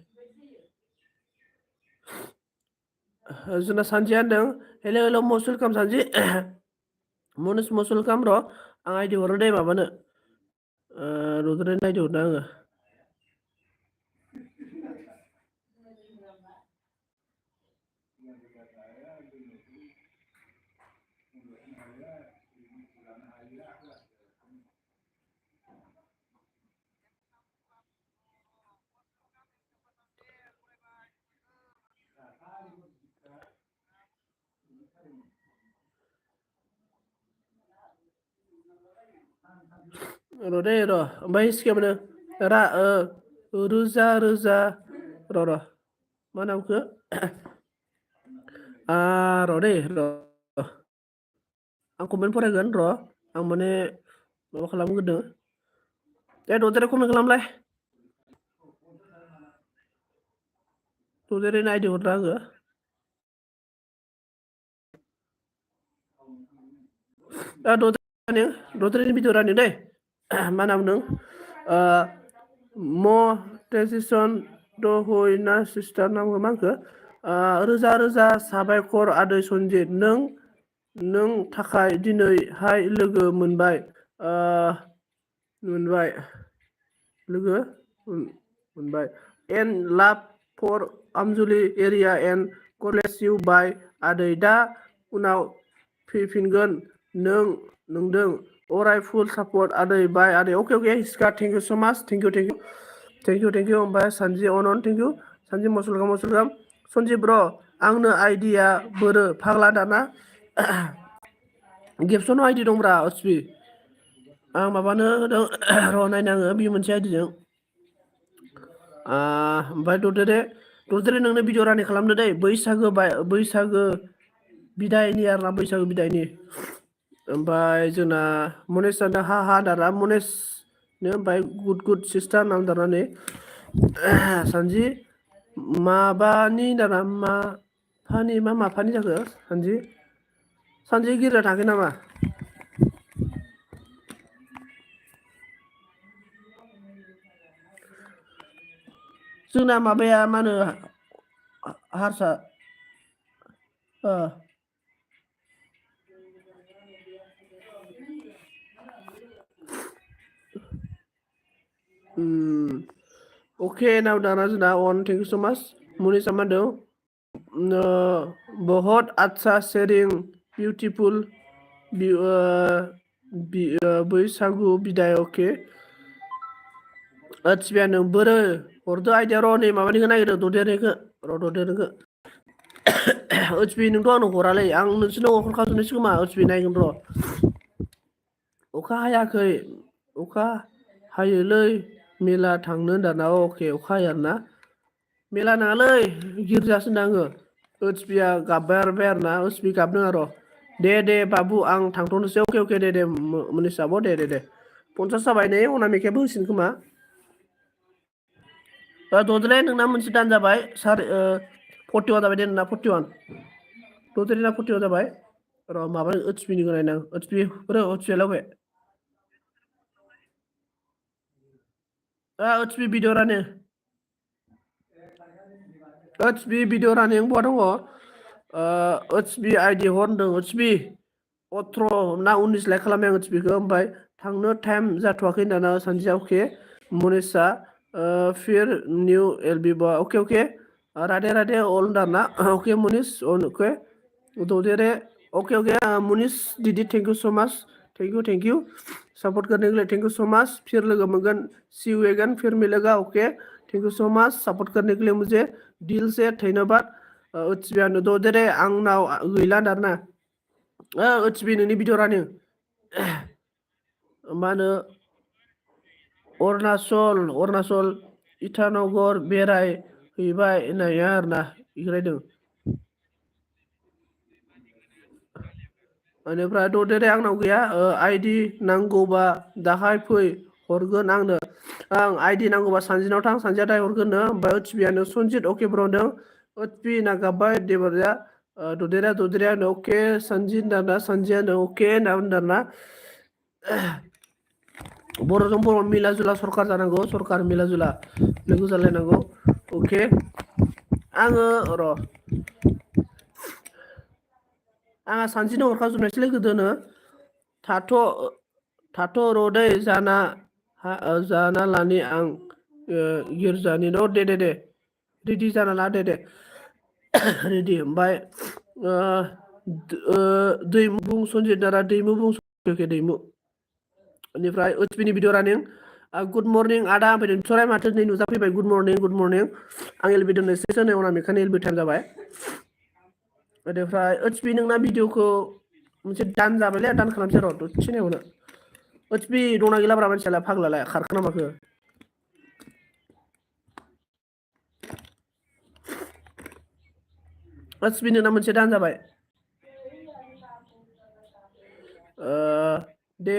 जोंना सानजिया होनदों हेल' मस्ट वेलकाम सानजि मस्ट वेलकाम र' आं आइडि हरो दे माबानो ददेरेनो आइडि हरनो आङो र' दे र' ओमफ्राय सिगांनो रोजा र' मा नामखो र' दे र' आं कमेन्ट फरायगोन र' आं माने माबा खालामग्रोदों दे ददेरे कमेन्ट खालामलाय ददेरेनो आइडि हरनो आङो ददेरेनि भिडिअ रानदों दै मा नाम नों मनेटाइजेसन दहयना सिस्टार नाम मा होनखो रोजा रोजा साबायखर आदै सनजित नों थाखाय दिनैहाय लोगो मोनबाय लोगो मोनबाय एन लाभ फर आमजुलि एरिया एन कलेज इउ बाय आदै दा उनाव फैफिनगोन नोंदों अराय फुल सापर्ट आदै बाय आदै अके हिस्का थेंक इउ सो माच थेंक इउ ओमफ्राय सानजि अनन थेंक इउ सानजि मसलगाम सनजि ब्र आंनो आइडिया बोरो फाग्ला दाना गेबसनाव आइडि दंब्रा अस्पि आं माबानो होदों र' नायनो आङो बे मोनसे आइडिजों ओमफ्राय ददेरे नोंनो भिडिअ रानि खालामदो दै बैसागो बिदायनि आरोना बैसागो बिदायनि ओमफ्राय जोंना मनेस जादों हा दारा मनेसनो ओमफ्राय गुड सिस्टार नाम दारनानै सानजि माबानि दाना माफानि जाखो सानजि गिर्जा थाङाखै नामा जोंना माबाया मा होनो हारसा अके नाव दाना जोंना अन थेंक इउ सो माच मुनिसा मा होनदों बहुत अच्छा शेयरिं बिउटिफुल बैसागु बिदाय अके थिबिया नों बोरो हरदो आइडिया र' नै माबानिखौ नागिरदो ददेरेखौ ओचपि नोंथ' आंनो हरालै आं नोंसोरनो हरखाजोबनोसै खोमा ओचपि नायगोन र' अखा हायाखै अखा हायोलै मेला थांनो दाना अके अखा हायो आरोना मेला नङालै गिर्जासो होनदों आङो ओचपिया गाबबाय आरोना ओचपि गाबदों आरो दे बाबु आं थांथ'नोसै अके दे मोननैसो आब' दे 50 जाबाय नै अनामिकायाबो होसिगोन खोमा ददेरे नोंना मोनसे दान जाबाय 41 जाबाय दे नोंना 41 ददेरेना 41 जाबाय र' माबा ओचपिनिखौ नायनां ओचपिया लावबाय ओचपि भिडिअ रानो ओचपि भिडिअ रानिं बहा दङ ओचपि आइडि हर होनदों ओचपि 18 ना 19 लाइक खालामबाय आं ओचपिखौ ओमफ्राय थांनो टाइम जाथ'वाखै दाना सानजिया अके मनिसा फिर निउ एलबि अके राधे अल दाना अके मुनिस अके ददेरे ओके मुनिस दीदी thank you so much thank you support करने के लिए थैंक यू सो मच फिर लोगो मोनगोन सी यू अगेन फिर मिलेगा okay thank you so much support करने के लिए मुझे दिल से धन्यवाद ओचबियानो ददेरे आंनाव गैला दाना ओचबि नोंनि भिडिअ रानो मा होनो अरुणाचल इटानगर बेरायहैबाय होननाया आरोना इरायदों बेनिफ्राय ददेरे आंनाव गैया आइडि नांगौबा दाहाय फै हरगोन आंनो आं आइडि नांगौबा सानजिनाव थां सानजिया दाहाय हरगोननो ओमफ्राय ओचपियानो सनजित अके ब्र'दों ओचपि ना गाबबाय देबरया ददेरेयानो अके सानजित दाना सानजियानो अके होनना बुंदों आरोना बर'जों बर' मिला जुला सरकार जानांगौ सरकार मिला जुला लोगो जालायनांगौ अके आङो र' आंहा सानजिनो हरखाजोबनायसैलै गोदोनो थाथ' र'दै जाना लानि आं गिर्जानि दे रेडि जाना ला दे रेडि ओमफ्राय दैमु बुं सनजित दारा दैमु बुं दैमु बेनिफ्राय ओचपिनि भिडिअ रानिं गुड मर्निं आदा फैदों बिथराय माथो नै नुजाफैबाय गुड मर्निं आं एलबि दोननोसै अनामिकानि एलबि टाइम जाबाय बेनिफ्राय ओचपि नोंना भिडिअखौ मोनसे दान जाबायलै दान खालामसै र' दसे नायहरनो ओचपि दंना गैलाब्रा मानसियालाय फाग्लालाय खारखो ना माखो ओचपि नोंना मोनसे दान जाबाय दे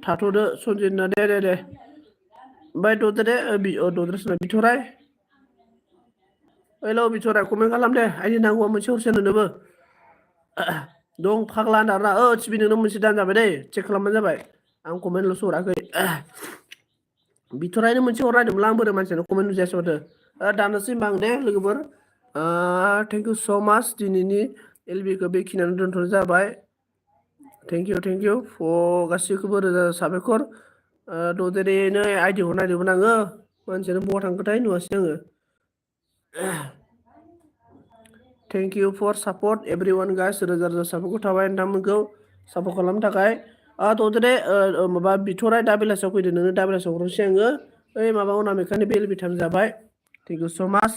थाथ'दो सनजितना दे ओमफ्राय ददेरे बिथराय हेलौ बिथराय कमेन्ट खालाम दे आइदि नांगौबा मोनसे हरसै नोंनोबो दं फाग्ला होनना ओचपि नोंनो मोनसे दान जाबाय दै चेक खालामबानो जाबाय आं कमेन्टल'सो हराखै बिथरायनो मोनसे हरनायदोंमोन आं बोरै मानसियानो कमेन्ट नुजायासै माथो दानोसै आं दे लोगोफोर थेंक इउ स' माच दिनैनि एलबिखौ बेखिनियानो दोनथ'नाय जाबाय थेंक इउ गासैखौबो रोजा साबायखर ददेरेनो आइडि हरनो नागिरदोंमोन आङो मानसियानो बहा थांखोथाय नुवासै आङो thank you for support everyone guys Roja Roja साबायखर थाबाय नोंथांमोनखौ सापर्ट खालामनो थाखाय ददेरे माबा बिथराय दा बेलासियाव फैदो नोंनो दा बेलासियाव हरनोसै आङो ओइ माबा अनामिकानि बेल बिथाम जाबाय थेंक इउ स' माच